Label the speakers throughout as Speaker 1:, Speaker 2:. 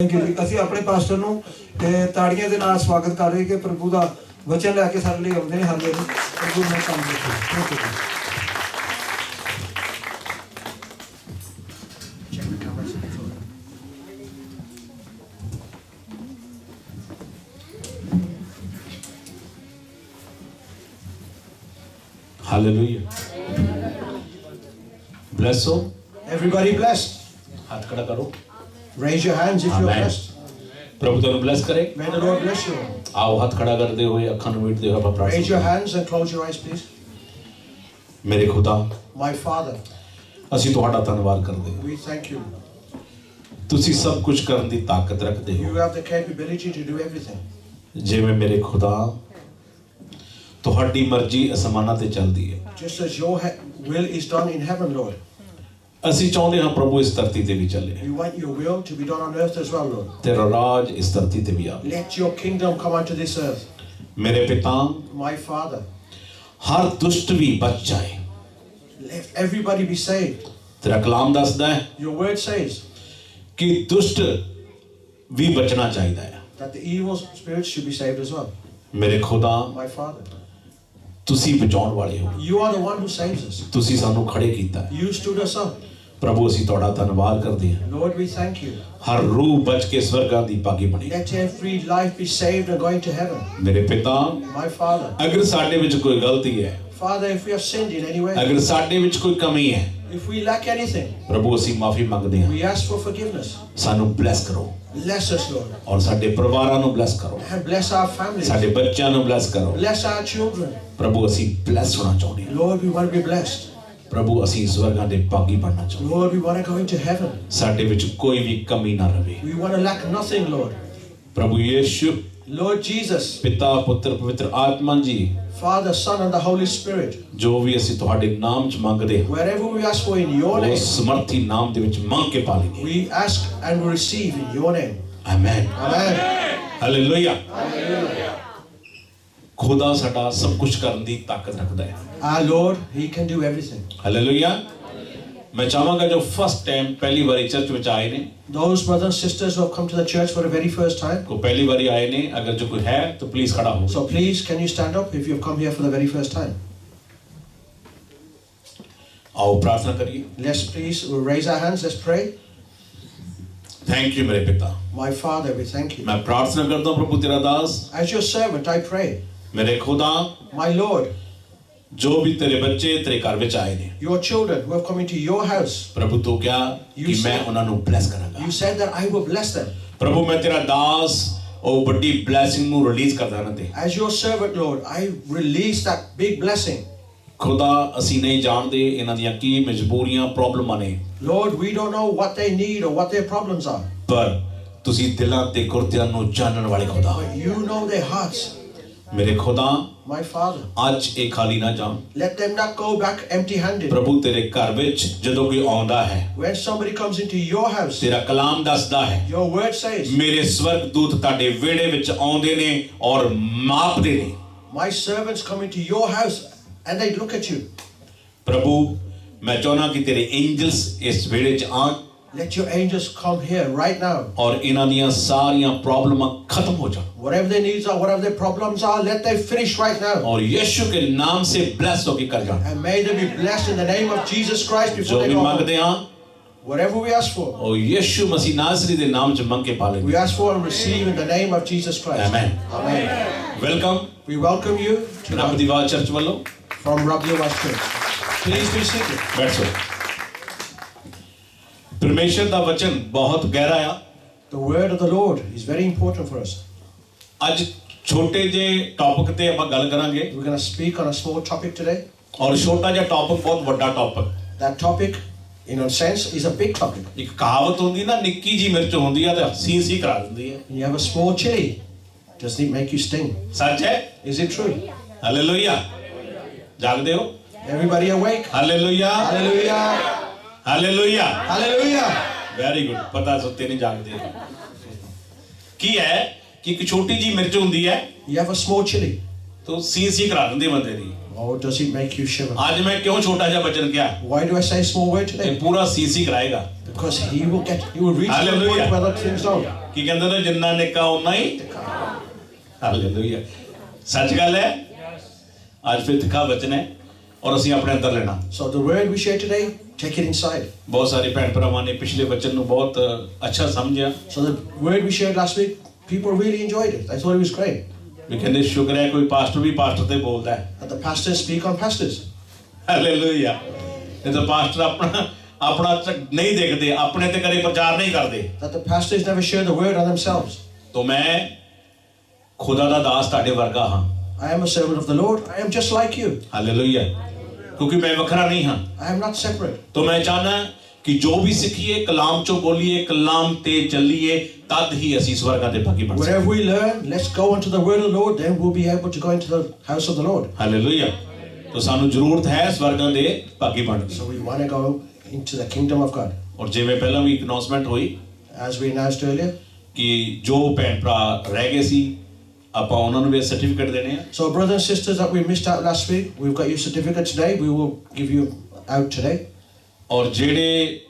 Speaker 1: ਅਸੀਂ ਆਪਣੇ ਪਾਸਟਰ ਨੂੰ ਤਾੜੀਆਂ ਦੇ ਨਾਲ ਸਵਾਗਤ ਕਰ ਰਹੇ ਕਿ ਪ੍ਰਭੂ ਦਾ ਵਚਨ ਲੈ ਕੇ ਸਾਡੇ ਲਈ ਆਉਂਦੇ ਨੇ। ਹਾਲੇਲੂਇਆ, ਪ੍ਰਭੂ ਨੇ ਕੰਮ ਕੀਤਾ। Thank you.
Speaker 2: Hallelujah. Bless हो।
Speaker 3: Everybody blessed.
Speaker 2: हाथ खड़ा करो।
Speaker 3: Raise your hands if you're
Speaker 2: Amen.
Speaker 3: blessed.
Speaker 2: प्रभु तेरे bless करे।
Speaker 3: May the Lord bless you.
Speaker 2: आओ हाथ खड़ा करते हुए अखां नूं मीटदे होए ਆਪਾਂ
Speaker 3: Raise your
Speaker 2: प्रार्थना।
Speaker 3: hands and close your eyes, please.
Speaker 2: ਮੇਰੇ ਖੁਦਾ,
Speaker 3: My Father,
Speaker 2: ਅਸੀਂ ਤੁਹਾਡਾ ਧੰਨਵਾਦ ਕਰਦੇ ਹਾਂ।
Speaker 3: we thank you.
Speaker 2: ਤੁਸੀਂ ਸਭ ਕੁਝ ਕਰਨ ਦੀ ਤਾਕਤ ਰੱਖਦੇ
Speaker 3: You
Speaker 2: ਹੋ।
Speaker 3: have the capability to do everything.
Speaker 2: ਜਿਵੇਂ ਮੇਰੇ ਖੁਦਾ ਤੁਹਾਡੀ ਮਰਜ਼ੀ ਅਸਮਾਨਾਂ ਤੇ ਚੱਲਦੀ ਹੈ,
Speaker 3: Just as your will is done in heaven, Lord.
Speaker 2: ਅਸੀਂ ਚਾਹੁੰਦੇ ਹਾਂ ਪ੍ਰਭੂ ਇਸ ਧਰਤੀ ਤੇ ਵੀ ਚੱਲੇ।
Speaker 3: We want your will to be done on earth as well, Lord.
Speaker 2: ਤੇਰਾ ਰਾਜ ਇਸ ਧਰਤੀ ਤੇ ਵੀ ਆਵੇ।
Speaker 3: Let your kingdom come onto this earth.
Speaker 2: ਮੇਰੇ ਪਿਤਾ,
Speaker 3: My Father,
Speaker 2: ਹਰ ਦੁਸ਼ਟ ਵੀ ਬਚ ਜਾਏ।
Speaker 3: let everybody be saved.
Speaker 2: ਤੇਰਾ ਕਲਾਮ ਦੱਸਦਾ ਹੈ
Speaker 3: Your word says
Speaker 2: ਕਿ ਦੁਸ਼ਟ ਵੀ ਬਚਣਾ ਚਾਹੀਦਾ ਹੈ।
Speaker 3: that the evil spirits should be saved as well.
Speaker 2: ਮੇਰੇ ਖੁਦਾ,
Speaker 3: My Father,
Speaker 2: ਤੁਸੀਂ ਬਚਾਉਣ ਵਾਲੇ ਹੋ।
Speaker 3: you are the one who saves us.
Speaker 2: ਤੁਸੀਂ ਸਾਨੂੰ ਖੜੇ ਕੀਤਾ ਹੈ।
Speaker 3: You stood us up.
Speaker 2: ਪ੍ਰਭੂ ਅਸੀਂ ਤੁਹਾਡਾ ਧੰਨਵਾਦ ਕਰਦੇ ਹਾਂ।
Speaker 3: Lord, we thank you.
Speaker 2: ਹਰ ਰੂਹ ਬਚ ਕੇ ਸਵਰਗਾਂ ਦੀ ਭਾਗੀ ਬਣੇ।
Speaker 3: Let every life be saved and going to heaven.
Speaker 2: ਮੇਰੇ ਪਿਤਾ,
Speaker 3: My Father,
Speaker 2: ਅਗਰ ਸਾਡੇ ਵਿੱਚ ਕੋਈ ਗਲਤੀ ਹੈ,
Speaker 3: Father, if we have sinned in any way,
Speaker 2: ਅਗਰ ਸਾਡੇ ਵਿੱਚ ਕੋਈ ਕਮੀ ਹੈ,
Speaker 3: if we lack anything,
Speaker 2: ਪ੍ਰਭੂ ਅਸੀਂ ਮਾਫੀ ਮੰਗਦੇ ਹਾਂ।
Speaker 3: we ask for forgiveness.
Speaker 2: ਸਾਨੂੰ ਬਲੈਸ ਕਰੋ
Speaker 3: Bless us, Lord,
Speaker 2: ਔਰ ਸਾਡੇ ਪਰਿਵਾਰਾਂ ਨੂੰ ਬਲੈਸ ਕਰੋ,
Speaker 3: and bless our families.
Speaker 2: ਸਾਡੇ ਬੱਚਿਆਂ ਨੂੰ ਬਲੈਸ ਕਰੋ।
Speaker 3: Bless our children.
Speaker 2: ਪ੍ਰਭੂ ਅਸੀਂ ਬਲੈਸ ਹੋਣਾ ਚਾਹੁੰਦੇ ਹਾਂ।
Speaker 3: Lord, we want to be blessed.
Speaker 2: ਪ੍ਰਭੂ ਅਸੀਂ ਸਵਰਗਾਂ ਦੇ ਭਾਗੀ ਬਣਨਾ ਚਾਹੁੰਦੇ
Speaker 3: Lord, we want to go into heaven.
Speaker 2: ਹਾਂ। ਸਾਡੇ ਵਿੱਚ ਕੋਈ ਵੀ ਕਮੀ ਨਾ ਰਵੇ।
Speaker 3: We want to lack nothing, Lord.
Speaker 2: ਪ੍ਰਭੂ ਯੀਸ਼ੂ,
Speaker 3: Lord Jesus,
Speaker 2: ਪਿਤਾ, ਪੁੱਤਰ, ਪਵਿੱਤਰ ਆਤਮਾ ਜੀ,
Speaker 3: Father, Son, and the Holy Spirit,
Speaker 2: ਜੋ ਵੀ ਅਸੀਂ ਤੁਹਾਡੇ ਨਾਮ 'ਚ ਮੰਗਦੇ ਹਾਂ,
Speaker 3: wherever we ask for in your
Speaker 2: ਉਹ
Speaker 3: name,
Speaker 2: ਸਮਰਥੀ ਨਾਮ ਦੇ ਵਿੱਚ ਮੰਗ ਕੇ ਪਾ ਲਈਏ।
Speaker 3: we ask and we receive in your name.
Speaker 2: Amen.
Speaker 3: Amen.
Speaker 2: Hallelujah. ਖੁਦਾ ਸਾਡਾ ਸਭ ਕੁਝ ਕਰਨ ਦੀ ਤਾਕਤ ਰੱਖਦਾ ਹੈ।
Speaker 3: Our Lord, He can do everything.
Speaker 2: Hallelujah. ਮੈਂ ਚਾਹਾਂਗਾ ਜੋ ਫਸਟ ਟਾਈਮ ਪਹਿਲੀ ਵਾਰੀ ਚਰਚ ਵਿੱਚ ਆਏ ਨੇ,
Speaker 3: Those brothers and sisters who have come to the church for the very first time,
Speaker 2: ਕੋ ਪਹਿਲੀ ਵਾਰੀ ਆਏ ਨੇ, ਅਗਰ ਜੋ ਕੋਈ ਹੈ ਤਾਂ ਪਲੀਜ਼ ਖੜਾ ਹੋ।
Speaker 3: so please, can you stand up if you've come here for the very first time?
Speaker 2: ਆਓ ਪ੍ਰਾਰਥਨਾ ਕਰੀਏ।
Speaker 3: Let's please raise our hands. Let's pray.
Speaker 2: Thank you ਮੇਰੇ ਪਿਤਾ।
Speaker 3: My Father, we thank you.
Speaker 2: ਮੈਂ ਪ੍ਰਾਰਥਨਾ ਕਰਦਾ ਹਾਂ ਪ੍ਰਭੂ ਤੇਰਾ ਦਾਸ,
Speaker 3: As your servant, I pray.
Speaker 2: ਮੇਰੇ ਖੁਦਾ,
Speaker 3: My Lord,
Speaker 2: ਜੋ ਵੀ ਤੇਰੇ ਬੱਚੇ ਤੇਰੇ ਘਰ ਵਿੱਚ ਆਏ ਨੇ,
Speaker 3: your children who have come into your house,
Speaker 2: ਪ੍ਰਭੂ ਤੂੰ ਕਿਹਾ
Speaker 3: You
Speaker 2: ਕਿ ਮੈਂ
Speaker 3: said-
Speaker 2: ਉਹਨਾਂ ਨੂੰ ਬਲੈਸ ਕਰਾਂਗਾ।
Speaker 3: you said that I will bless them.
Speaker 2: ਪ੍ਰਭੂ ਮੈਂ ਤੇਰਾ ਦਾਸ ਉਹ ਵੱਡੀ ਬਲੈਸਿੰਗ ਨੂੰ ਰਿਲੀਜ਼ ਕਰਦਾ ਨਾ ਤੇ
Speaker 3: As your servant, Lord, I release that big blessing.
Speaker 2: ਖੁਦਾ ਅਸੀਂ ਨਹੀਂ ਜਾਣਦੇ ਇਹਨਾਂ ਦੀਆਂ ਕੀ ਮਜਬੂਰੀਆਂ ਪ੍ਰੋਬਲਮਾਂ ਨੇ,
Speaker 3: Lord, we don't know what they need or what their problems are,
Speaker 2: ਪਰ ਤੁਸੀਂ ਦਿਲਾਂ ਤੇ ਗੁਰਦਿਆਂ ਨੂੰ ਜਾਣਨ ਵਾਲੇ ਖੁਦਾ ਹੋ।
Speaker 3: but you know their hearts.
Speaker 2: ਮੇਰੇ ਖੁਦਾ
Speaker 3: My Father,
Speaker 2: ਅੱਜ ਇਹ ਖਾਲੀ ਨਾ ਜਾਣ।
Speaker 3: let them not go back empty-handed.
Speaker 2: ਪ੍ਰਭੂ ਤੇਰੇ ਘਰ ਵਿੱਚ ਜਦੋਂ ਕੋਈ ਆਉਂਦਾ ਹੈ,
Speaker 3: When somebody comes into your house,
Speaker 2: ਤੇਰਾ ਕਲਾਮ ਦੱਸਦਾ ਹੈ
Speaker 3: your word says,
Speaker 2: ਮੇਰੇ ਸਵਰਗ ਦੂਤ ਤੁਹਾਡੇ ਵਿਹੜੇ ਵਿੱਚ ਆਉਂਦੇ ਨੇ ਔਰ ਮਾਪਦੇ ਨੇ।
Speaker 3: my servants come into your house and they look at you.
Speaker 2: ਪ੍ਰਭੂ ਮੈਂ ਚਾਹੁੰਦਾ ਕਿ ਤੇਰੇ ਐਂਜਲਸ ਇਸ ਵਿਹੜੇ 'ਚ ਆਣ
Speaker 3: Let your angels come here right now.
Speaker 2: ਔਰ ਇਹਨਾਂ ਦੀਆਂ ਸਾਰੀਆਂ ਪ੍ਰੋਬਲਮਾਂ ਖਤਮ ਹੋ ਜਾਣ
Speaker 3: Whatever their needs are, whatever their problems are, let them finish right now.
Speaker 2: और यीशु के नाम से ब्लेस होके कर जाए।
Speaker 3: And may they be blessed in the name of Jesus Christ
Speaker 2: जो
Speaker 3: before they
Speaker 2: भी
Speaker 3: go home.
Speaker 2: मांगते हैं
Speaker 3: Whatever we ask for,
Speaker 2: और यीशु मसीह नासरी के नाम से मांग के पाले।
Speaker 3: we ask for and receive in the name of Jesus Christ.
Speaker 2: Amen.
Speaker 3: Amen.
Speaker 2: Welcome
Speaker 3: We welcome you to
Speaker 2: Navdiva church वालों।
Speaker 3: from Rabdiwas Church. Please be seated.
Speaker 2: बैठो। परमेश्वर का वचन बहुत गहरा है।
Speaker 3: The word of the Lord is very important for us.
Speaker 2: आज छोटे जे टॉपिक ते हम गल करांगे
Speaker 3: We're going to speak on a small topic today.
Speaker 2: और छोटा जा टॉपिक बहुत बड़ा topic.
Speaker 3: That topic, in a sense, is a big topic.
Speaker 2: एक कहावत होती ना, निक्की जी मिर्च होती है तो सी सी करा देती है।
Speaker 3: When you have a small chili, doesn't it make you sting?
Speaker 2: सच है?
Speaker 3: Is it true?
Speaker 2: हालेलुया। जागदे हो?
Speaker 3: Everybody awake?
Speaker 2: Hallelujah.
Speaker 3: Hallelujah!
Speaker 2: Hallelujah.
Speaker 3: Hallelujah!
Speaker 2: Very good. पता सुते नहीं जागते की है कि एक छोटी जी मिर्च होती है
Speaker 3: You have a small chili.
Speaker 2: तो सी सी करा देंगे बंदे दी।
Speaker 3: Oh, does it make you shiver?
Speaker 2: आज मैं क्यों छोटा जा बचन किया?
Speaker 3: Why do I say small word
Speaker 2: ये
Speaker 3: today?
Speaker 2: पूरा सी सी कराएगा।
Speaker 3: Because he will reach the
Speaker 2: Hallelujah.
Speaker 3: point where that things don't.
Speaker 2: ਕੀ ਕਹਿੰਦੇ ਨੇ, ਜਿੰਨਾ ਨਿੱਕਾ ਓਨਾ ਹੀ ਹਾਲੇਲੂਇਆ। ਸੱਚ ਗੱਲ ਹੈ। ਅੱਜ ਫਿਰ ਤਿੱਖਾ ਵਚਨ ਹੈ ਔਰ ਅਸੀਂ ਆਪਣੇ ਅੰਦਰ ਲੈਣਾ।
Speaker 3: So the word we share today, take it inside.
Speaker 2: ਬਹੁਤ ਸਾਰੇ ਭੈਣ ਭਰਾਵਾਂ ਨੇ ਪਿਛਲੇ ਵਚਨ ਨੂੰ ਬਹੁਤ ਅੱਛਾ ਸਮਝਿਆ।
Speaker 3: So the word we shared last week, people really enjoyed it. I thought it was great.
Speaker 2: ਵੀ ਕਹਿੰਦੇ ਸ਼ੁਕਰ ਹੈ ਕੋਈ ਪਾਸਟਰ ਵੀ ਪਾਸਟਰ ਤੇ ਬੋਲਦਾ ਹੈ।
Speaker 3: That the pastors speak on pastors.
Speaker 2: Hallelujah. ਇਹ ਤਾਂ ਪਾਸਟਰ ਆਪਣਾ ਨਹੀਂ ਦੇਖਦੇ, ਆਪਣੇ ਤੇ ਕਦੇ ਪ੍ਰਚਾਰ ਨਹੀਂ ਕਰਦੇ।
Speaker 3: That the pastors never share the word on themselves.
Speaker 2: ਤਾਂ ਮੈਂ ਖੁਦਾ ਦਾ ਦਾਸ ਤੁਹਾਡੇ ਵਰਗਾ ਹਾਂ।
Speaker 3: I am a servant of the Lord. I am just like you.
Speaker 2: Hallelujah. ਕਿਉਂਕਿ ਮੈਂ ਵੱਖਰਾ ਨਹੀਂ ਹਾਂ।
Speaker 3: I am not separate.
Speaker 2: ਤਾਂ ਮੈਂ ਚਾਹਨਾ ਕਿ ਜੋ ਵੀ ਸਿੱਖੀਏ ਕਲਾਮ ਚੋਂ ਬੋਲੀਏ, ਕਲਾਮ ਤੇ ਚੱਲੀਏ, ਤਦ ਹੀ ਅਸੀਂ ਸਵਰਗਾਂ ਦੇ ਭਾਗੀ ਬਣ ਸਕਦੇ।
Speaker 3: Wherever we learn, let's go into the word of the Lord, then we'll be able to go into the house of the Lord.
Speaker 2: Hallelujah. ਤਾਂ ਸਾਨੂੰ ਜ਼ਰੂਰਤ ਹੈ ਸਵਰਗਾਂ ਦੇ ਭਾਗੀ ਬਣਨ ਦੀ।
Speaker 3: So we want to go into the kingdom of God.
Speaker 2: ਔਰ ਜਿਵੇਂ ਪਹਿਲਾਂ ਵੀ ਇੱਕ ਅਨਾਉਂਸਮੈਂਟ ਹੋਈ
Speaker 3: As we announced earlier.
Speaker 2: ਕਿ ਜੋ ਭੈਣ ਭਰਾ ਰਹਿ ਗਏ ਸੀ ਆਪਾਂ ਉਹਨਾਂ ਨੂੰ ਵੀ ਸਰਟੀਫਿਕੇਟ ਦੇਣੇ ਆ।
Speaker 3: So brothers and sisters that we missed out last week, we've got your certificate today. We will give you out today.
Speaker 2: ਔਰ ਜਿਹੜੇ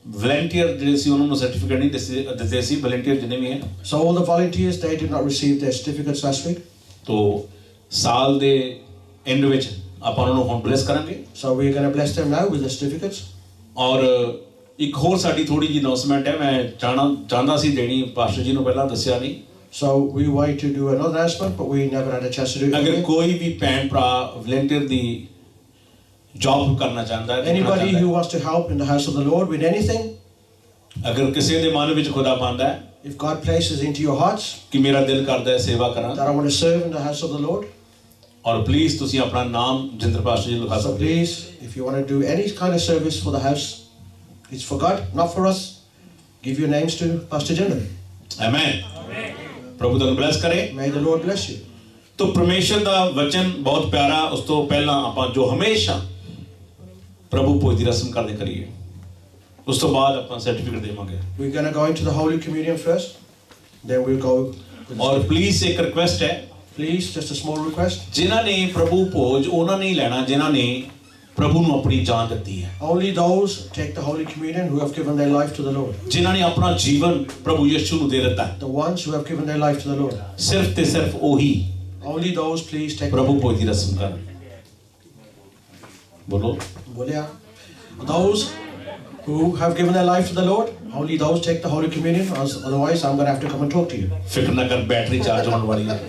Speaker 2: ਵਲੰਟੀਅਰ ਜਿਹੜੇ ਸੀ ਉਹਨਾਂ ਨੂੰ ਸਰਟੀਫਿਕੇਟ ਨਹੀਂ ਦਿੱਤੇ ਸੀ, ਵਲੰਟੀਅਰ ਜਿੰਨੇ ਵੀ ਹੈ।
Speaker 3: So all the volunteers, they did not receive their certificates last week.
Speaker 2: ਤੋ ਸਾਲ ਦੇ ਐਂਡ ਵਿੱਚ ਆਪਾਂ ਉਹਨਾਂ ਨੂੰ ਹੁਣ ਬਲੈਸ ਕਰਾਂਗੇ।
Speaker 3: So we're going to bless them now with the certificates.
Speaker 2: ਔਰ ਇੱਕ ਹੋਰ ਸਾਡੀ ਥੋੜੀ ਜਿਹੀ ਅਨਾਉਂਸਮੈਂਟ ਹੈ, ਮੈਂ ਚਾਹੁੰਦਾ ਸੀ ਦੇਣੀ, ਪਾਸਟਰ ਜੀ ਨੂੰ ਪਹਿਲਾਂ ਦੱਸਿਆ ਨਹੀਂ।
Speaker 3: So we wanted to do another announcement, but we never had a chance to do it.
Speaker 2: ਅਗਰ ਕੋਈ ਵੀ ਭੈਣ ਭਰਾ ਵਲੰਟੀਅਰ ਦੀ ਜੌਬ ਕਰਨਾ ਚਾਹੁੰਦਾ ਹੈ,
Speaker 3: Anybody who wants to help in the house of the Lord with anything,
Speaker 2: ਅਗਰ ਕਿਸੇ ਦੇ ਮਨ ਵਿੱਚ ਖੁਦਾ ਪਾਉਂਦਾ ਹੈ
Speaker 3: if God places into your hearts
Speaker 2: ਕਿ ਮੇਰਾ ਦਿਲ ਕਰਦਾ ਹੈ ਸੇਵਾ ਕਰਾਂ,
Speaker 3: that I want to serve in the house of the Lord,
Speaker 2: ਔਰ ਪਲੀਜ਼ ਤੁਸੀਂ ਆਪਣਾ ਨਾਮ ਜਿੰਦਰ ਪਾਸਟਰ ਜੀ ਨੂੰ ਲਿਖਾ
Speaker 3: so
Speaker 2: ਸਕਦੇ ਹੋ।
Speaker 3: please, if you want to do any kind of service for the house, it's for God, not for us. Give your names to Pastor Jinder.
Speaker 2: Amen. ਪ੍ਰਭੂ ਤੁਹਾਨੂੰ ਬਲੈਸ ਕਰੇ।
Speaker 3: May the Lord bless you.
Speaker 2: ਤੋ ਪਰਮੇਸ਼ਰ ਦਾ ਵਚਨ ਬਹੁਤ ਪਿਆਰਾ। ਉਸ ਤੋਂ ਪਹਿਲਾਂ ਆਪਾਂ ਜੋ ਹਮੇਸ਼ਾ ਪ੍ਰਭੂ ਭੋਜ ਦੀ ਰਸਮ ਕਰਦੇ ਕਰੀਏ, ਉਸ ਤੋਂ ਬਾਅਦ ਆਪਾਂ ਸਰਟੀਫਿਕੇਟ ਦੇਵਾਂਗੇ।
Speaker 3: We're going to go into the Holy Communion first, then we'll go with the
Speaker 2: ਔਰ ਪਲੀਜ਼ ਇੱਕ ਰਿਕੁਐਸਟ ਹੈ,
Speaker 3: Please, just a small request.
Speaker 2: ਜਿਨ੍ਹਾਂ ਨੇ ਪ੍ਰਭੂ ਭੋਜ ਉਹਨਾਂ ਨੇ ਲੈਣਾ ਜਿਨ੍ਹਾਂ ਨੇ ਪ੍ਰਭੂ ਨੂੰ ਆਪਣੀ ਜਾਨ ਦਿੱਤੀ ਹੈ,
Speaker 3: Only those take the Holy Communion who have given their life to the Lord.
Speaker 2: ਜਿਨ੍ਹਾਂ ਨੇ ਆਪਣਾ ਜੀਵਨ ਪ੍ਰਭੂ ਯਿਸੂ ਨੂੰ ਦੇ ਦਿੱਤਾ ਹੈ,
Speaker 3: The ones who have given their life to the Lord.
Speaker 2: ਸਿਰਫ ਤੇ ਸਿਰਫ ਉਹੀ
Speaker 3: Only those, please take.
Speaker 2: ਪ੍ਰਭੂ ਭੋਜ ਦੀ ਰਸਮ ਕਰਨ। ਬੋਲੋ।
Speaker 3: Bolia. Those who have given their life to the Lord, only those take the Holy Communion. Otherwise, I'm going to have to come and talk to you.
Speaker 2: ਫਿਕਰ ਨਾ ਕਰ, battery charge ਹੋਣ ਵਾਲੀ ਹੈ।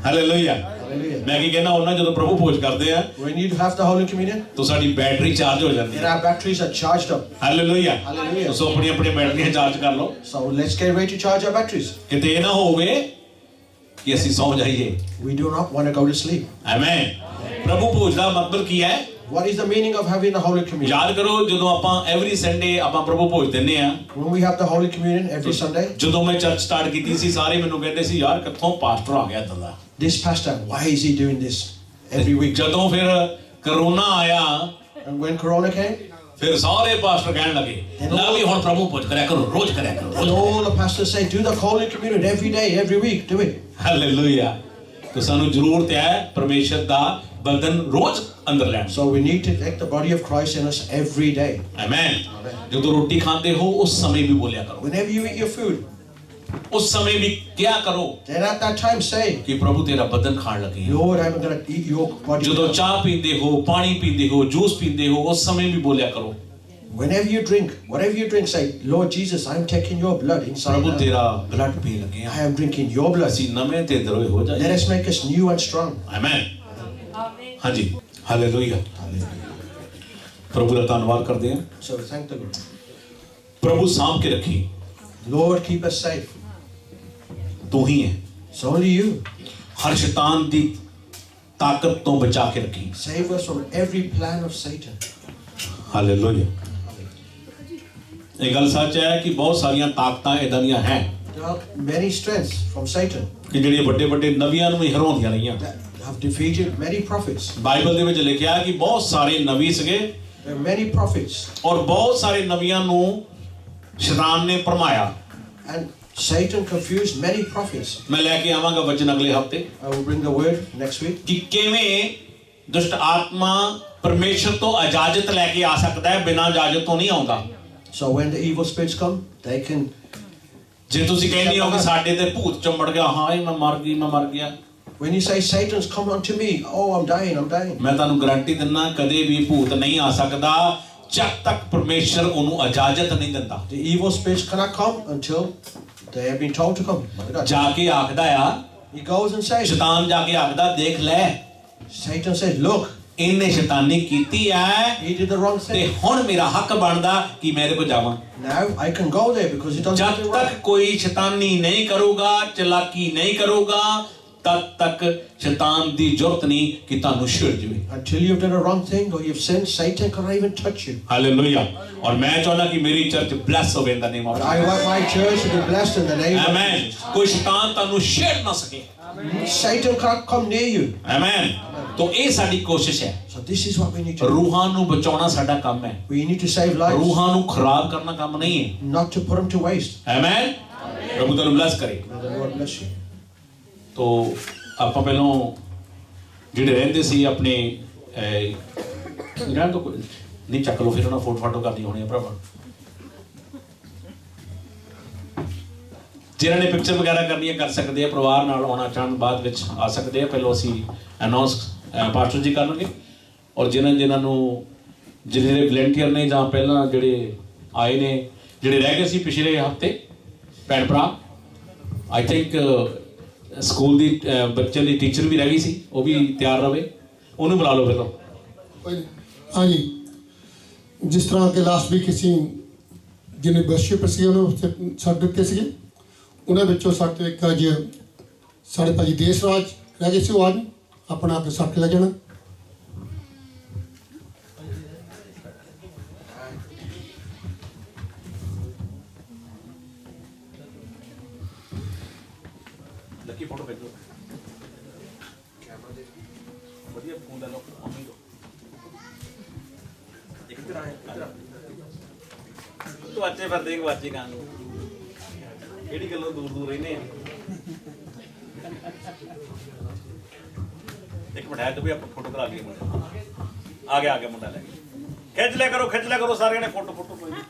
Speaker 2: ਹਾਲੇਲੂਇਆ।
Speaker 3: Hallelujah.
Speaker 2: ਮੈਂ ਕੀ ਕਹਿੰਦਾ, ਉਹਨਾਂ ਜਦੋਂ ਪ੍ਰਭੂ ਭੋਜ ਕਰਦੇ ਆ
Speaker 3: When you have the Holy Communion,
Speaker 2: ਤਾਂ ਸਾਡੀ ਬੈਟਰੀ ਚਾਰਜ ਹੋ ਜਾਂਦੀ
Speaker 3: then
Speaker 2: ਹੈ।
Speaker 3: our batteries are charged up.
Speaker 2: Hallelujah.
Speaker 3: Hallelujah.
Speaker 2: ਸੋ ਆਪਣੀਆਂ ਬੈਟਰੀਆਂ ਚਾਰਜ ਕਰ ਲਓ।
Speaker 3: So let's get ready to charge our batteries.
Speaker 2: ਕਿਤੇ ਇਹ ਨਾ ਹੋਵੇ ਕਿ ਅਸੀਂ ਸੌਂ ਜਾਈਏ।
Speaker 3: We do not want to go to sleep.
Speaker 2: Amen. ਪ੍ਰਭੂ ਭੋਜ ਦਾ ਮਤਲਬ ਕੀ ਹੈ?
Speaker 3: What is the meaning of having the Holy Communion?
Speaker 2: ਯਾਦ ਕਰੋ, ਜਦੋਂ ਆਪਾਂ ਐਵਰੀ ਸੰਡੇ ਆਪਾਂ ਪ੍ਰਭੂ ਭੋਜ ਦਿੰਦੇ ਆ,
Speaker 3: When we have the Holy Communion every Sunday,
Speaker 2: ਜਦੋਂ ਮੈਂ ਚਰਚ ਸਟਾਰਟ ਕੀਤੀ ਸੀ ਸਾਰੇ ਮੈਨੂੰ ਕਹਿੰਦੇ ਸੀ, ਯਾਰ ਕਿੱਥੋਂ ਪਾਸਟਰ ਆ ਗਿਆ ਦੰਦਾ।
Speaker 3: this pastor, why is he doing this every week?
Speaker 2: ਜਦੋਂ ਫਿਰ ਕਰੋਨਾ ਆਇਆ,
Speaker 3: And when Corona came,
Speaker 2: ਫਿਰ ਸਾਰੇ ਪਾਸਟਰ ਕਹਿਣ ਲੱਗੇ, ਲੈ ਵੀ ਹੁਣ ਪ੍ਰਭੂ ਭੋਜ ਕਰਿਆ ਕਰੋ, ਰੋਜ਼ ਕਰਿਆ ਕਰੋ,
Speaker 3: and
Speaker 2: rose.
Speaker 3: all the pastors say, do the Holy Communion every day, every week, do it.
Speaker 2: Hallelujah. ਤਾਂ ਸਾਨੂੰ ਜ਼ਰੂਰਤ ਹੈ ਪਰਮੇਸ਼ਰ ਦਾ ਬਦਨ ਰੋਜ਼ ਅੰਦਰ ਲੈਣ।
Speaker 3: So we need to take the body of Christ in us every day.
Speaker 2: Amen. ਜਦੋਂ ਰੋਟੀ ਖਾਂਦੇ ਹੋ ਉਸ ਸਮੇਂ ਵੀ ਬੋਲਿਆ ਕਰੋ,
Speaker 3: Whenever you eat your food,
Speaker 2: ਉਸ ਸਮੇਂ ਵੀ ਕਿਹਾ ਕਰੋ
Speaker 3: then at that time say,
Speaker 2: ਕਿ ਪ੍ਰਭੂ ਤੇਰਾ ਬਦਨ ਖਾਣ ਲੱਗੇ ਹਾਂ।
Speaker 3: Lord, I'm going to eat your body.
Speaker 2: ਜਦੋਂ ਚਾਹ ਪੀਂਦੇ ਹੋ, ਪਾਣੀ ਪੀਂਦੇ ਹੋ, ਜੂਸ ਪੀਂਦੇ ਹੋ, ਉਸ ਸਮੇਂ ਵੀ ਬੋਲਿਆ ਕਰੋ,
Speaker 3: Whenever you drink, whatever you drink, say, Lord Jesus, I'm taking your blood inside.
Speaker 2: ਪ੍ਰਭੂ
Speaker 3: now.
Speaker 2: ਤੇਰਾ ਬਲੱਡ ਪੀਣ ਲੱਗੇ ਹਾਂ।
Speaker 3: I am drinking your blood.
Speaker 2: ਅਸੀਂ ਨਵੇਂ ਤੇ ਦਰੋਏ ਹੋ
Speaker 3: Let
Speaker 2: ਜਾਈਏ।
Speaker 3: us make us new and strong.
Speaker 2: Amen. ਹਾਂਜੀ, ਹਾਲੇਲੂਇਆ। ਪ੍ਰਭੂ ਦਾ ਧੰਨਵਾਦ ਕਰਦੇ ਹਾਂ।
Speaker 3: So we thank the Lord.
Speaker 2: ਪ੍ਰਭੂ ਸਾਂਭ ਕੇ ਰੱਖੀ,
Speaker 3: Lord, keep us safe.
Speaker 2: ਤੂੰ ਹੀ ਹੈ।
Speaker 3: It's only you.
Speaker 2: ਹਰ ਸ਼ੈਤਾਨ ਦੀ ਤਾਕਤ ਤੋਂ ਬਚਾ ਕੇ ਰੱਖੀ।
Speaker 3: Save us from every plan of Satan.
Speaker 2: Hallelujah. ਇਹ ਗੱਲ ਸੱਚ ਹੈ ਕਿ ਬਹੁਤ ਸਾਰੀਆਂ ਤਾਕਤਾਂ ਇਦਾਂ ਦੀਆਂ ਹੈ
Speaker 3: There are many strengths from Satan
Speaker 2: ਕਿ ਜਿਹੜੀਆਂ ਵੱਡੇ ਵੱਡੇ ਨਬੀਆਂ ਨੂੰ ਹੀ ਹਰਾਉਂਦੀਆਂ ਰਹੀਆਂ।
Speaker 3: that have defeated many prophets.
Speaker 2: Bible ਦੇ ਵਿੱਚ ਲਿਖਿਆ ਕਿ ਬਹੁਤ ਸਾਰੇ ਨਬੀ ਸੀਗੇ
Speaker 3: There are many prophets,
Speaker 2: ਔਰ ਬਹੁਤ ਸਾਰੇ ਨਬੀਆਂ ਨੂੰ ਸ਼ੈਤਾਨ ਨੇ ਭਰਮਾਇਆ।
Speaker 3: and Satan confused many prophets.
Speaker 2: ਮੈਂ ਲੈ ਕੇ ਆਵਾਂਗਾ ਵਚਨ ਅਗਲੇ ਹਫਤੇ
Speaker 3: I will bring the word next week.
Speaker 2: ਕਿ ਕਿਵੇਂ ਦੁਸ਼ਟ ਆਤਮਾ ਪਰਮੇਸ਼ਰ ਤੋਂ ਇਜਾਜ਼ਤ ਲੈ ਕੇ ਆ ਸਕਦਾ ਹੈ, ਬਿਨਾਂ ਇਜਾਜ਼ਤ ਤੋਂ ਨਹੀਂ ਆਉਂਦਾ।
Speaker 3: So when the evil spirits come, they can
Speaker 2: ਜੇ ਤੁਸੀਂ ਕਹਿੰਦੇ ਹੋ ਕਿ ਸਾਡੇ ਤੇ ਭੂਤ ਚੰਬੜ ਗਿਆ, ਹਾਂ ਇਹ ਮੈਂ ਮਰ ਗਿਆ,
Speaker 3: When you say Satan's come unto me, oh I'm dying.
Speaker 2: ਮੈਂ ਤੁਹਾਨੂੰ ਗਾਰੰਟੀ ਦਿੰਦਾ ਕਦੇ ਵੀ ਭੂਤ ਨਹੀਂ ਆ ਸਕਦਾ ਜਦ ਤੱਕ ਪਰਮੇਸ਼ਰ ਉਹਨੂੰ ਇਜਾਜ਼ਤ ਨਹੀਂ ਦਿੰਦਾ।
Speaker 3: The evil spirits cannot come until they have been told to come.
Speaker 2: ਜਾ ਕੇ ਆਖਦਾ ਆ,
Speaker 3: He goes and says,
Speaker 2: ਸ਼ੈਤਾਨ ਜਾ ਕੇ ਆਖਦਾ ਦੇਖ ਲੈ,
Speaker 3: Satan says, look,
Speaker 2: ਇਹਨੇ ਸ਼ੈਤਾਨੀ ਕੀਤੀ ਹੈ
Speaker 3: he did the wrong
Speaker 2: ਤੇ
Speaker 3: thing.
Speaker 2: ਹੁਣ ਮੇਰਾ ਹੱਕ ਬਣਦਾ ਕਿ ਮੈਂ ਇਹਦੇ ਕੋਲ ਜਾਵਾਂ।
Speaker 3: Now I can go there because he doesn't
Speaker 2: ਜਦ
Speaker 3: do
Speaker 2: ਤੱਕ
Speaker 3: right.
Speaker 2: ਕੋਈ ਸ਼ੈਤਾਨੀ ਨਹੀਂ ਕਰੂਗਾ, ਚਲਾਕੀ ਨਹੀਂ ਕਰੂਗਾ, ਤਦ ਤੱਕ ਸ਼ੈਤਾਨ ਦੀ ਜ਼ਰੂਰਤ ਨਹੀਂ ਕਿ ਤੁਹਾਨੂੰ ਛੇੜ ਜਾਵੇ।
Speaker 3: Until you've done a wrong thing or you've sinned, Satan cannot even touch you.
Speaker 2: Hallelujah. ਔਰ ਮੈਂ ਚਾਹੁੰਦਾ ਕਿ ਮੇਰੀ ਚਰਚ ਬਲੈਸ ਹੋਵੇ in the name of
Speaker 3: But I want my church to be blessed in the name of
Speaker 2: amen.
Speaker 3: Jesus.
Speaker 2: ਕੋਈ ਸ਼ੈਤਾਨ ਤੁਹਾਨੂੰ ਛੇੜ ਨਾ ਸਕੇ।
Speaker 3: Satan can't come near you.
Speaker 2: Amen. तो ਇਹ ਸਾਡੀ ਕੋਸ਼ਿਸ਼ ਹੈ।
Speaker 3: So this is what we need to do.
Speaker 2: ਰੂਹਾਂ ਨੂੰ ਬਚਾਉਣਾ ਸਾਡਾ ਕੰਮ ਹੈ।
Speaker 3: We need to save lives,
Speaker 2: ਰੂਹਾਂ ਨੂੰ ਖਰਾਬ ਕਰਨਾ ਕੰਮ ਨਹੀਂ ਹੈ।
Speaker 3: not to put them to waste.
Speaker 2: Amen. ਪ੍ਰਭੂ ਤੁਹਾਨੂੰ ਬਲੈਸ ਕਰੇ।
Speaker 3: May the Lord bless you.
Speaker 2: तो ਆਪਾਂ ਪਹਿਲਾਂ ਜਿਹੜੇ ਰਹਿੰਦੇ ਸੀ ਆਪਣੇ ਇਹਨਾਂ ਤੋਂ ਨਹੀਂ ਚੱਕ ਲਓ, ਫਿਰ ਉਹਨਾਂ ਫੋਟੋ ਕਰਨੀ ਹੋਣੀ ਹੈ ਭਰਾਵਾ। ਜਿਹਨਾਂ ਨੇ ਪਿਕਚਰ ਵਗੈਰਾ ਕਰਨੀ ਹੈ ਕਰ ਸਕਦੇ ਆ, ਪਰਿਵਾਰ ਨਾਲ ਆਉਣਾ ਚਾਹਣ ਬਾਅਦ ਵਿੱਚ ਆ ਸਕਦੇ ਆ। ਪਹਿਲਾਂ ਅਸੀਂ ਅਨਾਉਂਸ ਪਾਸਟਰ ਜੀ ਕਰਨਗੇ, ਔਰ ਜਿਨ੍ਹਾਂ ਨੂੰ ਜਿਹੜੇ ਵਲੰਟੀਅਰ ਨੇ ਜਾਂ ਪਹਿਲਾਂ ਜਿਹੜੇ ਆਏ ਨੇ, ਜਿਹੜੇ ਰਹਿ ਗਏ ਸੀ ਪਿਛਲੇ ਹਫਤੇ ਭੈਣ ਭਰਾ, ਆਈ ਥਿੰਕ ਸਕੂਲ ਦੀ ਬੱਚਿਆਂ ਦੀ ਟੀਚਰ ਵੀ ਰਹਿ ਗਈ ਸੀ, ਉਹ ਵੀ ਤਿਆਰ ਰਵੇ, ਉਹਨੂੰ ਬੁਲਾ ਲਓ ਪਹਿਲਾਂ।
Speaker 4: हाँ जी, जिस तरह के लास्ट वीक ਅਸੀਂ ਜਿਹਨੇ ਵਰਸ਼ਿਪ ਸੀ ਉਹਨੂੰ ਛੱਡ ਦਿੱਤੇ ਸੀਗੇ, ਉਹਨਾਂ ਵਿੱਚੋਂ ਸਾਡੇ ਇੱਕ ਅੱਜ ਸਾਡੇ ਭਾਜੀ ਦੇਸ਼ ਰਾਜ ਰਹਿ ਗਏ ਸੀ, ਉਹ ਅੱਜ ਆਪਣਾ ਆਪ ਛੱਡ ਕੇ ਲੈ ਜਾਣਾ।
Speaker 2: ਲੱਕੀ ਫੋਟੋ ਭੇਜੋ, ਵਧੀਆ ਫੋਨ ਲੈ ਲਓ, ਮੰਮੀ ਲਓ ਇੱਕ ਤਰ੍ਹਾਂ ਹੈ। ਤੂੰ ਅੱਛੇ ਫਿਰਦੇ ਗਵਾਚੇ ਕਾਂ ਨੂੰ, ਕਿਹੜੀ ਗੱਲੋਂ ਦੂਰ ਰਹਿੰਦੇ ਆ। ਇੱਕ ਮਿੰਟ ਹੈ ਤੂੰ ਵੀ ਆਪਾਂ ਫੋਟੋ ਕਰਾ ਲਈਏ ਮੁੰਡਾ, ਆ ਗਿਆ ਮੁੰਡਾ ਲੈ ਕੇ, ਖਿੱਚ ਲਿਆ ਕਰੋ ਸਾਰਿਆਂ ਨੇ ਫੋਟੋ ਕੋਈ ਨਹੀਂ।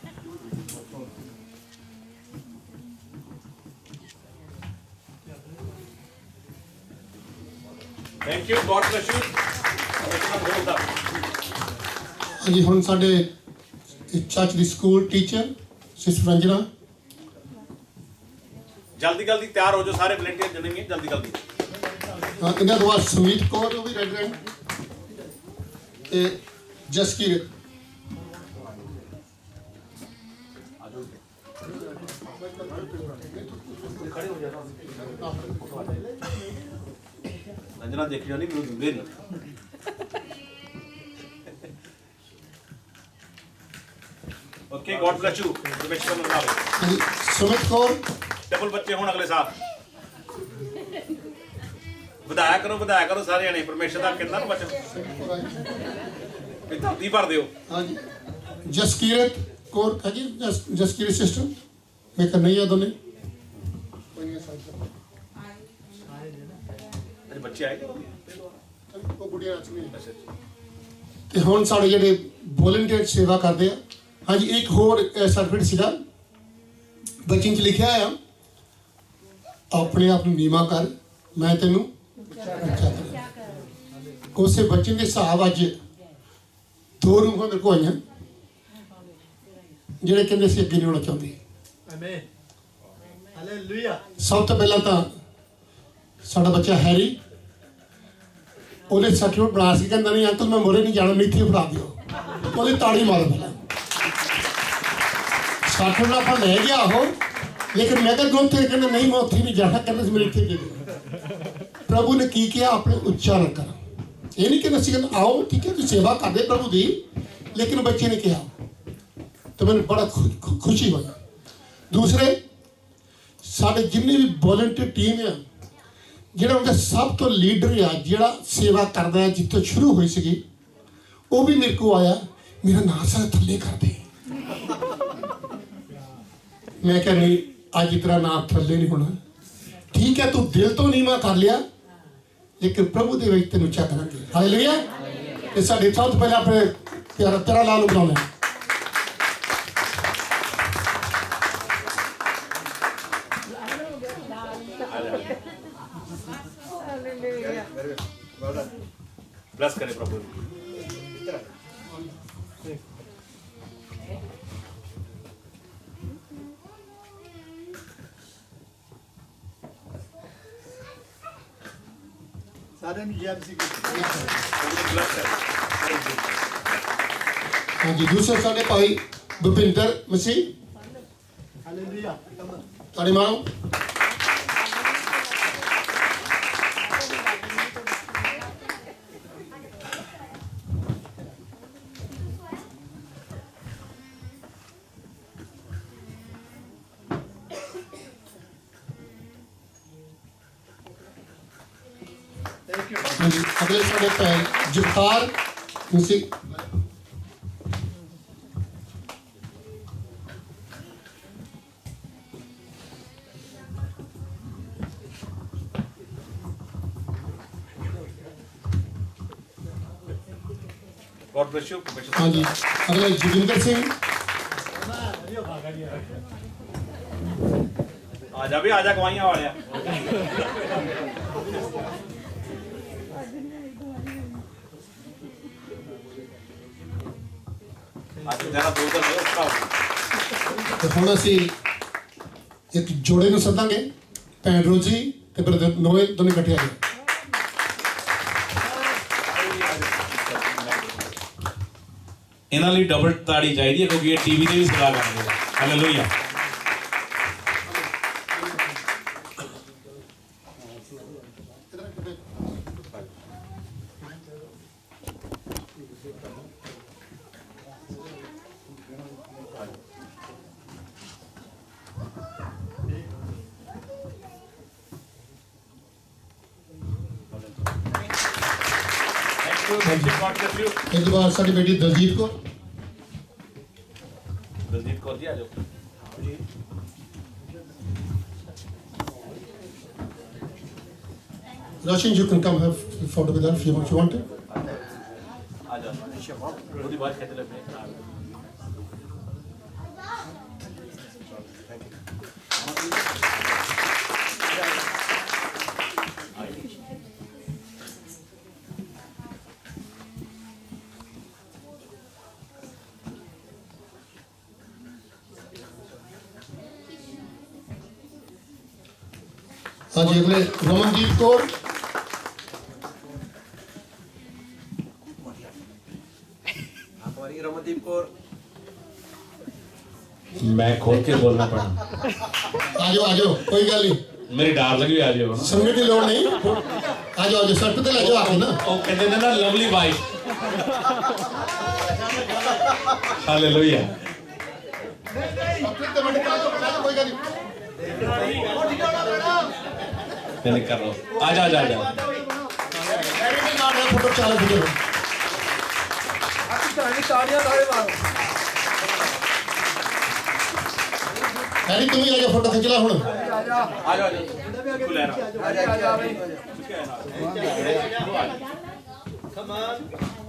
Speaker 2: Thank you. God bless you.
Speaker 4: ਹਾਂਜੀ, ਹੁਣ ਸਾਡੇ ਚਰਚ ਦੀ ਸਕੂਲ ਟੀਚਰ ਸਿਸਟਰ ਰੰਜਨਾ,
Speaker 2: ਜਲਦੀ ਤਿਆਰ ਹੋ ਜਾਓ, ਸਾਰੇ ਵਲੰਟੀਅਰ ਜਣੇਗੇ ਜਲਦੀ।
Speaker 4: ਇਹਨਾਂ ਤੋਂ ਬਾਅਦ ਸੁਮੀਤ ਕੌਰ, ਉਹ ਵੀ ਰੈਡੀਡੈਂਟ, ਤੇ ਜਸਕੀਰਤ।
Speaker 2: ਰੰਜਨਾ ਦੇਖੀ ਜਾਣੀ, ਮੈਨੂੰ ਦਿੰਦੇ ਨਹੀਂ। Okay, god bless you. ਪਰਮੇਸ਼ਰ ਨੂੰ ਨਾਮ
Speaker 4: ਹਾਂਜੀ, ਸੁਮੀਤ ਕੌਰ,
Speaker 2: ਡਬਲ ਬੱਚੇ ਹੋਣ ਅਗਲੇ ਸਾਲ। ਵਧਾਇਆ ਕਰੋ ਸਾਰੇ ਜਣੇ, ਪਰਮੇਸ਼ਰ ਦਾ ਕਿੰਨਾ ਨੂੰ ਬਚਨ ਵੀ ਧਰਤੀ ਭਰ ਦਿਓ।
Speaker 4: ਹਾਂਜੀ, ਜਸਕੀਰਤ ਕੌਰ ਹੈਗੀ, ਜਸਕੀਰਤ ਸਿਸਟਰ, ਮੈਂ ਕਰ ਨਹੀਂ ਆ ਦੋਨੇ।
Speaker 2: ਅੱਜ ਬੱਚੇ ਆਏ
Speaker 4: ਉਹ ਗੁੜੀਆ ਤੇ ਹੁਣ ਸਾਡੇ ਜਿਹੜੇ ਵੋਲੰਟੀਅਰ ਸੇਵਾ ਕਰਦੇ ਆ। ਹਾਂਜੀ, ਇੱਕ ਹੋਰ ਸਰਟੀਫਿਕੇਟ ਸੀਗਾ, ਬੱਚਿਆਂ 'ਚ ਲਿਖਿਆ ਆ, ਆਪਣੇ ਆਪ ਨੂੰ ਨੀਵਾਂ ਕਰ, ਮੈਂ ਤੈਨੂੰ ਉੱਚਾ ਕਰਾਂ। ਉਸੇ ਬੱਚੇ ਦੇ ਹਿਸਾਬ ਅੱਜ 2 ਰੂਹਾਂ ਮੇਰੇ ਕੋਲ ਆਈਆਂ, ਜਿਹੜੇ ਕਹਿੰਦੇ ਸੀ ਅੱਗੇ ਨਹੀਂ ਹੋਣਾ ਚਾਹੁੰਦੇ।
Speaker 5: Amen, hallelujah.
Speaker 4: ਸਭ ਤੋਂ ਪਹਿਲਾਂ ਤਾਂ ਸਾਡਾ ਬੱਚਾ ਹੈਰੀ, ਉਹਨੇ ਸਰਟੀਫਿਕੇਟ ਬਣਾ ਸੀ, ਕਹਿੰਦਾ ਨਹੀਂ ਅੰਕਲ ਮੈਂ ਮੋਰੇ ਨਹੀਂ ਜਾਣਾ, ਮੈਨੂੰ ਇੱਥੇ ਫੜਾ ਦਿਓ। ਉਹਦੀ ਤਾੜੀ ਮਾਰੋ ਪਹਿਲਾਂ। ਸਰਟੀਫਿਕੇਟ ਆਪਾਂ ਲੈ ਗਿਆ ਉਹ, ਲੇਕਿਨ ਮੈਂ ਕਿਹਾ ਉੱਥੇ, ਕਹਿੰਦਾ ਨਹੀਂ ਮੈਂ ਉੱਥੇ ਨਹੀਂ ਜਾਣਾ, ਕਹਿੰਦਾ ਸੀ ਮੇਰੇ ਇੱਥੇ ਦੇ ਦਿਓ। ਪ੍ਰਭੂ ਨੇ ਕੀ ਕਿਹਾ, ਆਪਣੇ ਉਚਾਰਨ ਕਰ। ਇਹ ਨਹੀਂ ਕਹਿੰਦਾ ਸੀ ਕਹਿੰਦਾ ਆਓ ਠੀਕ ਹੈ ਤੁਸੀਂ ਸੇਵਾ ਕਰਦੇ ਪ੍ਰਭੂ ਦੀ, ਲੇਕਿਨ ਬੱਚੇ ਨੇ ਕਿਹਾ ਤਾਂ ਮੈਨੂੰ ਬੜਾ ਖੁਸ਼ੀ ਹੋਈ। ਦੂਸਰੇ ਸਾਡੇ ਜਿੰਨੇ ਵੀ ਵੋਲੰਟੀਅਰ ਟੀਮ ਆ, ਜਿਹੜਾ ਉਹਦਾ ਸਭ ਤੋਂ ਲੀਡਰ ਆ, ਜਿਹੜਾ ਸੇਵਾ ਕਰਦਾ ਹੈ, ਜਿੱਥੋਂ ਸ਼ੁਰੂ ਹੋਈ ਸੀਗੀ, ਉਹ ਵੀ ਮੇਰੇ ਕੋਲ ਆਇਆ, ਮੇਰਾ ਨਾਂ ਸਾਰੇ ਥੱਲੇ ਕਰ ਦੇ। ਮੈਂ ਕਿਹਾ ਨਹੀਂ, ਅੱਜ ਤੇਰਾ ਨਾਂ ਥੱਲੇ ਨਹੀਂ ਹੋਣਾ। ਠੀਕ ਹੈ, ਤੂੰ ਦਿਲ ਤੋਂ ਨੀਵਾਂ ਕਰ ਲਿਆ, ਲੇਕਿਨ ਪ੍ਰਭੂ ਦੇ ਵਿੱਚ ਤੈਨੂੰ ਉੱਚਾ ਕਰਾਂਗੇ। ਹਾਲੇਲੂਇਆ। ਤੇ ਸਾਡੇ ਸਭ ਤੋਂ ਪਹਿਲਾਂ ਆਪਣੇ ਪਿਆਰਾ ਲਾਲ ਨੂੰ ਬੁਲਾਉਣਾ ਹੈ।
Speaker 2: ब्लेस करे प्रभु।
Speaker 5: सारे में जय मसीह की।
Speaker 4: हाँ जी, दूसरे साढ़े भाई भुपिंदर मसीह
Speaker 5: हालेलुया।
Speaker 4: ताड़ी मारो।
Speaker 5: Thank you.
Speaker 4: हाँ जी, अगले साढ़े भाई जगतार मसीह
Speaker 2: God bless you।
Speaker 4: हाँ जी, अगले जोगिंदर सिंह
Speaker 2: आजा भी आजा गवाइयां वाले। आज जरा दो कर दो उसका।
Speaker 4: ਤੇ ਹੁਣ ਅਸੀਂ ਇੱਕ ਜੋੜੇ ਨੂੰ ਸੱਦਾਂਗੇ, ਭੈਣ ਰੋਜੀ ਤੇ ਬ੍ਰਦਰ ਨੋਏ ਦੋਨੇ ਇਕੱਠੇ ਆ ਗਏ।
Speaker 2: ਇਹਨਾਂ ਲਈ ਡਬਲ ਤਾੜੀ ਚਾਹੀਦੀ ਹੈ ਕਿਉਂਕਿ ਇਹ ਟੀਵੀ ਤੇ ਵੀ ਸੇਵਾ ਕਰਦੇ ਆ। ਹਾਲੇਲੂਇਆ। God bless you।
Speaker 4: ਇਸ ਤੋਂ ਬਾਅਦ ਸਾਡੀ ਬੇਟੀ ਦਲਜੀਤ ਕੌਰ।
Speaker 2: ਦਲਜੀਤ ਕੌਰ ਜੀ ਆ ਜਾਓ।
Speaker 4: Roshan, you can come have a photo with her if you want to.
Speaker 2: आ जाओ। ਉਹਦੀ ਬਾਤ ਖਿੱਚ ਲੈ।
Speaker 4: हाँ जी, अगले रमनदीप कौर।
Speaker 1: हमारी रमनदीप कौर।
Speaker 2: मैं खोल के बोलना पड़ा।
Speaker 4: आ जाओ, कोई गल नहीं।
Speaker 2: मेरी डार लगी आ जाओ।
Speaker 4: संगत की लोड़ नहीं। आ जाओ, सड़क पे ले जाओ आके ना।
Speaker 2: ਉਹ ਕਹਿੰਦੇ ਨੇ ਨਾ ਲਵਲੀ ਵਾਈਫ। ਹਾਲੇਲੂਇਆ।
Speaker 4: कोई गल नहीं।
Speaker 2: नहीं कर लो। आजा आजा आजा।
Speaker 4: फोटो चालू फोटो। हैरी तुम ही आ जाओ, फोटो खिंच ला हुण।
Speaker 2: आजा आजा। तू ले रहा।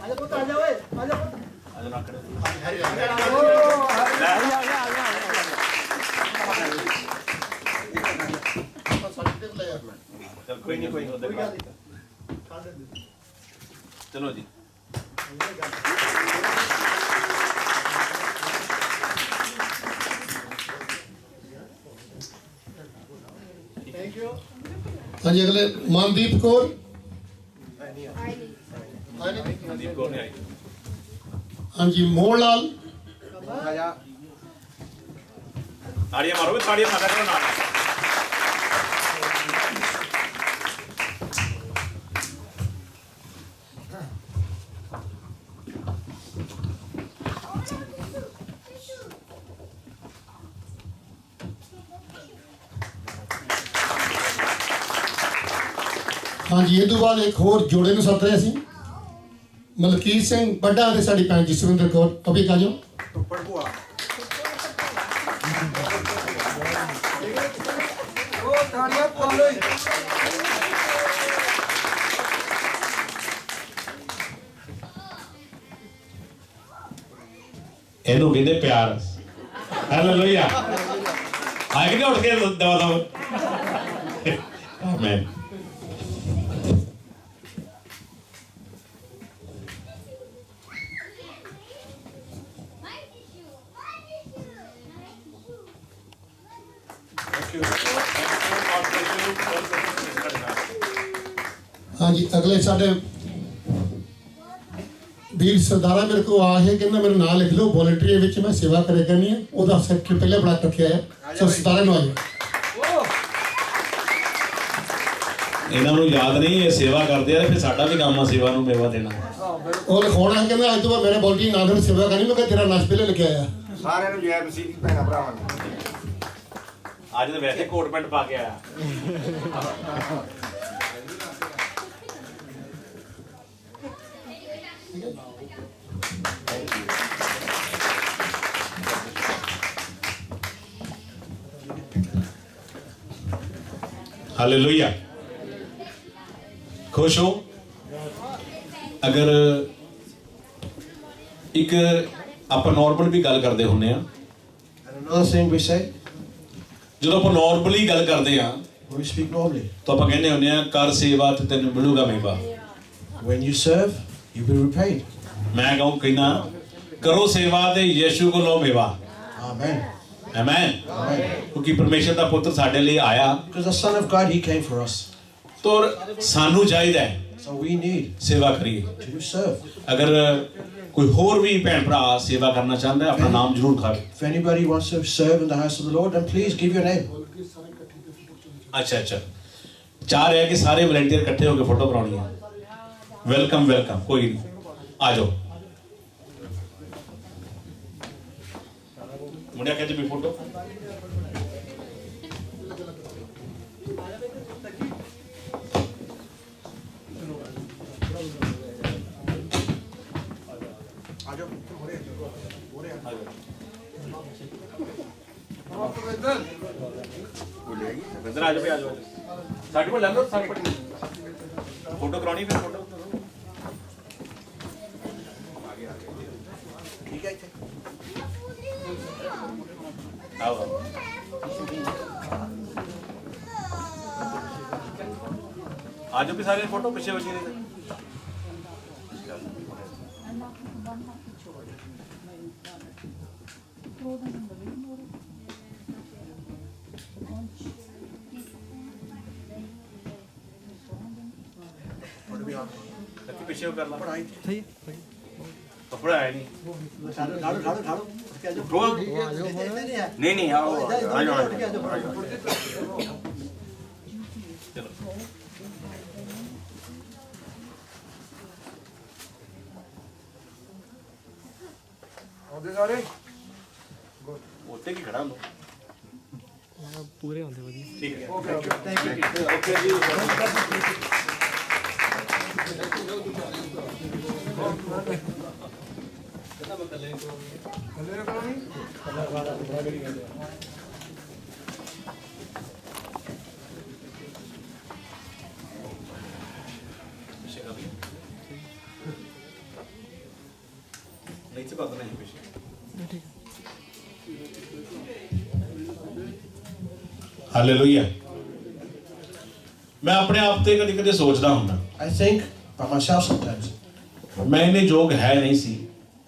Speaker 5: आजा पुत्र आजा ओए आजा पुत्र।
Speaker 2: आजा ना करे। चल कोई नहीं उधर चलो जी।
Speaker 5: Thank you.
Speaker 4: हाँ जी, अगले मनदीप कौर।
Speaker 2: संदीप कौर ने आई।
Speaker 4: हाँ जी, मोहन लाल।
Speaker 2: ताड़ियां मारो, ताड़ियां मारा करो ना।
Speaker 4: हाँ जी, ये तो बाद एक होर जोड़े ਨੂੰ ਸੱਦ ਰਹੇ ਅਸੀਂ, ਮਲਕੀਤ ਸਿੰਘ ਬੱਡਾ ਤੇ ਸਾਡੀ ਭੈਣ ਜਸਵਿੰਦਰ ਕੌਰ। ਅਭੀ ਆ ਜਾਓ।
Speaker 1: ਉਹ ਤਾੜੀਆਂ ਪਾ ਲਓ।
Speaker 2: ਇਹਨੂੰ ਕਹਿੰਦੇ ਪਿਆਰ। ਹਾਲੇਲੂਇਆ। ਆ ਕਿ ਨਹੀਂ ਉੱਠ ਕੇ ਦਵਾ ਦਵਾ। ਆਮੇਨ।
Speaker 4: हाँ जी, अगले साढ़े ਵੀਰ ਸਰਦਾਰਾ ਮੇਰੇ ਕੋਲ ਆ ਹੈ ਕਹਿੰਦਾ ਮੇਰਾ ਨਾਮ ਲਿਖ ਲਓ ਵੋਲੰਟਰੀ ਵਿੱਚ ਮੈਂ ਸੇਵਾ ਕਰਿਆ ਕਰਨੀ ਹੈ ਉਹਦਾ ਸੈਕਟਰੀ ਪਹਿਲੇ ਬਣਾ ਕੇ ਰੱਖਿਆ ਹੈ ਸੋ ਸਰਦਾਰਾ ਨੂੰ ਆਇਓ
Speaker 2: ਇਹਨਾਂ ਨੂੰ ਯਾਦ ਨਹੀਂ ਇਹ ਸੇਵਾ ਕਰਦੇ ਆ ਫਿਰ ਸਾਡਾ ਵੀ ਕੰਮ ਆ ਸੇਵਾ ਨੂੰ ਮੇਵਾ ਦੇਣਾ।
Speaker 4: ਉਹ ਲਿਖਾਉਣਾ ਹੈ ਕਹਿੰਦਾ ਅੱਜ ਤੋਂ ਬਾਅਦ ਮੇਰੇ ਵੋਲੰਟਰੀ ਨਾਲ ਨਾਲ ਸੇਵਾ ਕਰਨੀ ਮੈਂ ਕਿਹਾ ਤੇਰਾ ਨਾਮ ਪਹਿਲੇ ਲਿਖਿਆ ਆਇਆ
Speaker 6: ਸਾਰਿਆਂ ਨੂੰ ਜੈ ਮਸੀਹ ਦੀ ਭੈਣਾਂ ਭਰਾਵਾਂ ਨੂੰ।
Speaker 2: ਅੱਜ ਤਾਂ ਵੈਸੇ ਕੋਟ ਪੈਂਟ ਪਾ ਕੇ ਆਇਆ। हालेलुया। खुश हो? अगर एक ਆਪਾਂ ਨਾਰਮਲ ਵੀ ਗੱਲ ਕਰਦੇ ਹੁੰਨੇ ਆ
Speaker 3: And another thing we say,
Speaker 2: ਜਦੋਂ ਆਪਾਂ ਨਾਰਮਲੀ ਗੱਲ ਕਰਦੇ ਆ
Speaker 3: when we speak normally,
Speaker 2: ਤਾਂ ਆਪਾਂ ਕਹਿੰਦੇ ਹੁੰਨੇ ਆ ਕਰ ਸੇਵਾ ਤੇ ਤੈਨੂੰ ਮਿਲੂਗਾ ਮੇਵਾ।
Speaker 3: when you serve, you'll be repaid.
Speaker 2: ਮੈਂ ਕਹਿੰਦਾ ਕਰੋ ਸੇਵਾ ਤੇ ਯਿਸੂ ਕੋਲ ਲਓ ਮੇਵਾ।
Speaker 3: Amen.
Speaker 2: ਆਮੇਨ।
Speaker 3: Amen.
Speaker 2: ਕਿਉਂਕਿ ਪਰਮੇਸ਼ਰ ਦਾ ਪੁੱਤਰ ਸਾਡੇ ਲਈ ਆਇਆ
Speaker 3: Because the Son of God, He came for us.
Speaker 2: ਤਾਂ ਸਾਨੂੰ ਚਾਹੀਦਾ ਹੈ
Speaker 3: So we need
Speaker 2: ਸੇਵਾ ਕਰੀਏ।
Speaker 3: to serve.
Speaker 2: ਅਗਰ ਕੋਈ ਹੋਰ ਵੀ ਭੈਣ ਭਰਾ ਸੇਵਾ ਕਰਨਾ ਚਾਹੁੰਦਾ ਹੈ ਆਪਣਾ ਨਾਮ ਜ਼ਰੂਰ ਖਾਵੇ।
Speaker 3: If anybody wants to serve in the house of the Lord, then please give your name.
Speaker 2: ਅੱਛਾ ਅੱਛਾ ਚਾਹ ਰਿਹਾ ਕਿ ਸਾਰੇ ਵਲੰਟੀਅਰ ਇਕੱਠੇ ਹੋ ਕੇ ਫੋਟੋ ਕਰਾਉਣੀ ਹੈ। ਵੈਲਕਮ ਵੈਲਕਮ ਕੋਈ ਨਹੀਂ ਆ ਜਾਓ। ਮੁੰਡਿਆ ਕਹਿੰਦੇ ਵੀ ਫੋਟੋ ਆ ਜਾਓ ਸਾਡੇ ਕੋਲ ਲੈ ਲਓ ਸਾਡੇ ਕੋਲ ਫੋਟੋ ਕਰਾਉਣੀ ਫਿਰ ਫੋਟੋ
Speaker 3: ਠੀਕ ਹੈ ਇੱਥੇ
Speaker 2: ਆਓ ਆ ਜਾਓ ਵੀ ਸਾਰੇ ਫੋਟੋ ਪਿੱਛੇ ਵਜੀ ਨੇ। ਪਿੱਛੇ ਕਰ ਲਾ
Speaker 3: ਪੜਾਈ
Speaker 2: ਕੱਪੜਾ ਹੈ ਨਹੀਂ
Speaker 5: ਠਾੜੋ
Speaker 6: ਨਹੀਂ ਨਹੀਂ ਆਓ ਆ ਜਾਓ
Speaker 2: ਚਲੋ
Speaker 1: ਆਉਂਦੇ ਸਾਰੇ
Speaker 2: ਉੱਤੇ ਕੀ ਖੜਾ ਹੁੰਦਾ
Speaker 7: ਪੂਰੇ ਹੁੰਦੇ ਵਧੀਆ।
Speaker 2: ਠੀਕ ਹੈ
Speaker 1: ਓਕੇ ਜੀ
Speaker 2: नहीं से बात नहीं पीछे हालेलुया। मैं अपने आप ते कभी कभी सोचता हूँ
Speaker 3: I think by myself sometimes.
Speaker 2: मैं इन्हें जोग है नहीं सी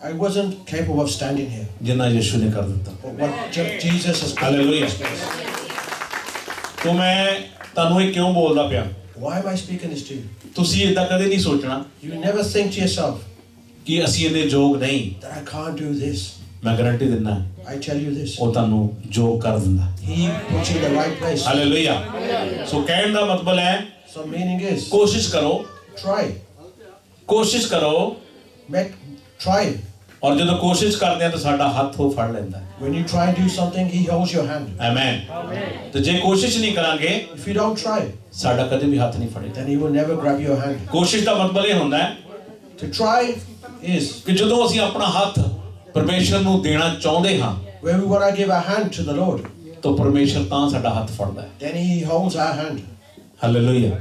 Speaker 3: I wasn't capable of standing here.
Speaker 2: जिन्ना यीशु ने कर दिता।
Speaker 3: But what Jesus has done.
Speaker 2: Hallelujah. तो मैं तानू ये क्यों बोलदा पिया
Speaker 3: Why am I speaking this to you?
Speaker 2: तुसी इदा कदे नहीं सोचना
Speaker 3: You never think to yourself
Speaker 2: कि ਅਸੀਂ ਇਹਦੇ ਯੋਗ ਨਹੀਂ।
Speaker 3: that I can't do this.
Speaker 2: मैं गारंटी दिना
Speaker 3: I tell you this.
Speaker 2: ਉਹ ਤੁਹਾਨੂੰ ਯੋਗ ਕਰ ਦਿੰਦਾ।
Speaker 3: He puts you in the right place.
Speaker 2: Hallelujah. So कहने ਦਾ ਮਤਲਬ ਹੈ
Speaker 3: So meaning is
Speaker 2: कोशिश करो
Speaker 3: try.
Speaker 2: कोशिश करो
Speaker 3: Try.
Speaker 2: और ਜਦੋਂ ਕੋਸ਼ਿਸ਼ ਕਰਦੇ ਆ ਤਾਂ ਸਾਡਾ ਹੱਥ ਉਹ ਫੜ ਲੈਂਦਾ ਹੈ।
Speaker 3: When you try and do something, He holds your hand.
Speaker 2: Amen. ਤੇ ਜੇ ਕੋਸ਼ਿਸ਼ ਨਹੀਂ ਕਰਾਂਗੇ
Speaker 3: If you don't try,
Speaker 2: ਸਾਡਾ ਕਦੇ ਵੀ ਹੱਥ ਨਹੀਂ ਫੜੇਗਾ।
Speaker 3: then He will never grab your hand.
Speaker 2: ਕੋਸ਼ਿਸ਼ ਦਾ ਮਤਲਬ ਇਹ ਹੁੰਦਾ ਹੈ
Speaker 3: To try is
Speaker 2: ਕਿ ਜਦੋਂ ਅਸੀਂ ਆਪਣਾ ਹੱਥ ਪਰਮੇਸ਼ਰ ਨੂੰ ਦੇਣਾ ਚਾਹੁੰਦੇ ਹਾਂ
Speaker 3: when we want to give our hand to the Lord,
Speaker 2: ਤਾਂ ਪਰਮੇਸ਼ਰ ਤਾਂ ਸਾਡਾ ਹੱਥ ਫੜਦਾ ਹੈ।
Speaker 3: then He holds our hand.
Speaker 2: Hallelujah.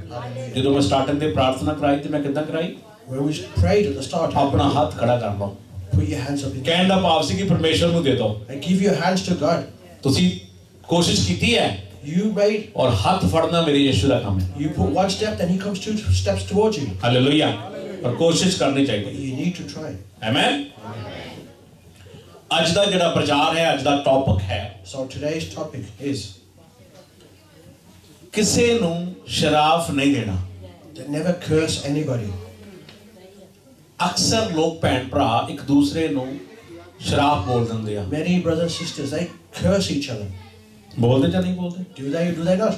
Speaker 2: ਜਦੋਂ ਮੈਂ ਸਟਾਰਟਿੰਗ ਤੇ ਪ੍ਰਾਰਥਨਾ ਕਰਾਈ ਤੇ ਮੈਂ ਕਿੱਦਾਂ ਕਰਾਈ
Speaker 3: When we prayed at the start,
Speaker 2: ਆਪਣਾ ਹੱਥ ਖੜਾ ਕਰ ਲਓ।
Speaker 3: put your hands up in
Speaker 2: ਕਹਿਣ ਦਾ ਭਾਵ ਸੀ ਕਿ ਪਰਮੇਸ਼ਰ ਨੂੰ ਦੇ ਦਿਓ।
Speaker 3: and give your hands to God.
Speaker 2: ਤੁਸੀਂ ਕੋਸ਼ਿਸ਼ ਕੀਤੀ ਹੈ
Speaker 3: You made,
Speaker 2: ਔਰ ਹੱਥ ਫੜਨਾ ਮੇਰੇ ਯਿਸੂ ਦਾ ਕੰਮ ਹੈ।
Speaker 3: you put one step, then he comes 2 steps towards you.
Speaker 2: Hallelujah. ਔਰ ਕੋਸ਼ਿਸ਼ ਕਰਨੀ ਚਾਹੀਦੀ
Speaker 3: You need to try.
Speaker 2: ਹੈ। ਆਮੇਨ। ਅੱਜ ਦਾ ਜਿਹੜਾ ਪ੍ਰਚਾਰ ਹੈ, ਅੱਜ ਦਾ ਟੌਪਿਕ ਹੈ,
Speaker 3: So today's topic is
Speaker 2: ਕਿਸੇ ਨੂੰ ਸ਼ਰਾਫ ਨਹੀਂ ਦੇਣਾ।
Speaker 3: to never curse anybody.
Speaker 2: ਅਕਸਰ ਲੋਕ ਭੈਣ ਭਰਾ ਇੱਕ ਦੂਸਰੇ ਨੂੰ ਸ਼ਰਾਫ ਬੋਲ ਦਿੰਦੇ ਆ।
Speaker 3: Many brothers and sisters, they curse each other.
Speaker 2: ਬੋਲਦੇ ਜਾਂ ਨਹੀਂ ਬੋਲਦੇ?
Speaker 3: Do they not?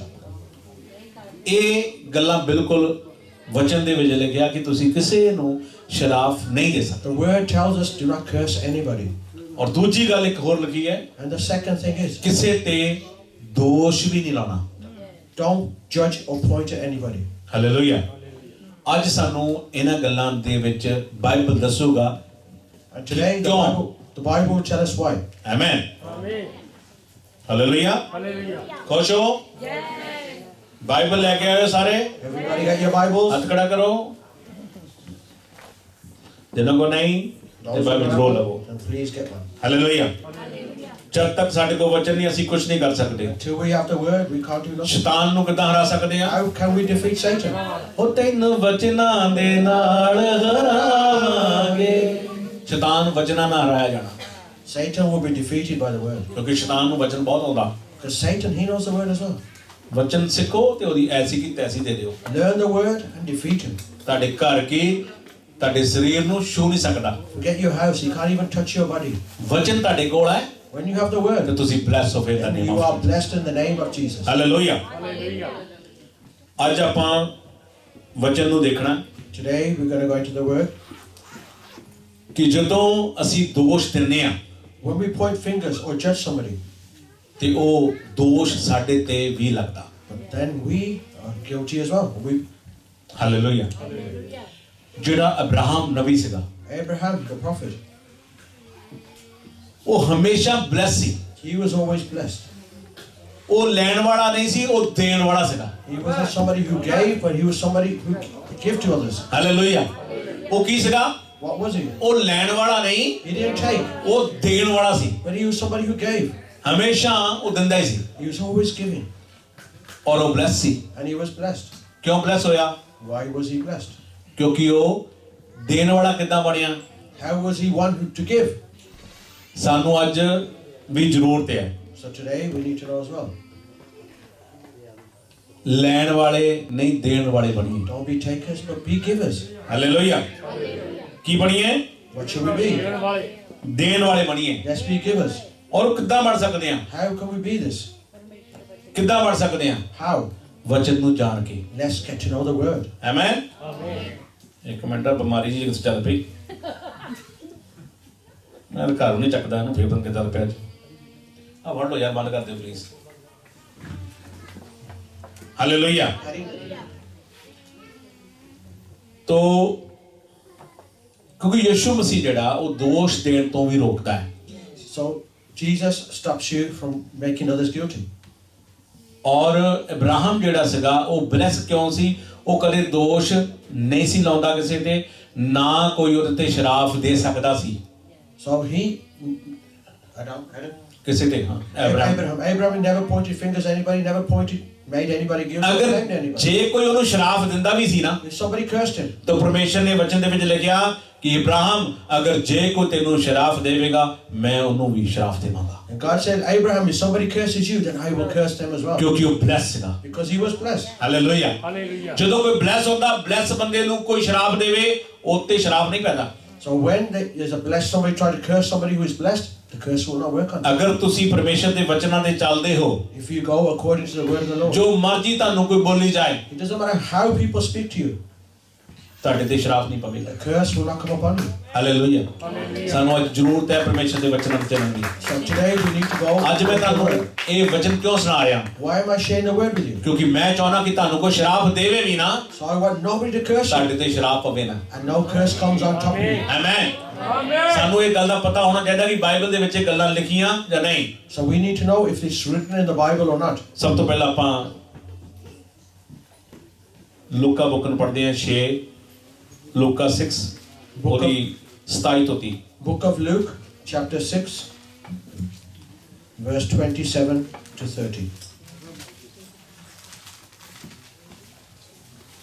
Speaker 2: ਇਹ ਗੱਲਾਂ ਬਿਲਕੁਲ ਵਚਨ ਦੇ ਵਿੱਚ ਲਿਖਿਆ ਕਿ ਤੁਸੀਂ ਕਿਸੇ ਨੂੰ ਸ਼ਰਾਫ ਨਹੀਂ ਦੇ ਸਕਦੇ।
Speaker 3: The word tells us do not curse anybody.
Speaker 2: ਔਰ ਦੂਜੀ ਗੱਲ ਇੱਕ ਹੋਰ ਲਿਖੀ ਹੈ,
Speaker 3: And the second thing is,
Speaker 2: ਕਿਸੇ ਤੇ ਦੋਸ਼ ਵੀ ਨਹੀਂ ਲਾਉਣਾ।
Speaker 3: don't judge or point at anybody.
Speaker 2: Hallelujah. ਅੱਜ ਸਾਨੂੰ ਇਹਨਾਂ ਗੱਲਾਂ ਦੇ ਵਿੱਚ ਬਾਈਬਲ ਦੱਸੂਗਾ।
Speaker 3: And today
Speaker 2: Don't.
Speaker 3: the Bible will tell us why.
Speaker 2: Amen. Hallelujah. ਖੁਸ਼ ਹੋ? ਬਾਈਬਲ ਲੈ ਕੇ ਆਇਓ ਸਾਰੇ?
Speaker 3: Everybody got your Bibles?
Speaker 2: ਹੱਥ ਖੜਾ ਕਰੋ। ਜਿਨ੍ਹਾਂ ਕੋ ਨਹੀਂ ਤੇ ਬਾਈਬਲ ਜ਼ਰੂਰ ਲਵੋ।
Speaker 3: And please get one.
Speaker 2: Hallelujah. ਜਦ ਤੱਕ ਸਾਡੇ ਕੋਲ ਵਚਨ ਨਹੀਂ, ਅਸੀਂ ਕੁਝ ਨਹੀਂ ਕਰ ਸਕਦੇ।
Speaker 3: Till we have the word, we can't do nothing.
Speaker 2: ਸ਼ੈਤਾਨ ਨੂੰ ਕਿੱਦਾਂ ਹਰਾ ਸਕਦੇ ਆ?
Speaker 3: How can we defeat Satan?
Speaker 2: ਉਹ ਤੈਨੂੰ ਵਚਨਾਂ ਦੇ ਨਾਲ ਹਰਾਵਾਂਗੇ। ਸ਼ੈਤਾਨ ਵਚਨਾਂ ਨਾਲ ਹਰਾਇਆ ਜਾਣਾ,
Speaker 3: Satan will be defeated by the word.
Speaker 2: ਕਿਉਂਕਿ ਸ਼ੈਤਾਨ ਨੂੰ ਵਚਨ ਬਹੁਤ ਆਉਂਦਾ।
Speaker 3: Because Satan, he knows the word as well.
Speaker 2: ਵਚਨ ਸਿੱਖੋ ਤੇ ਉਹਦੀ ਐਸੀ ਕੀ ਤੈਸੀ ਦੇ ਦਿਓ।
Speaker 3: Learn the word and defeat him.
Speaker 2: ਤੁਹਾਡੇ ਘਰ ਕੀ, ਤੁਹਾਡੇ ਸਰੀਰ ਨੂੰ ਛੂ ਨਹੀਂ ਸਕਦਾ।
Speaker 3: Forget your house, he can't even touch your body.
Speaker 2: ਵਚਨ ਤੁਹਾਡੇ ਕੋਲ ਹੈ
Speaker 3: When you have the
Speaker 2: ਤੇ
Speaker 3: word,
Speaker 2: ਤੁਸੀਂ ਬਲੈਸ ਹੋ ਫਿਰ ਦਾ
Speaker 3: then
Speaker 2: name
Speaker 3: you are
Speaker 2: of
Speaker 3: blessed in the name of Jesus.
Speaker 2: Hallelujah. ਅੱਜ ਆਪਾਂ ਵਚਨ ਨੂੰ ਦੇਖਣਾ
Speaker 3: Today we're going to go into the word.
Speaker 2: ਕਿ ਜਦੋਂ ਅਸੀਂ ਦੋਸ਼ ਦਿੰਨੇ ਆ
Speaker 3: When we point fingers or judge somebody,
Speaker 2: ਤੇ ਉਹ ਦੋਸ਼ ਸਾਡੇ ਤੇ ਵੀ ਲੱਗਦਾ।
Speaker 3: but then we are guilty as well.
Speaker 2: Hallelujah. ਜਿਹੜਾ ਅਬਰਾਹਮ ਨਬੀ ਸੀਗਾ,
Speaker 3: Abraham, the prophet,
Speaker 2: ਉਹ ਹਮੇਸ਼ਾ bless C.
Speaker 3: he was always blessed.
Speaker 2: ਉਹ ਲੈਣ ਵਾਲਾ ਨਹੀਂ ਸੀ, ਉਹ ਦੇਣ ਵਾਲਾ ਸੀਗਾ।
Speaker 3: He wasn't somebody who gave, but he was somebody who gave to others.
Speaker 2: Hallelujah. ਉਹ ਕੀ ਸੀਗਾ?
Speaker 3: What was he?
Speaker 2: ਉਹ ਲੈਣ ਵਾਲਾ ਨਹੀਂ,
Speaker 3: He didn't take,
Speaker 2: ਉਹ ਦੇਣ ਵਾਲਾ ਸੀ।
Speaker 3: but he was somebody who gave.
Speaker 2: ਹਮੇਸ਼ਾ ਉਹ ਦਿੰਦਾ ਹੀ ਸੀ
Speaker 3: He was always giving,
Speaker 2: ਔਰ ਉਹ bless C.
Speaker 3: and he was blessed.
Speaker 2: ਕਿਉਂ ਬਲੈਸ ਹੋਇਆ?
Speaker 3: Why was he blessed?
Speaker 2: ਕਿਉਂਕਿ ਉਹ ਦੇਣ ਵਾਲਾ ਕਿੱਦਾਂ ਬਣਿਆ?
Speaker 3: How was he one to give?
Speaker 2: ਸਾਨੂੰ ਅੱਜ ਵੀ ਜ਼ਰੂਰਤ ਹੈ
Speaker 3: So today we need to know as well.
Speaker 2: ਲੈਣ ਵਾਲੇ ਨਹੀਂ, ਦੇਣ ਵਾਲੇ ਬਣੀਏ।
Speaker 3: Don't be takers, but be givers.
Speaker 2: Hallelujah. ਕੀ ਬਣੀਏ?
Speaker 3: What should we be?
Speaker 2: ਦੇਣ ਵਾਲੇ ਬਣੀਏ।
Speaker 3: Let's be givers.
Speaker 2: ਔਰ ਕਿੱਦਾਂ ਬਣ ਸਕਦੇ ਆ?
Speaker 3: How can we be this?
Speaker 2: ਕਿੱਦਾਂ ਬਣ ਸਕਦੇ ਆ?
Speaker 3: How?
Speaker 2: ਵਚਨ ਨੂੰ ਜਾਣ ਕੇ।
Speaker 3: Let's get to know the word.
Speaker 2: Amen. ਇੱਕ ਮਿੰਟ, ਬਿਮਾਰੀ ਜੀ ਚੱਲ ਪਈ। ਮੈਂ ਘਰ ਨਹੀਂ ਚੱਕਦਾ ਇਹਨੂੰ, ਫੇਰ ਬੰਦ ਚੱਲ ਪਿਆ ਜੀ। ਆ ਵੜ ਲਓ ਯਾਰ, ਬੰਦ ਕਰ ਦਿਓ ਪਲੀਜ਼। ਹਾਲੇਲੂਇਆ। ਤੋ ਕਿਉਂਕਿ ਯਿਸੂ ਮਸੀਹ ਜਿਹੜਾ ਉਹ ਦੋਸ਼ ਦੇਣ ਤੋਂ ਵੀ ਰੋਕਦਾ ਹੈ।
Speaker 3: So Jesus stops you from making others guilty.
Speaker 2: ਔਰ ਇਬਰਾਹਿਮ ਜਿਹੜਾ ਸੀਗਾ ਉਹ ਬਲੈਸ ਕਿਉਂ ਸੀ? ਉਹ ਕਦੇ ਦੋਸ਼ ਨਹੀਂ ਸੀ ਲਾਉਂਦਾ ਕਿਸੇ ਤੇ, ਨਾ ਕੋਈ ਉਹਦੇ ਤੇ ਸ਼ਰਾਫ ਦੇ ਸਕਦਾ ਸੀ
Speaker 3: So Adam,
Speaker 2: ਕਿਸੇ ਤੇ। ਹਾਂ,
Speaker 3: Abraham never pointed fingers at anybody, never made anybody guilty,
Speaker 2: ਅਗਰ
Speaker 3: blamed anybody.
Speaker 2: ਜੇ ਕੋਈ ਉਹਨੂੰ ਸ਼ਰਾਫ ਦਿੰਦਾ ਵੀ ਸੀ ਨਾ,
Speaker 3: If somebody cursed him,
Speaker 2: ਤਾਂ ਪਰਮੇਸ਼ਰ ਨੇ ਵਚਨ ਦੇ ਵਿੱਚ ਲਿਖਿਆ ਕਿ ਇਬਰਾਹਿਮ, ਅਗਰ ਜੇ ਕੋਈ ਤੈਨੂੰ ਸ਼ਰਾਫ ਦੇਵੇਗਾ, ਮੈਂ ਉਹਨੂੰ ਵੀ ਸ਼ਰਾਫ ਦੇਵਾਂਗਾ।
Speaker 3: and God said, Abraham, if somebody curses you, then I will curse them as well.
Speaker 2: ਕਿਉਂਕਿ ਉਹ ਬਲੈਸ ਸੀਗਾ।
Speaker 3: Because he was blessed.
Speaker 2: Hallelujah. ਜਦੋਂ ਕੋਈ ਬਲੈਸ ਹੁੰਦਾ, ਬਲੈਸ ਬੰਦੇ ਨੂੰ ਕੋਈ ਸ਼ਰਾਫ ਦੇਵੇ, ਉਹ ਤੇ ਸ਼ਰਾਫ ਨਹੀਂ ਪੈਂਦਾ।
Speaker 3: So when there's a blessed, somebody try to curse somebody who is blessed, the curse will not work on them.
Speaker 2: ਅਗਰ ਤੁਸੀਂ ਪਰਮੇਸ਼ਰ ਦੇ ਵਚਨਾਂ ਤੇ ਚੱਲਦੇ ਹੋ,
Speaker 3: If you go according to the word of the Lord,
Speaker 2: ਜੋ ਮਰਜ਼ੀ ਤੁਹਾਨੂੰ ਕੋਈ ਬੋਲੀ ਜਾਏ,
Speaker 3: it doesn't matter how people speak to you,
Speaker 2: ਤੁਹਾਡੇ ਤੇ ਸ਼ਰਾਫ ਨਹੀਂ ਪਵੇਗਾ।
Speaker 3: the curse will not come upon you.
Speaker 2: Hallelujah. ਸਾਨੂੰ ਅੱਜ ਜ਼ਰੂਰਤ ਹੈ ਪਰਮੇਸ਼ਰ ਦੇ ਵਚਨਾਂ ਤੇ ਚੱਲਣ ਦੀ।
Speaker 3: So today we need to go.
Speaker 2: ਅੱਜ ਮੈਂ ਤੁਹਾਨੂੰ ਇਹ ਵਚਨ ਕਿਉਂ ਸੁਣਾ ਰਿਹਾ?
Speaker 3: Why am I sharing the word with you?
Speaker 2: ਕਿਉਂਕਿ ਮੈਂ ਚਾਹੁੰਦਾ ਕਿ ਤੁਹਾਨੂੰ ਕੋਈ ਸ਼ਰਾਫ ਦੇਵੇ ਵੀ ਨਾ,
Speaker 3: So I want nobody to curse you,
Speaker 2: ਤੁਹਾਡੇ ਤੇ ਸ਼ਰਾਫ ਪਵੇ ਨਾ।
Speaker 3: and no curse comes on top of you.
Speaker 2: Amen. ਸਾਨੂੰ ਇਹ ਗੱਲ ਦਾ ਪਤਾ ਹੋਣਾ ਚਾਹੀਦਾ ਕਿ ਬਾਈਬਲ ਦੇ ਵਿੱਚ ਇਹ ਗੱਲਾਂ ਲਿਖੀਆਂ ਜਾਂ ਨਹੀਂ।
Speaker 3: So we need to know if it's written in the Bible or not.
Speaker 2: ਸਭ ਤੋਂ ਪਹਿਲਾਂ ਆਪਾਂ ਲੂਕਾ ਬੁੱਕ ਨੂੰ ਪੜ੍ਹਦੇ ਹਾਂ 6 ਲੂਕਾ 6 ਉਹਦੀ 27 ਤੋਂ 30।
Speaker 3: Book of Luke, chapter 6, verse 27 to 30.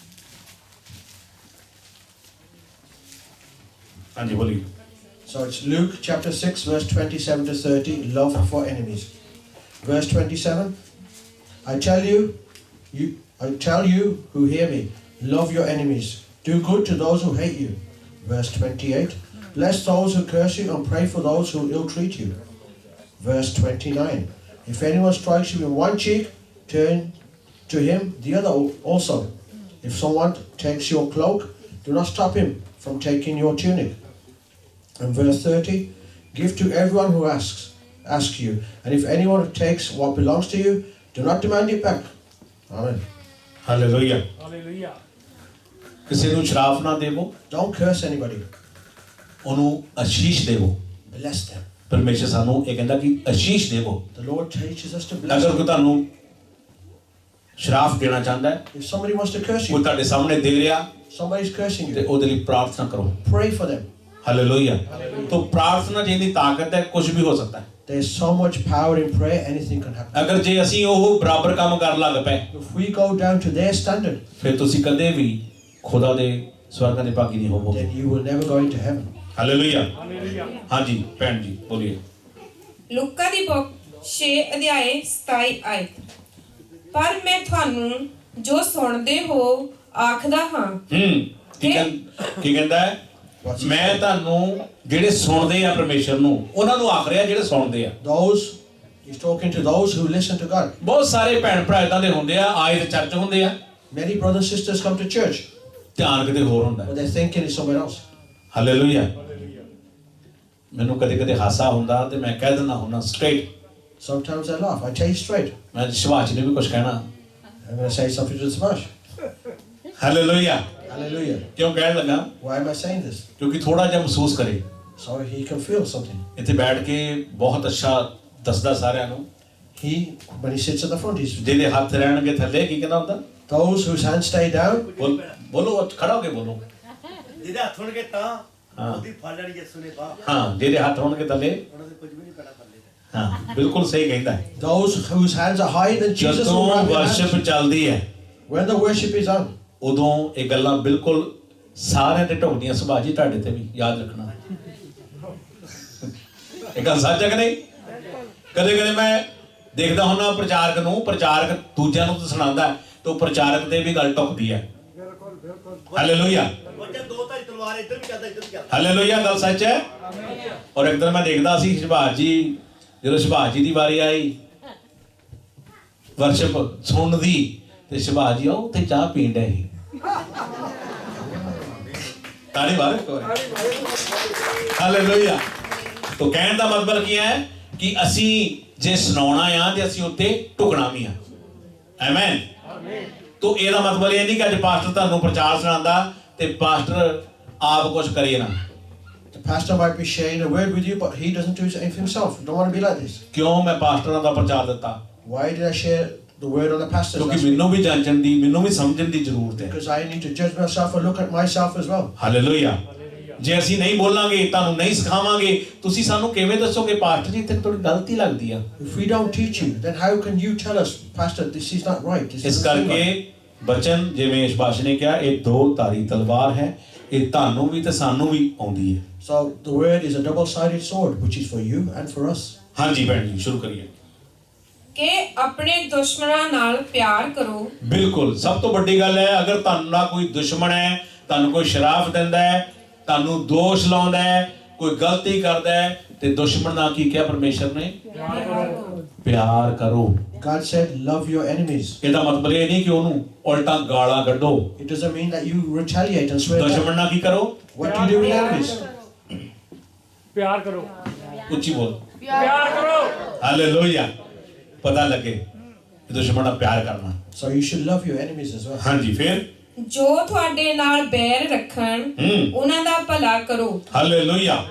Speaker 2: ਹਾਂਜੀ ਬੋਲੀ।
Speaker 3: So it's Luke chapter 6 verse 27 to 30, love for enemies. Verse 27, I tell you who hear me, love your enemies, do good to those who hate you. Verse 28, bless those who curse you and pray for those who ill-treat you. Verse 29, if anyone strikes you in one cheek, turn to him the other also. If someone takes your cloak, do not stop him from taking your tunic. And verse 30, give to everyone who asks you, and if anyone takes what belongs to you, do not demand it back. Amen.
Speaker 2: Hallelujah.
Speaker 7: Hallelujah.
Speaker 2: ਕਿਸੇ ਨੂੰ ਸ਼ਰਾਪ ਨਾ ਦੇਵੋ,
Speaker 3: Don't curse anybody.
Speaker 2: ਉਹਨੂੰ ਅਸ਼ੀਸ਼ ਦੇਵੋ।
Speaker 3: Bless them.
Speaker 2: ਪਰਮੇਸ਼ਰ ਸਾਨੂੰ ਇਹ ਕਹਿੰਦਾ ਕਿ ਅਸ਼ੀਸ਼ ਦੇਵੋ।
Speaker 3: The Lord teaches us to bless
Speaker 2: ਅਗਰ ਕੋਈ
Speaker 3: them.
Speaker 2: ਤੁਹਾਨੂੰ ਸ਼ਰਾਪ ਦੇਣਾ ਚਾਹੁੰਦਾ ਹੈ,
Speaker 3: If somebody wants to curse
Speaker 2: ਕੋਈ
Speaker 3: you,
Speaker 2: ਤੁਹਾਡੇ ਸਾਹਮਣੇ ਦੇ ਰਿਹਾ,
Speaker 3: somebody's cursing
Speaker 2: ਤੇ
Speaker 3: you,
Speaker 2: ਉਹਦੇ ਲਈ ਪ੍ਰਾਰਥਨਾ ਕਰੋ।
Speaker 3: pray for them.
Speaker 2: ਹਾਲੇਲੂਇਆ। तो प्रार्थना ਜਿਹਦੀ ਤਾਕਤ ਹੈ, ਕੁਝ ਵੀ ਹੋ ਸਕਦਾ ਹੈ।
Speaker 3: There's so much power in prayer, anything can happen.
Speaker 2: ਅਗਰ ਜੇ ਅਸੀਂ ਉਹ ਬਰਾਬਰ ਕੰਮ ਕਰਨ ਲੱਗ ਪਏ,
Speaker 3: If we go down to their standard,
Speaker 2: ਫਿਰ ਤੁਸੀਂ ਕਦੇ ਵੀ ਖੁਦਾ ਦੇ ਸਵਰਗਾਂ ਦੇ ਭਾਗੀ ਨਹੀਂ ਹੋਵੋਗੇ।
Speaker 3: then you will never go into heaven.
Speaker 2: Hallelujah.
Speaker 7: Hallelujah.
Speaker 2: ਹਾਂਜੀ ਭੈਣ ਜੀ ਬੋਲੀਏ।
Speaker 8: ਲੂਕਾ ਦੀ ਬੁੱਕ 6 ਅਧਿਆਏ 27 ਆਇਤ। ਪਰ ਮੈਂ ਤੁਹਾਨੂੰ ਜੋ ਸੁਣਦੇ ਹੋ ਆਖਦਾ ਹਾਂ।
Speaker 2: ਕੀ ਕਹਿੰਦਾ ਹੈ? ਮੈਂ ਤੁਹਾਨੂੰ ਜਿਹੜੇ ਸੁਣਦੇ ਆ ਪਰਮੇਸ਼ਰ ਨੂੰ, ਉਹਨਾਂ ਨੂੰ ਆਖ ਰਿਹਾ ਜਿਹੜੇ ਸੁਣਦੇ ਆ।
Speaker 3: He's talking to those who listen to God.
Speaker 2: ਬਹੁਤ ਸਾਰੇ ਭੈਣ ਭਰਾ ਇਦਾਂ ਦੇ ਹੁੰਦੇ ਆ, ਆਏ ਤੇ ਚਰਚ ਹੁੰਦੇ ਆ,
Speaker 3: Many brothers and sisters come to church,
Speaker 2: ਧਿਆਨ ਕਿਤੇ ਹੋਰ ਹੁੰਦਾ।
Speaker 3: but they're thinking it's somewhere else.
Speaker 2: Hallelujah. ਮੈਨੂੰ ਕਦੇ ਕਦੇ ਹਾਸਾ ਹੁੰਦਾ ਤੇ ਮੈਂ ਕਹਿ ਦਿੰਦਾ ਹੁੰਦਾ straight.
Speaker 3: Sometimes I laugh. I tell you straight.
Speaker 2: ਮੈਂ ਸ਼ਿਵਾਚ ਨੇ ਵੀ ਕੁਝ ਕਹਿਣਾ।
Speaker 3: I'm going to say something to Smash.
Speaker 2: Hallelujah.
Speaker 3: Hallelujah.
Speaker 2: ਕਿਉਂ ਕਹਿਣ ਲੱਗਾ?
Speaker 3: Why am I saying this?
Speaker 2: ਕਿਉਂਕਿ ਥੋੜਾ ਜਿਹਾ ਮਹਿਸੂਸ ਕਰੇ।
Speaker 3: So he can feel something.
Speaker 2: ਇੱਥੇ ਬੈਠ ਕੇ ਬਹੁਤ ਅੱਛਾ ਦੱਸਦਾ ਸਾਰਿਆਂ ਨੂੰ।
Speaker 3: When he sits at the front, he's
Speaker 2: ਜਿਹਦੇ ਹੱਥ ਰਹਿਣਗੇ ਥੱਲੇ, ਕੀ ਕਹਿੰਦਾ ਹੁੰਦਾ?
Speaker 3: those whose hands stay down.
Speaker 2: ਬੋਲੋ, ਖੜਾ ਹੋ ਕੇ ਬੋਲੋ।
Speaker 5: ਜਿਹਦੇ ਹੱਥ ਹੋਣਗੇ ਤਾਂ
Speaker 2: ਹਾਂ।
Speaker 5: ਉਹਦੀ ਫਲ ਲੈਣੀ ਯਿਸੂ ਨੇ ਬਾ
Speaker 2: ਹਾਂ, ਜਿਹਦੇ ਹੱਥ ਹੋਣਗੇ ਥੱਲੇ।
Speaker 5: ਉਹਨਾਂ ਦੇ ਕੁਝ ਵੀ ਨਹੀਂ ਪੈਣਾ ਥੱਲੇ।
Speaker 2: ਹਾਂ, ਬਿਲਕੁਲ ਸਹੀ ਕਹਿੰਦਾ ਹੈ।
Speaker 3: Those whose hands are higher than Jesus will
Speaker 2: ਜਦੋਂ
Speaker 3: grab your hands.
Speaker 2: ਵਰਸ਼ਿਪ ਚੱਲਦੀ ਹੈ,
Speaker 3: When the worship is on,
Speaker 2: ਉਦੋਂ ਇਹ ਗੱਲਾਂ ਬਿਲਕੁਲ ਸਾਰਿਆਂ ਤੇ ਢੁਕਦੀਆਂ। ਸੁਭਾਅ ਜੀ ਤੁਹਾਡੇ ਤੇ ਵੀ ਯਾਦ ਰੱਖਣਾ। ਇਹ ਗੱਲ ਸੱਚ ਹੈ ਕਿ ਨਹੀਂ? ਕਦੇ ਕਦੇ ਮੈਂ ਦੇਖਦਾ ਹੁੰਦਾ ਪ੍ਰਚਾਰਕ ਨੂੰ, ਪ੍ਰਚਾਰਕ ਦੂਜਿਆਂ ਨੂੰ ਤਾਂ ਸੁਣਾਉਂਦਾ ਤੇ ਉਹ ਪ੍ਰਚਾਰਕ ਤੇ ਵੀ ਗੱਲ ਢੁਕਦੀ ਹੈ। ਹਾਲੇਲੂਇਆ।
Speaker 5: ਬੱਚਾ ਦੋ ਧਾਰੀ ਤਲਵਾਰ ਇੱਧਰ ਵੀ ਚੱਲਦਾ ਇੱਧਰ ਵੀ ਚੱਲਦਾ।
Speaker 2: ਹਾਲੇਲੂਇਆ, ਗੱਲ ਸੱਚ ਹੈ। ਔਰ ਇੱਕ ਦਿਨ ਮੈਂ ਦੇਖਦਾ ਸੀ ਸੁਭਾਅ ਜੀ, ਜਦੋਂ ਸੁਭਾਅ ਜੀ ਦੀ ਵਾਰੀ ਆਈ ਵਰਸ਼ਿਪ ਸੁਣਨ ਦੀ, ਤੇ ਸੁਭਾਅ ਜੀ ਉਹ ਤੇ ਚਾਹ ਪੀਣ ਡਏ ਸੀ। ਤਾੜੀ ਮਾਰੋ ਇੱਕ ਵਾਰ। ਹਾਲੇਲੂਇਆ। तो ਕਹਿਣ ਦਾ ਮਤਲਬ ਕੀ ਹੈ ਕਿ ਅਸੀਂ ਜੇ ਸੁਣਾਉਣਾ ਆ ਤੇ ਅਸੀਂ ਉੱਤੇ ਢੁਕਣਾ ਵੀ ਆ। ਆਮੇਨ। ਤੋ ਇਹਦਾ ਮਤਲਬ ਇਹ ਨਹੀਂ ਕਿ ਅੱਜ ਪਾਸਟਰ ਤੁਹਾਨੂੰ ਪ੍ਰਚਾਰ ਸੁਣਾਉਂਦਾ ਤੇ ਪਾਸਟਰ ਆਪ ਕੁਝ ਕਰੇ ਨਾ।
Speaker 3: the pastor might be sharing a word with you, but he doesn't do it himself. You don't want to be like this.
Speaker 2: ਕਿਉਂ ਮੈਂ ਪਾਸਟਰਾਂ ਦਾ ਪ੍ਰਚਾਰ ਦਿੱਤਾ?
Speaker 3: Why did I share the word on the pastors?
Speaker 2: ਕਿਉਂਕਿ
Speaker 3: last week?
Speaker 2: ਮੈਨੂੰ ਵੀ ਜਾਣਨ ਦੀ, ਮੈਨੂੰ ਵੀ ਸਮਝਣ ਦੀ ਜ਼ਰੂਰਤ ਹੈ।
Speaker 3: Because I need to judge myself and look at myself as well.
Speaker 2: Hallelujah. ਜੇ ਅਸੀਂ ਨਹੀਂ ਬੋਲਾਂਗੇ, ਤੁਹਾਨੂੰ ਨਹੀਂ ਸਿਖਾਵਾਂਗੇ, ਤੁਸੀਂ ਸਾਨੂੰ ਕਿਵੇਂ ਦੱਸੋਗੇ ਪਾਸਟਰ ਜੀ ਤੇ ਤੁਹਾਡੀ ਗਲਤੀ ਲੱਗਦੀ ਆ?
Speaker 3: If we don't teach you, then how can you tell us, Pastor, this is not right? This
Speaker 2: ਇਸ
Speaker 3: isn't right.
Speaker 2: ਕਰਕੇ ਬਚਨ ਜਿਵੇਂ ਸ਼ਬਾਸ਼ ਨੇ ਕਿਹਾ, ਇਹ ਦੋ ਧਾਰੀ ਤਲਵਾਰ ਹੈ, ਇਹ ਤੁਹਾਨੂੰ ਵੀ ਤੇ ਸਾਨੂੰ ਵੀ ਆਉਂਦੀ ਹੈ।
Speaker 3: So the word is a double-sided sword, which is for you and for us.
Speaker 2: ਹਾਂਜੀ ਭੈਣ ਜੀ, ਸ਼ੁਰੂ ਕਰੀਏ।
Speaker 8: ਕਿ ਆਪਣੇ ਦੁਸ਼ਮਣਾਂ ਨਾਲ ਪਿਆਰ ਕਰੋ।
Speaker 2: ਬਿਲਕੁਲ, ਸਭ ਤੋਂ ਵੱਡੀ ਗੱਲ ਹੈ, ਅਗਰ ਤੁਹਾਨੂੰ ਨਾਲ ਕੋਈ ਦੁਸ਼ਮਣ ਹੈ, ਤੁਹਾਨੂੰ ਕੋਈ ਸ਼ਰਾਫ ਦਿੰਦਾ ਹੈ, ਤੁਹਾਨੂੰ ਦੋਸ਼ ਲਾਉਂਦਾ ਹੈ, ਕੋਈ ਗਲਤੀ ਕਰਦਾ ਹੈ, ਤੇ ਦੁਸ਼ਮਣ ਨਾਲ ਕੀ ਕਿਹਾ ਪਰਮੇਸ਼ਰ ਨੇ? ਪਿਆਰ ਕਰੋ।
Speaker 3: God said, love your enemies.
Speaker 2: ਇਹਦਾ ਮਤਲਬ ਇਹ ਨਹੀਂ ਕਿ ਉਹਨੂੰ ਉਲਟਾ ਗਾਲਾਂ ਕੱਢੋ।
Speaker 3: It doesn't mean that you retaliate and swear
Speaker 2: ਦੁਸ਼ਮਣ
Speaker 3: back.
Speaker 2: ਨਾਲ ਕੀ ਕਰੋ?
Speaker 3: What do you do with enemies?
Speaker 7: ਪਿਆਰ ਕਰੋ।
Speaker 2: ਉੱਚੀ ਬੋਲ।
Speaker 7: ਪਿਆਰ ਕਰੋ।
Speaker 2: ਹਾਲੇਲੂਇਆ। ਪਤਾ ਲੱਗੇ ਦੁਸ਼ਮਣ ਨਾਲ ਪਿਆਰ ਕਰਨਾ।
Speaker 3: So you should love your enemies as well.
Speaker 2: ਹਾਂਜੀ, ਫਿਰ
Speaker 8: ਜੋ ਤੁਹਾਡੇ ਨਾਲ ਬੈਰ ਰੱਖਣ ਉਹਨਾਂ ਦਾ ਭਲਾ ਕਰੋ।
Speaker 2: ਹਾਲੇਲੂਇਆ।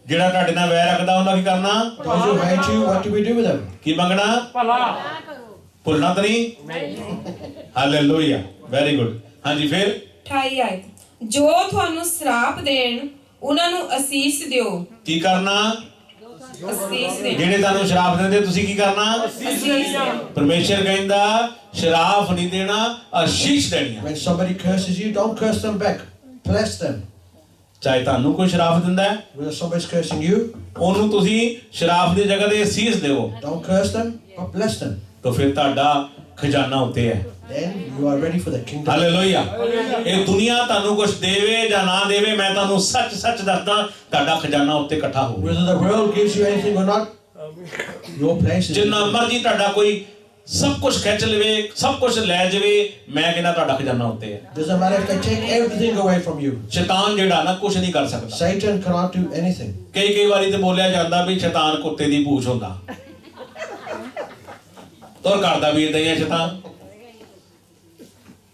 Speaker 2: ਜਿਹੜਾ ਤੁਹਾਡੇ ਨਾਲ ਵੈਰ ਰੱਖਦਾ ਉਹਨਾਂ ਕੀ ਕਰਨਾ?
Speaker 3: Those who hate you, what do we do with them?
Speaker 2: ਕੀ ਮੰਗਣਾ?
Speaker 7: ਭਲਾ।
Speaker 2: ਭੁੱਲਣਾ ਤਾਂ ਨਹੀਂ? Hallelujah, very good. ਹਾਂਜੀ, ਫਿਰ
Speaker 8: 28 ਆਇਤ। ਜੋ ਤੁਹਾਨੂੰ ਸ਼ਰਾਪ ਦੇਣ ਉਹਨਾਂ ਨੂੰ ਅਸੀਸ ਦਿਓ।
Speaker 2: ਕੀ ਕਰਨਾ?
Speaker 8: ਅਸੀਸ ਦੇ।
Speaker 2: ਜਿਹੜੇ ਤੁਹਾਨੂੰ ਸ਼ਰਾਪ ਦਿੰਦੇ ਤੁਸੀਂ ਕੀ ਕਰਨਾ?
Speaker 8: ਅਸੀਸ ਦਿਓ।
Speaker 2: ਪਰਮੇਸ਼ਰ ਕਹਿੰਦਾ ਸ਼ਰਾਪ ਨਹੀਂ ਦੇਣਾ, ਅਸ਼ੀਸ਼ ਦੇਣੀ ਆ।
Speaker 3: When somebody curses you, don't curse them back. Bless them.
Speaker 2: ਚਾਹੇ ਤੁਹਾਨੂੰ ਕੋਈ ਸ਼ਰਾਫ ਦਿੰਦਾ ਹੈ,
Speaker 3: Whether somebody's cursing you,
Speaker 2: ਉਹਨੂੰ ਤੁਸੀਂ ਸ਼ਰਾਫ ਦੀ ਜਗ੍ਹਾ ਤੇ ਸੀਸ ਦਿਓ,
Speaker 3: don't curse them, but bless them.
Speaker 2: ਤਾਂ ਫਿਰ ਤੁਹਾਡਾ ਖਜ਼ਾਨਾ ਉੱਤੇ ਹੈ।
Speaker 3: Then you are ready for the kingdom.
Speaker 2: Hallelujah. ਇਹ ਦੁਨੀਆ ਤੁਹਾਨੂੰ ਕੁਝ ਦੇਵੇ ਜਾਂ ਨਾ ਦੇਵੇ, ਮੈਂ ਤੁਹਾਨੂੰ ਸੱਚ ਸੱਚ ਦੱਸਦਾ, ਤੁਹਾਡਾ ਖਜ਼ਾਨਾ ਉੱਤੇ ਇਕੱਠਾ ਹੋਊਗਾ।
Speaker 3: Whether the world gives you anything or not, your place is.
Speaker 2: ਜਿੰਨਾ ਮਰਜ਼ੀ ਤੁਹਾਡਾ ਕੋਈ ਸਭ ਕੁਝ ਖਿੱਚ ਲਵੇ, ਸਭ ਕੁਝ ਲੈ ਜਾਵੇ, ਮੈਂ ਕਹਿੰਦਾ ਤੁਹਾਡਾ ਖਜ਼ਾਨਾ ਉੱਤੇ ਹੈ।
Speaker 3: Doesn't matter if they take everything away from you.
Speaker 2: ਸ਼ੈਤਾਨ ਜਿਹੜਾ ਨਾ ਕੁਝ ਨਹੀਂ ਕਰ ਸਕਦਾ।
Speaker 3: Satan cannot do anything.
Speaker 2: ਕਈ ਵਾਰੀ ਤੇ ਬੋਲਿਆ ਜਾਂਦਾ ਵੀ ਸ਼ੈਤਾਨ ਕੁੱਤੇ ਦੀ ਪੂਛ ਹੁੰਦਾ, ਤੋਰ ਕਰਦਾ ਵੀ ਇਦਾਂ ਹੀ ਹੈ ਸ਼ੈਤਾਨ,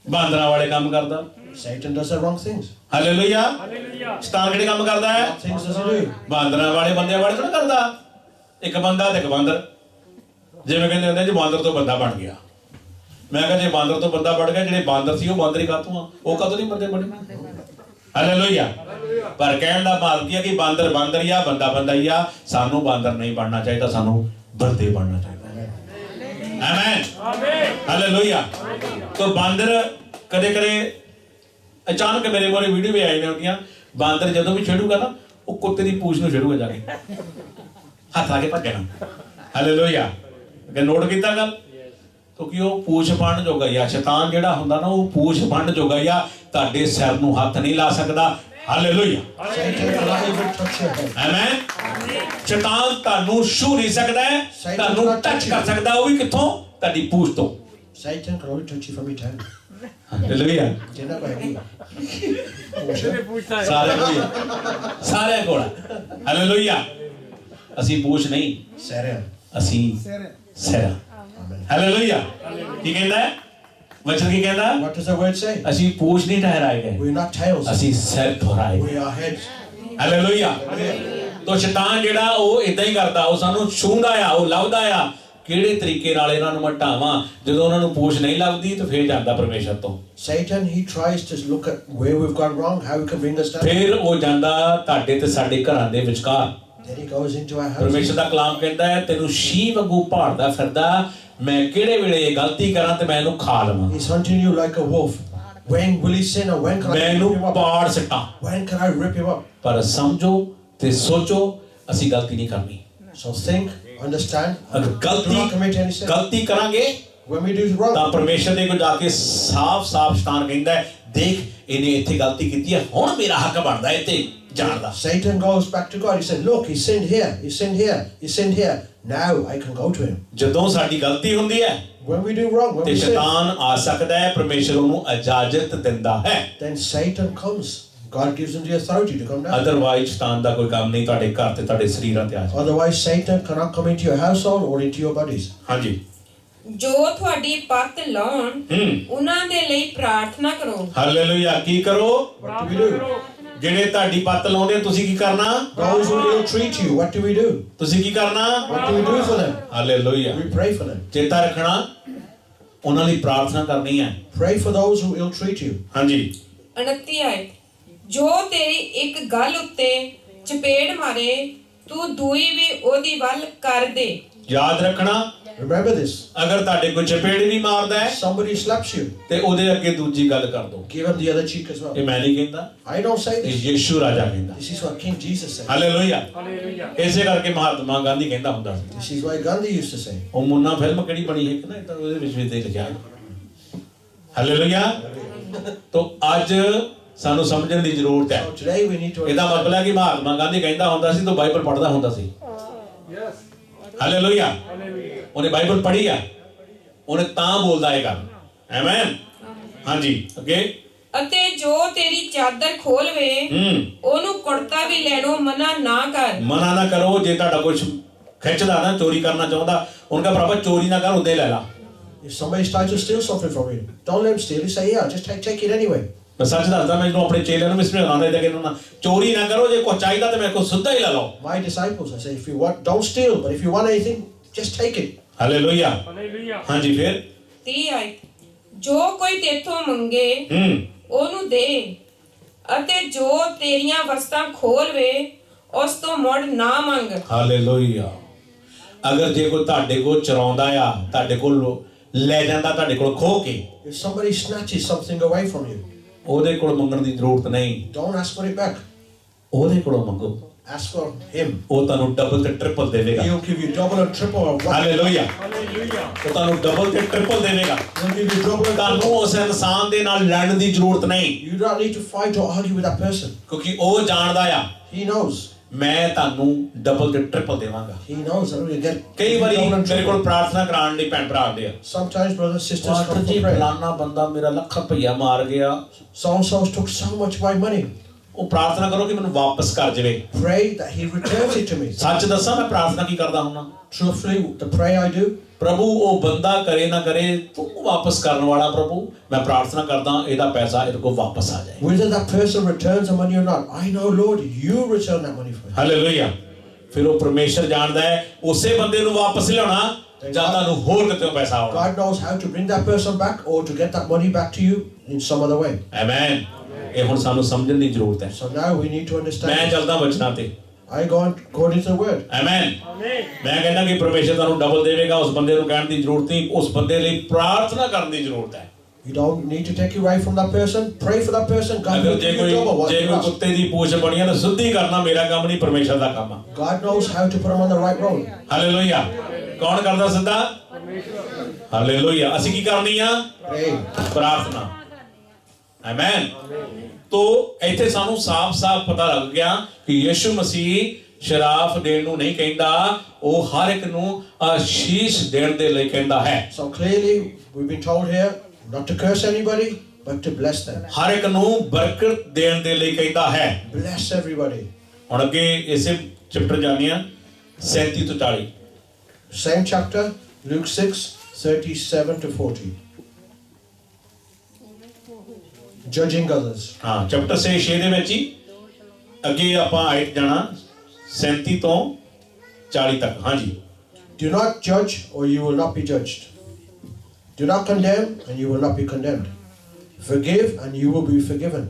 Speaker 2: ਬਾਂਦਰਾਂ ਵਾਲੇ ਕੰਮ ਕਰਦਾ।
Speaker 3: Satan does the wrong things.
Speaker 2: Hallelujah.
Speaker 7: Hallelujah.
Speaker 2: ਸ਼ੈਤਾਨ ਕਿਹੜੇ ਕੰਮ ਕਰਦਾ ਹੈ?
Speaker 3: What things does he do?
Speaker 2: ਬਾਂਦਰਾਂ ਵਾਲੇ ਬੰਦਿਆਂ ਵਾਲੇ ਥੋੜਾ ਕਰਦਾ। ਇੱਕ ਬੰਦਾ ਤੇ ਇੱਕ ਬਾਂਦਰ, ਜਿਵੇਂ ਕਹਿੰਦੇ ਹੁੰਦੇ ਜੀ ਬਾਂਦਰ ਤੋਂ ਬੰਦਾ ਬਣ ਗਿਆ। ਮੈਂ ਕਿਹਾ ਜੇ ਬਾਂਦਰ ਤੋਂ ਬੰਦਾ ਬਣ ਗਿਆ, ਜਿਹੜੇ ਬਾਂਦਰ ਸੀ ਉਹ ਬਾਂਦਰ ਹੀ ਕਾਤੋਂ ਆ, ਉਹ ਕਦੋਂ ਨਹੀਂ ਬੰਦੇ ਬਣੇ। ਹਾਲੇਲੂਇਆ। ਪਰ ਕਹਿਣ ਦਾ ਭਾਵ ਕੀ ਹੈ ਕਿ ਬਾਂਦਰ ਬਾਂਦਰ ਹੀ ਆ, ਬੰਦਾ ਬੰਦਾ ਹੀ ਆ। ਸਾਨੂੰ ਬਾਂਦਰ ਨਹੀਂ ਬਣਨਾ ਚਾਹੀਦਾ, ਸਾਨੂੰ ਬੰਦੇ ਬਣਨਾ ਚਾਹੀਦਾ। Amen hallelujah. ਤਾਂ ਬਾਂਦਰ ਕਦੇ ਕਦੇ ਅਚਾਨਕ ਮੇਰੇ ਮੋਰੇ ਵੀਡੀਓ ਵੀ ਆਈ ਨੇ ਹੁੰਦੀਆਂ, ਬਾਂਦਰ ਜਦੋਂ ਵੀ ਛੇੜੂਗਾ ਨਾ, ਉਹ ਕੁੱਤੇ ਦੀ ਪੂਛ ਨੂੰ ਛੇੜੂਗਾ ਜਾ ਕੇ, ਹੱਥ ਲਾ ਕੇ ਭੱਜਣਾ। ਹਾਲੇਲੂਇਆ। ਕਿ ਨੋਟ ਕੀਤਾ ਗੱਲ? ਕਿਉਂਕਿ ਉਹ ਪੂਛ ਬੰਨ ਜੋਗਾ ਹੀ ਆ। ਸ਼ੈਤਾਨ ਜਿਹੜਾ ਹੁੰਦਾ ਨਾ, ਉਹ ਪੂਛ ਬੰਨ ਜੋਗਾ ਹੀ ਆ, ਤੁਹਾਡੇ ਸਿਰ ਨੂੰ ਹੱਥ ਨਹੀਂ ਲਾ ਸਕਦਾ। Hallelujah.
Speaker 3: Satan cannot even touch your head.
Speaker 2: Amen. ਸ਼ੈਤਾਨ ਤੁਹਾਨੂੰ ਛੂ ਨਹੀਂ ਸਕਦਾ ਹੈ, ਤੁਹਾਨੂੰ ਟੱਚ ਕਰ ਸਕਦਾ, ਉਹ ਵੀ ਕਿੱਥੋਂ? ਤੁਹਾਡੀ ਪੂਛ ਤੋਂ।
Speaker 3: Satan can only touch you from your tongue.
Speaker 2: Hallelujah.
Speaker 3: Jinnah bhai.
Speaker 7: ਜਿਹਨੇ ਪੁੱਛਦਾ ਹੈ
Speaker 2: ਸਾਰਿਆਂ ਕੋਲ ਹਾਲੇਲੂਇਆ। ਅਸੀਂ ਪੂਛ ਨਹੀਂ,
Speaker 3: Sarah.
Speaker 2: ਅਸੀਂ ਸਿਰ। ਹਾਲੇਲੂਇਆ। ਕੀ ਕਹਿੰਦਾ ਹੈ ਵਚਨ? ਕੀ ਕਹਿੰਦਾ?
Speaker 3: What does the word say?
Speaker 2: ਅਸੀਂ ਪੂਛ ਨਹੀਂ ਠਹਿਰਾਏ ਗਏ,
Speaker 3: We're not tails.
Speaker 2: ਅਸੀਂ ਸਿਰ ਠਹਿਰਾਏ ਗਏ।
Speaker 3: We are heads.
Speaker 2: ਹਾਲੇਲੂਇਆ। ਤੋ ਸ਼ੈਤਾਨ ਜਿਹੜਾ ਉਹ ਇਦਾਂ ਹੀ ਕਰਦਾ, ਉਹ ਸਾਨੂੰ ਛੂੰਦਾ ਆ, ਉਹ ਲੱਭਦਾ ਆ ਕਿਹੜੇ ਤਰੀਕੇ ਨਾਲ ਇਹਨਾਂ ਨੂੰ ਮਟਾਵਾਂ। ਜਦੋਂ ਉਹਨਾਂ ਨੂੰ ਪੂਛ ਨਹੀਂ ਲੱਭਦੀ ਤਾਂ ਫੇਰ ਜਾਂਦਾ ਪਰਮੇਸ਼ਰ ਤੋਂ।
Speaker 3: Satan, he tries to look at where we've gone wrong, how we can bring us down.
Speaker 2: ਫੇਰ ਉਹ ਜਾਂਦਾ ਤੁਹਾਡੇ ਤੇ ਸਾਡੇ ਘਰਾਂ ਦੇ ਵਿਚਕਾਰ।
Speaker 3: Then he goes into our house.
Speaker 2: ਪਰਮੇਸ਼ਰ ਦਾ ਕਲਾਮ ਕਹਿੰਦਾ ਹੈ, ਤੈਨੂੰ ਸ਼ੀ ਵਾਂਗੂ ਭਾਲਦਾ ਫਿਰਦਾ, ਮੈਂ ਕਿਹੜੇ ਵੇਲੇ ਇਹ ਗਲਤੀ ਕਰਾਂ ਤੇ ਮੈਂ ਇਹਨੂੰ ਖਾ ਲਵਾਂ।
Speaker 3: He's hunting you like a wolf. When will he sin, or when can
Speaker 2: ਮੈਂ
Speaker 3: I rip
Speaker 2: ਇਹਨੂੰ
Speaker 3: him up?
Speaker 2: ਪਾੜ ਸਕਾਂ।
Speaker 3: When can I rip him up?
Speaker 2: ਪਰ ਸਮਝੋ ਤੇ ਸੋਚੋ, ਅਸੀਂ ਗਲਤੀ ਨਹੀਂ ਕਰਨੀ।
Speaker 3: So think, understand,
Speaker 2: ਅਗਰ
Speaker 3: do not commit any sin.
Speaker 2: ਗਲਤੀ ਕਰਾਂਗੇ
Speaker 3: When we do wrong,
Speaker 2: ਤਾਂ ਪਰਮੇਸ਼ਰ ਦੇ ਕੋਲ ਜਾ ਕੇ ਸਾਫ਼-ਸਾਫ਼ ਸ਼ੈਤਾਨ ਕਹਿੰਦਾ ਹੈ, ਦੇਖ ਇਹਨੇ ਇੱਥੇ ਗਲਤੀ ਕੀਤੀ ਹੈ, ਹੁਣ ਮੇਰਾ ਹੱਕ ਬਣਦਾ ਇੱਥੇ ਜਾਣ ਦਾ।
Speaker 3: Satan goes back to God. He said, look, he sinned here, he sinned here, he sinned here. Now I can go to him.
Speaker 2: ਜਦੋਂ ਸਾਡੀ ਗਲਤੀ ਹੁੰਦੀ ਹੈ
Speaker 3: When we do wrong, when
Speaker 2: ਤੇ
Speaker 3: we sin,
Speaker 2: ਸ਼ੈਤਾਨ ਆ ਸਕਦਾ ਹੈ, ਪਰਮੇਸ਼ਰ ਉਹਨੂੰ ਇਜਾਜ਼ਤ ਦਿੰਦਾ ਹੈ।
Speaker 3: then Satan comes. God gives him the authority to come down.
Speaker 2: Otherwise ਸ਼ੈਤਾਨ ਦਾ ਕੋਈ ਕੰਮ ਨਹੀਂ ਤੁਹਾਡੇ ਘਰ ਤੇ ਤੁਹਾਡੇ ਸਰੀਰਾਂ ਤੇ ਆ ਜਾਏ।
Speaker 3: Otherwise, Satan cannot come into your household or into your bodies.
Speaker 2: ਹਾਂਜੀ।
Speaker 8: ਜੋ ਤੁਹਾਡੀ ਪੱਤ ਲਾਉਣ ਉਹਨਾਂ ਦੇ ਲਈ ਪ੍ਰਾਰਥਨਾ ਕਰੋ।
Speaker 2: ਹਾਲੇਲੂਇਆ। ਕੀ ਕਰੋ?
Speaker 3: What do we do?
Speaker 2: ਜਿਹੜੇ ਤੁਹਾਡੀ ਪੱਤ ਲਾਉਂਦੇ ਤੁਸੀਂ ਕੀ ਕਰਨਾ?
Speaker 3: Those who ill treat you, what do we do?
Speaker 2: ਤੁਸੀਂ ਕੀ ਕਰਨਾ?
Speaker 3: What do we do for them?
Speaker 2: Hallelujah.
Speaker 3: We pray for them.
Speaker 2: ਚੇਤਾ ਰੱਖਣਾ, ਉਹਨਾਂ ਲਈ ਪ੍ਰਾਰਥਨਾ ਕਰਨੀ ਹੈ।
Speaker 3: Pray for those who ill treat you.
Speaker 2: ਹਾਂਜੀ।
Speaker 8: 29 ਆਇਤ। ਜੋ ਤੇਰੀ ਇੱਕ ਗੱਲ ਉੱਤੇ ਚਪੇੜ ਮਾਰੇ, ਤੂੰ ਦੂਈ ਵੀ ਉਹਦੀ ਵੱਲ ਕਰ ਦੇ।
Speaker 2: ਯਾਦ ਰੱਖਣਾ,
Speaker 3: Remember this.
Speaker 2: ਅਗਰ ਤੁਹਾਡੇ ਕੋਈ ਚਪੇੜ ਵੀ ਮਾਰਦਾ ਹੈ
Speaker 3: Somebody slaps you,
Speaker 2: ਤੇ ਉਹਦੇ ਅੱਗੇ ਦੂਜੀ ਗੱਲ ਕਰ ਦੋ।
Speaker 3: give him the other cheek as well.
Speaker 2: ਇਹ ਮੈਂ ਨਹੀਂ ਕਹਿੰਦਾ,
Speaker 3: I don't say
Speaker 2: ਇਹ
Speaker 3: this.
Speaker 2: ਯਿਸੂ ਰਾਜਾ ਕਹਿੰਦਾ।
Speaker 3: This is what King Jesus said.
Speaker 2: Hallelujah.
Speaker 7: Hallelujah.
Speaker 2: ਇਸੇ ਕਰਕੇ ਮਹਾਤਮਾ ਗਾਂਧੀ ਕਹਿੰਦਾ ਹੁੰਦਾ ਸੀ।
Speaker 3: This is what Gandhi used to say.
Speaker 2: ਉਹ ਮੁੰਨਾ ਫਿਲਮ ਕਿਹੜੀ ਬਣੀ ਹੈ ਕਿ ਨਾ, ਤਾਂ ਉਹਦੇ ਵਿੱਚ ਵੀ ਦੇਖ ਲਿਆ। ਹਾਲੇਲੂਇਆ। ਤੋਂ ਅੱਜ ਸਾਨੂੰ ਸਮਝਣ ਦੀ ਜ਼ਰੂਰਤ ਹੈ।
Speaker 3: So today we need to
Speaker 2: ਇਹਦਾ
Speaker 3: understand.
Speaker 2: ਮਤਲਬ ਹੈ ਕਿ ਮਹਾਤਮਾ ਗਾਂਧੀ ਕਹਿੰਦਾ ਹੁੰਦਾ ਸੀ ਤਾਂ ਬਾਈਬਲ ਪੜ੍ਹਦਾ ਹੁੰਦਾ ਸੀ। ਹਾਲੇਲੂਇਆ। ਉਹਨੇ ਬਾਈਬਲ ਪੜ੍ਹੀ ਆ, ਉਹਨੇ ਤਾਂ ਬੋਲਦਾ ਇਹ ਗੱਲ। ਆਮੇਨ। ਹਾਂਜੀ ਅੱਗੇ।
Speaker 8: ਅਤੇ ਜੋ ਤੇਰੀ ਚਾਦਰ ਖੋਲਵੇ ਉਹਨੂੰ ਕੁੜਤਾ ਵੀ ਲੈਣੋਂ ਮਨਾ ਨਾ ਕਰ।
Speaker 2: ਮਨਾ ਨਾ ਕਰੋ। ਜੇ ਤੁਹਾਡਾ ਕੁਝ ਖਿੱਚਦਾ ਨਾ, ਚੋਰੀ ਕਰਨਾ ਚਾਹੁੰਦਾ, ਉਹਨਾਂ ਦਾ ਭਰਾਵਾ ਚੋਰੀ ਨਾ ਕਰ, ਉੱਤੇ ਲੈ ਲਾ।
Speaker 3: If somebody's trying to steal something from you, don't let him steal. You say, yeah, just take it anyway.
Speaker 2: ਮੈਂ ਸੱਚ ਦੱਸਦਾ, ਮੈਂ ਜਦੋਂ ਆਪਣੇ ਚੇਲਿਆਂ ਨੂੰ ਵੀ ਸਮਝਾਉਂਦਾ ਇਹਦਾ ਕਿ ਨਾ ਚੋਰੀ ਨਾ ਕਰੋ, ਜੇ ਕੁਝ ਚਾਹੀਦਾ ਤੇ ਮੇਰੇ ਕੋਲ ਸਿੱਧਾ ਹੀ ਲੈ ਲਓ।
Speaker 3: My disciples, I say, if you want, don't steal, but if you want anything, just take it.
Speaker 2: Hallelujah.
Speaker 7: Hallelujah.
Speaker 2: ਹਾਂਜੀ ਫਿਰ
Speaker 8: 30 ਆਇਤ। ਜੋ ਕੋਈ ਤੇਥੋਂ ਮੰਗੇ ਉਹਨੂੰ ਦੇ, ਅਤੇ ਜੋ ਤੇਰੀਆਂ ਵਸਤਾਂ ਖੋਲਵੇ ਉਸ ਤੋਂ ਮੁੜ ਨਾ ਮੰਗ।
Speaker 2: ਹਾਲੇਲੂਇਆ। ਅਗਰ ਜੇ ਕੋਈ ਤੁਹਾਡੇ ਕੋਲ ਚਰਾਉਂਦਾ ਆ, ਤੁਹਾਡੇ ਕੋਲ ਲੈ ਜਾਂਦਾ, ਤੁਹਾਡੇ ਕੋਲ ਖੋ ਕੇ,
Speaker 3: If somebody snatches something away from you,
Speaker 2: ਉਹਦੇ ਕੋਲ ਮੰਗਣ ਦੀ ਜ਼ਰੂਰਤ ਨਹੀਂ।
Speaker 3: don't ask for it back.
Speaker 2: ਉਹਦੇ ਕੋਲੋਂ ਮੰਗੋ,
Speaker 3: ask for him.
Speaker 2: ਉਹ ਤੁਹਾਨੂੰ ਡਬਲ ਤੇ ਟ੍ਰਿਪਲ ਦੇਵੇਗਾ।
Speaker 3: He'll give you double and triple of what.
Speaker 2: Hallelujah.
Speaker 7: Hallelujah.
Speaker 2: ਉਹ ਤੁਹਾਨੂੰ ਡਬਲ ਤੇ ਟ੍ਰਿਪਲ ਦੇਵੇਗਾ।
Speaker 3: He'll give you double and
Speaker 2: ਤੁਹਾਨੂੰ
Speaker 3: triple.
Speaker 2: ਉਸ ਇਨਸਾਨ ਦੇ ਨਾਲ ਲੜਨ ਦੀ ਜ਼ਰੂਰਤ ਨਹੀਂ,
Speaker 3: You don't need to fight or argue with that person.
Speaker 2: ਕਿਉਂਕਿ ਉਹ ਜਾਣਦਾ ਆ
Speaker 3: He knows.
Speaker 2: ਮੈਂ ਤੁਹਾਨੂੰ ਡਬਲ ਤੇ ਟ੍ਰਿਪਲ ਦੇਵਾਂਗਾ।
Speaker 3: He knows that you get
Speaker 2: ਕਈ ਵਾਰੀ
Speaker 3: double and
Speaker 2: ਮੇਰੇ ਕੋਲ
Speaker 3: triple.
Speaker 2: ਪ੍ਰਾਰਥਨਾ ਕਰਾਉਣ ਲਈ ਭੈਣ ਭਰਾ ਆਉਂਦੇ ਆ,
Speaker 3: Sometimes brothers and sisters
Speaker 2: pastor
Speaker 3: come
Speaker 2: ਜੀ
Speaker 3: for prayer.
Speaker 2: ਫਲਾਨਾ ਬੰਦਾ ਮੇਰਾ ਲੱਖ ਰੁਪਈਆ ਮਾਰ ਗਿਆ।
Speaker 3: So and so took so much of my money.
Speaker 2: ਉਹ ਪ੍ਰਾਰਥਨਾ ਕਰੋ ਕਿ ਮੈਨੂੰ ਵਾਪਸ ਕਰ ਜਾਵੇ।
Speaker 3: Pray that he returns it to me.
Speaker 2: ਸੱਚ ਦੱਸਾਂ ਮੈਂ ਪ੍ਰਾਰਥਨਾ ਕੀ ਕਰਦਾ ਹੁੰਨਾ,
Speaker 3: Truthfully, the prayer I do,
Speaker 2: ਪ੍ਰਭੂ ਉਹ ਬੰਦਾ ਕਰੇ ਨਾ ਕਰੇ ਤੂੰ ਵਾਪਸ ਕਰਨ ਵਾਲਾ ਪ੍ਰਭੂ, ਮੈਂ ਪ੍ਰਾਰਥਨਾ ਕਰਦਾ ਇਹਦਾ ਪੈਸਾ ਇਹਦੇ ਕੋਲ ਵਾਪਸ ਆ ਜਾਏ।
Speaker 3: whether that person returns the money or not, I know, Lord, you return that money for him.
Speaker 2: Hallelujah. ਫਿਰ ਉਹ ਪਰਮੇਸ਼ਰ ਜਾਣਦਾ ਹੈ ਉਸੇ ਬੰਦੇ ਨੂੰ ਵਾਪਸ ਲਿਆਉਣਾ ਜਾਂ ਤੁਹਾਨੂੰ ਹੋਰ ਕਿਤੇ ਪੈਸਾ ਆਉਣਾ।
Speaker 3: God knows how to bring that person back or to get that money back to you in some other way.
Speaker 2: Amen. ਇਹ ਹੁਣ ਸਾਨੂੰ ਸਮਝਣ ਦੀ ਜ਼ਰੂਰਤ ਹੈ।
Speaker 3: So now we need to
Speaker 2: ਮੈਂ
Speaker 3: understand.
Speaker 2: ਚੱਲਦਾ ਵਚਨਾਂ ਤੇ।
Speaker 3: I go according to the word.
Speaker 2: Amen.
Speaker 7: Amen.
Speaker 2: ਮੈਂ ਕਹਿੰਦਾ ਕਿ ਪਰਮੇਸ਼ਰ ਤੁਹਾਨੂੰ ਡਬਲ ਦੇਵੇਗਾ। ਉਸ ਬੰਦੇ ਨੂੰ ਕਹਿਣ ਦੀ ਜ਼ਰੂਰਤ ਨਹੀਂ, ਉਸ ਬੰਦੇ ਲਈ ਪ੍ਰਾਰਥਨਾ ਕਰਨ ਦੀ ਜ਼ਰੂਰਤ ਹੈ।
Speaker 3: You don't need to take it away from that person. Pray for that person. God
Speaker 2: ਅਗਰ
Speaker 3: will
Speaker 2: ਜੇ
Speaker 3: give you double what
Speaker 2: ਕੋਈ
Speaker 3: you ask.
Speaker 2: ਕੁੱਤੇ ਦੀ ਪੂਛ ਬਣੀ ਹੈ ਤਾਂ ਸਿੱਧੀ ਕਰਨਾ ਮੇਰਾ ਕੰਮ ਨਹੀਂ, ਪਰਮੇਸ਼ਰ ਦਾ ਕੰਮ ਆ।
Speaker 3: God knows how to put them on the right road.
Speaker 2: Hallelujah. ਕੌਣ ਕਰਦਾ ਸਿੱਧਾ? ਹਾਲੇਲੂਇਆ। ਅਸੀਂ ਕੀ ਕਰਨੀ ਆ?
Speaker 3: Pray.
Speaker 2: ਪ੍ਰਾਰਥਨਾ। ਆਮੇਨ। ਤੋ ਇੱਥੇ ਸਾਨੂੰ ਸਾਫ਼-ਸਾਫ਼ ਪਤਾ ਲੱਗ ਗਿਆ ਕਿ ਯਿਸੂ ਮਸੀਹ ਸ਼ਰਾਫ ਦੇਣ ਨੂੰ ਨਹੀਂ ਕਹਿੰਦਾ, ਉਹ ਹਰ ਇੱਕ ਨੂੰ ਆਸ਼ੀਸ਼ ਦੇਣ ਦੇ ਲਈ ਕਹਿੰਦਾ ਹੈ।
Speaker 3: So clearly, we've been told here not to curse anybody, but to bless them.
Speaker 2: ਹਰ ਇੱਕ ਨੂੰ ਬਰਕਤ ਦੇਣ ਦੇ ਲਈ ਕਹਿੰਦਾ ਹੈ।
Speaker 3: Bless everybody.
Speaker 2: ਹੁਣ ਅੱਗੇ ਇਸੇ ਚੈਪਟਰ ਜਾਂਦੇ ਆ 37 ਤੋਂ 40।
Speaker 3: Same chapter, Luke 6, 37 to 40. Judging others.
Speaker 2: ਹਾਂ, ਚੈਪਟਰ 6 ਦੇ ਵਿੱਚ ਹੀ ਅੱਗੇ ਆਪਾਂ ਆਇਤ ਜਾਣਾ 37 ਤੋਂ 40 ਤੱਕ। ਹਾਂਜੀ।
Speaker 3: Do not judge or you will not be judged. Do not condemn and you will not be condemned. Forgive and you will be forgiven.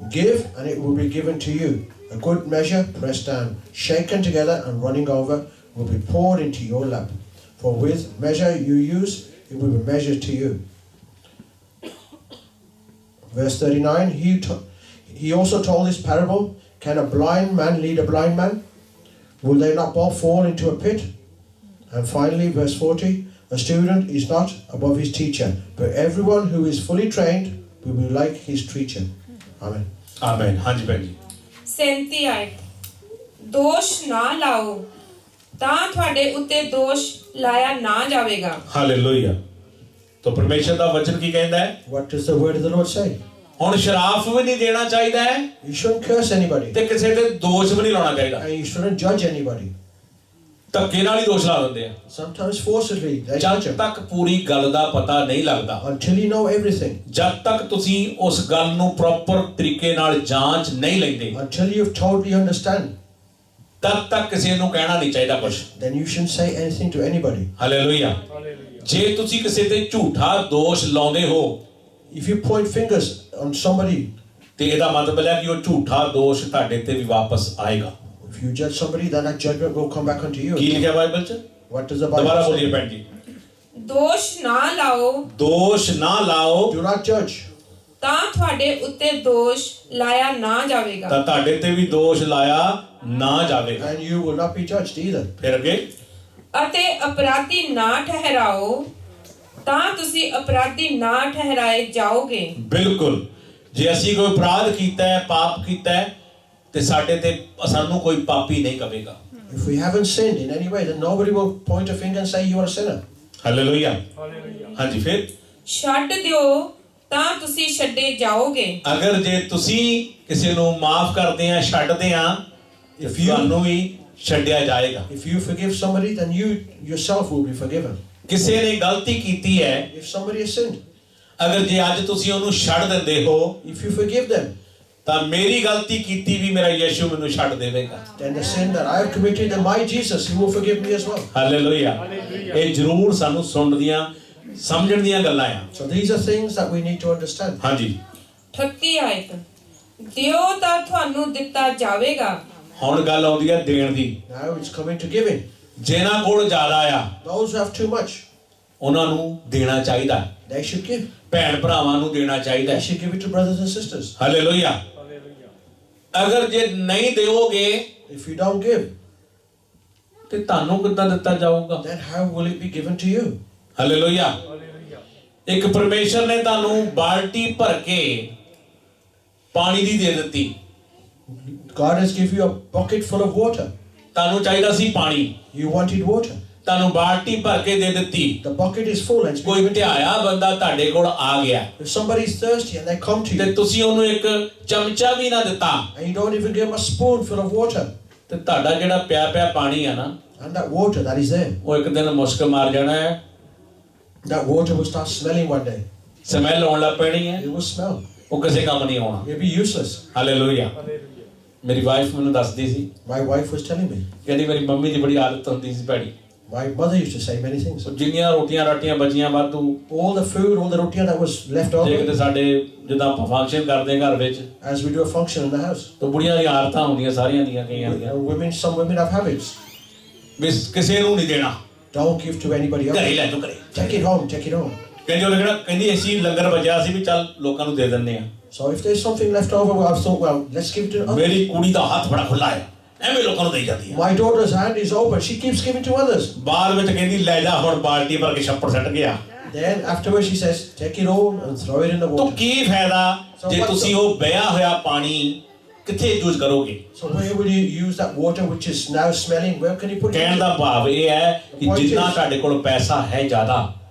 Speaker 3: Give and it will be given to you. A good measure, pressed down, shaken together and running over, will be poured into your lap. For with measure you use, it will be measured to you. Verse 39, he also told this parable, can a blind man lead a blind man? Will they not both fall into a pit? And finally, verse 40, a student is not above his teacher, but everyone who is fully trained will be like his teacher. Amen.
Speaker 2: Amen. ਹਾਂਜੀ ਭੈਣ ਜੀ।
Speaker 8: 37 ਆਇਤ। ਦੋਸ਼ ਨਾ ਲਾਓ ਤਾਂ ਤੁਹਾਡੇ ਉੱਤੇ ਦੋਸ਼ ਲਾਇਆ ਨਾ ਜਾਵੇਗਾ।
Speaker 2: ਹਾਲੇਲੂਇਆ। ਤਾਂ ਪਰਮੇਸ਼ਰ ਦਾ ਵਚਨ ਕੀ ਕਹਿੰਦਾ ਹੈ?
Speaker 3: What does the word of the Lord say?
Speaker 2: ਹੁਣ ਸ਼ਰਾਫ ਵੀ ਨਹੀਂ ਦੇਣਾ ਚਾਹੀਦਾ ਹੈ
Speaker 3: You shouldn't curse anybody,
Speaker 2: ਤੇ ਕਿਸੇ ਤੇ ਦੋਸ਼ ਵੀ ਨਹੀਂ ਲਾਉਣਾ ਚਾਹੀਦਾ।
Speaker 3: and you shouldn't judge anybody.
Speaker 2: ਧੱਕੇ ਨਾਲ ਹੀ ਦੋਸ਼ ਲਾ ਦਿੰਦੇ ਆ
Speaker 3: Sometimes forcibly, they judge
Speaker 2: ਜਦ
Speaker 3: him.
Speaker 2: ਤੱਕ ਪੂਰੀ ਗੱਲ ਦਾ ਪਤਾ ਨਹੀਂ ਲੱਗਦਾ,
Speaker 3: Until you know everything,
Speaker 2: ਜਦ ਤੱਕ ਤੁਸੀਂ ਉਸ ਗੱਲ ਨੂੰ ਪ੍ਰੋਪਰ ਤਰੀਕੇ ਨਾਲ ਜਾਂਚ ਨਹੀਂ ਲੈਂਦੇ,
Speaker 3: until you totally understand,
Speaker 2: ਤਦ ਤੱਕ ਕਿਸੇ ਨੂੰ ਕਹਿਣਾ ਨਹੀਂ ਚਾਹੀਦਾ ਕੁਝ।
Speaker 3: then you shouldn't say anything to anybody.
Speaker 2: Hallelujah. ਜੇ ਤੁਸੀਂ ਕਿਸੇ ਤੇ ਝੂਠਾ ਦੋਸ਼ ਲਾਉਂਦੇ ਹੋ
Speaker 3: If you point fingers on somebody,
Speaker 2: ਤੇ ਇਹਦਾ ਮਤਲਬ ਹੈ ਕਿ ਉਹ ਝੂਠਾ ਦੋਸ਼ ਤੁਹਾਡੇ ਤੇ ਵੀ ਵਾਪਸ ਆਏਗਾ।
Speaker 3: if you judge somebody, then that judgment will come back onto you.
Speaker 2: ਕੀ ਲਿਖਿਆ ਬਾਈਬਲ 'ਚ?
Speaker 3: What does the
Speaker 2: ਦੁਬਾਰਾ
Speaker 3: Bible
Speaker 2: ਬੋਲੀਏ
Speaker 3: say?
Speaker 2: ਭੈਣ ਜੀ।
Speaker 8: ਦੋਸ਼ ਨਾ ਲਾਓ
Speaker 2: ਦੋਸ਼ ਨਾ ਲਾਓ
Speaker 3: Do not judge,
Speaker 8: ਤਾਂ ਤੁਹਾਡੇ ਉੱਤੇ ਦੋਸ਼ ਲਾਇਆ ਨਾ ਜਾਵੇਗਾ।
Speaker 2: ਤਾਂ ਤੁਹਾਡੇ ਤੇ ਵੀ ਦੋਸ਼ ਲਾਇਆ ਨਾ ਜਾਵੇਗਾ।
Speaker 3: and you will not be judged either.
Speaker 2: ਫਿਰ ਅੱਗੇ
Speaker 8: ਅਤੇ ਅਪਰਾਧੀ ਨਾ ਠਹਿਰਾਓ ਤਾਂ ਤੁਸੀਂ ਅਪਰਾਧੀ ਨਾ ਠਹਿਰਾਏ ਜਾਓਗੇ।
Speaker 2: ਬਿਲਕੁਲ। ਜੇ ਅਸੀਂ ਕੋਈ ਅਪਰਾਧ ਕੀਤਾ ਹੈ, ਪਾਪ ਕੀਤਾ ਹੈ, ਤੇ ਸਾਡੇ ਤੇ ਸਾਨੂੰ ਕੋਈ ਪਾਪੀ ਨਹੀਂ ਕਹੇਗਾ।
Speaker 3: If we haven't sinned in any way, then nobody will point a finger and say you are a sinner.
Speaker 2: Hallelujah. ਹਾਂਜੀ। ਫਿਰ
Speaker 8: ਛੱਡ ਦਿਓ ਤਾਂ ਤੁਸੀਂ ਛੱਡੇ ਜਾਓਗੇ।
Speaker 2: ਅਗਰ ਜੇ ਤੁਸੀਂ ਕਿਸੇ ਨੂੰ ਮਾਫ ਕਰਦੇ ਆ, ਛੱਡਦੇ ਆ, ਤੇ ਤੁਹਾਨੂੰ ਵੀ ਛੱਡਿਆ ਜਾਏਗਾ।
Speaker 3: If you forgive somebody, then you yourself will be forgiven.
Speaker 2: ਕਿਸੇ ਨੇ ਗਲਤੀ ਕੀਤੀ ਹੈ,
Speaker 3: If somebody has sinned,
Speaker 2: ਅਗਰ ਜੇ ਅੱਜ ਤੁਸੀਂ ਉਹਨੂੰ ਛੱਡ ਦਿੰਦੇ ਹੋ,
Speaker 3: if you forgive them,
Speaker 2: ਤਾਂ ਮੇਰੀ ਗਲਤੀ ਕੀਤੀ ਵੀ ਮੇਰਾ ਯਿਸੂ ਮੈਨੂੰ ਛੱਡ ਦੇਵੇਗਾ।
Speaker 3: then the sin that I have committed, then my Jesus, he will forgive me as well.
Speaker 2: Hallelujah. ਇਹ ਜ਼ਰੂਰ ਸਾਨੂੰ ਸੁਣਨ ਦੀਆਂ ਸਮਝਣ ਦੀਆਂ ਗੱਲਾਂ ਆ।
Speaker 3: So these are things that we need to understand.
Speaker 2: ਹਾਂਜੀ।
Speaker 8: 38 ਆਇਤ। ਦਿਓ ਤਾਂ ਤੁਹਾਨੂੰ ਦਿੱਤਾ ਜਾਵੇਗਾ।
Speaker 2: ਹੁਣ ਗੱਲ ਆਉਂਦੀ ਹੈ ਦੇਣ ਦੀ।
Speaker 3: Now it's coming to giving.
Speaker 2: ਜਿਨ੍ਹਾਂ ਕੋਲ ਜ਼ਿਆਦਾ ਆ
Speaker 3: Those who have too much,
Speaker 2: ਉਹਨਾਂ ਨੂੰ ਦੇਣਾ ਚਾਹੀਦਾ।
Speaker 3: they should give.
Speaker 2: ਭੈਣ ਭਰਾਵਾਂ ਨੂੰ ਦੇਣਾ ਚਾਹੀਦਾ।
Speaker 3: They should give it to brothers and sisters.
Speaker 2: Hallelujah. ਅਗਰ ਜੇ ਨਹੀਂ ਦਿਓਗੇ
Speaker 3: If you don't give,
Speaker 2: ਤੇ ਤੁਹਾਨੂੰ ਕਿੱਦਾਂ ਦਿੱਤਾ ਜਾਊਗਾ?
Speaker 3: then how will it be given to you?
Speaker 2: Hallelujah. ਇੱਕ ਪਰਮੇਸ਼ਰ ਨੇ ਤੁਹਾਨੂੰ ਬਾਲਟੀ ਭਰ ਕੇ ਪਾਣੀ ਦੀ ਦੇ ਦਿੱਤੀ।
Speaker 3: God has given you a bucket full of water.
Speaker 2: ਤੁਹਾਨੂੰ ਚਾਹੀਦਾ ਸੀ ਪਾਣੀ,
Speaker 3: You wanted water.
Speaker 2: ਤੁਹਾਨੂੰ ਬਾਲਟੀ ਭਰ ਕੇ ਦੇ ਦਿੱਤੀ।
Speaker 3: The bucket is full and it's been
Speaker 2: ਕੋਈ
Speaker 3: given to you.
Speaker 2: ਧਿਆਇਆ ਬੰਦਾ ਤੁਹਾਡੇ ਕੋਲ ਆ ਗਿਆ
Speaker 3: If somebody's thirsty and they come to
Speaker 2: ਤੇ
Speaker 3: you
Speaker 2: ਤੁਸੀਂ ਉਹਨੂੰ ਇੱਕ ਚਮਚਾ ਵੀ ਨਾ ਦਿੱਤਾ
Speaker 3: and you don't even give them a spoonful of water,
Speaker 2: ਤੇ ਤੁਹਾਡਾ ਜਿਹੜਾ ਪਿਆ ਪਿਆ ਪਾਣੀ ਆ ਨਾ,
Speaker 3: and that water that is there,
Speaker 2: ਉਹ ਇੱਕ ਦਿਨ ਮੁਸ਼ਕ ਮਾਰ ਜਾਣਾ ਹੈ,
Speaker 3: that water will start smelling one day.
Speaker 2: Smell ਆਉਣ ਲੱਗ ਪੈਣੀ ਹੈ,
Speaker 3: It will smell.
Speaker 2: ਉਹ ਕਿਸੇ ਕੰਮ ਨਹੀਂ ਆਉਣਾ।
Speaker 3: It will be useless.
Speaker 2: Hallelujah. ਮੇਰੀ ਵਾਈਫ ਮੈਨੂੰ ਦੱਸਦੀ ਸੀ,
Speaker 3: My wife was telling me.
Speaker 2: ਕਹਿੰਦੀ ਮੇਰੀ ਮੰਮੀ ਦੀ ਬੜੀ ਆਦਤ ਹੁੰਦੀ ਸੀ ਭੈੜੀ,
Speaker 3: My mother used to say many things.
Speaker 2: ਜਿੰਨੀਆਂ ਰੋਟੀਆਂ ਰਾਟੀਆਂ ਬਚੀਆਂ ਵਾਧੂ,
Speaker 3: All the food, all the roti that was left
Speaker 2: ਜੇ
Speaker 3: over,
Speaker 2: ਕਿਤੇ ਸਾਡੇ ਜਿੱਦਾਂ ਆਪਾਂ ਫੰਕਸ਼ਨ ਕਰਦੇ ਘਰ ਵਿੱਚ,
Speaker 3: as we do a function in the house.
Speaker 2: ਤਾਂ ਬੁੜੀਆਂ ਦੀਆਂ ਆਦਤਾਂ ਹੁੰਦੀਆਂ ਸਾਰਿਆਂ ਦੀਆਂ, ਕਈਆਂ ਦੀਆਂ,
Speaker 3: Women, some women have habits.
Speaker 2: ਵੀ ਕਿਸੇ ਨੂੰ ਨਹੀਂ ਦੇਣਾ,
Speaker 3: Don't give to anybody
Speaker 2: ਘਰੇ
Speaker 3: else.
Speaker 2: ਲੈ ਤੂੰ ਘਰੇ।
Speaker 3: Take it home, take it home.
Speaker 2: ਕਹਿੰਦੀ ਉਹ ਲੱਗਣਾ, ਕਹਿੰਦੀ ਅਸੀਂ ਲੰਗਰ ਬਚਿਆ ਸੀ ਵੀ ਚੱਲ ਲੋਕਾਂ ਨੂੰ ਦੇ ਦਿੰਦੇ ਆ।
Speaker 3: So if there's something left over, well, I thought, well, let's give it to others.
Speaker 2: ਮੇਰੀ ਕੁੜੀ ਦਾ ਹੱਥ ਬੜਾ ਖੁੱਲਾ ਹੈ, ਐਵੇਂ ਲੋਕਾਂ ਨੂੰ ਦੇਈ ਜਾਂਦੀ ਹੈ।
Speaker 3: My daughter's hand is open. She keeps giving to others.
Speaker 2: ਬਾਅਦ ਵਿੱਚ ਕਹਿੰਦੀ ਲੈ ਜਾ ਹੁਣ ਬਾਲਟੀ ਭਰ ਕੇ ਛੱਪੜ ਸੱਟ ਗਿਆ।
Speaker 3: Then afterwards she says, take it home and throw it in the
Speaker 2: ਤਾਂ
Speaker 3: water.
Speaker 2: ਕੀ ਫਾਇਦਾ ਜੇ ਤੁਸੀਂ ਉਹ ਬਹਿਆ ਹੋਇਆ ਪਾਣੀ ਕਿੱਥੇ ਯੂਜ਼ ਕਰੋਗੇ?
Speaker 3: So where will you use that water which is now smelling? Where can you put it?
Speaker 2: ਕਹਿਣ ਦਾ ਭਾਵ ਇਹ ਹੈ ਕਿ ਜਿੰਨਾ ਤੁਹਾਡੇ ਕੋਲ ਪੈਸਾ ਹੈ ਜ਼ਿਆਦਾ,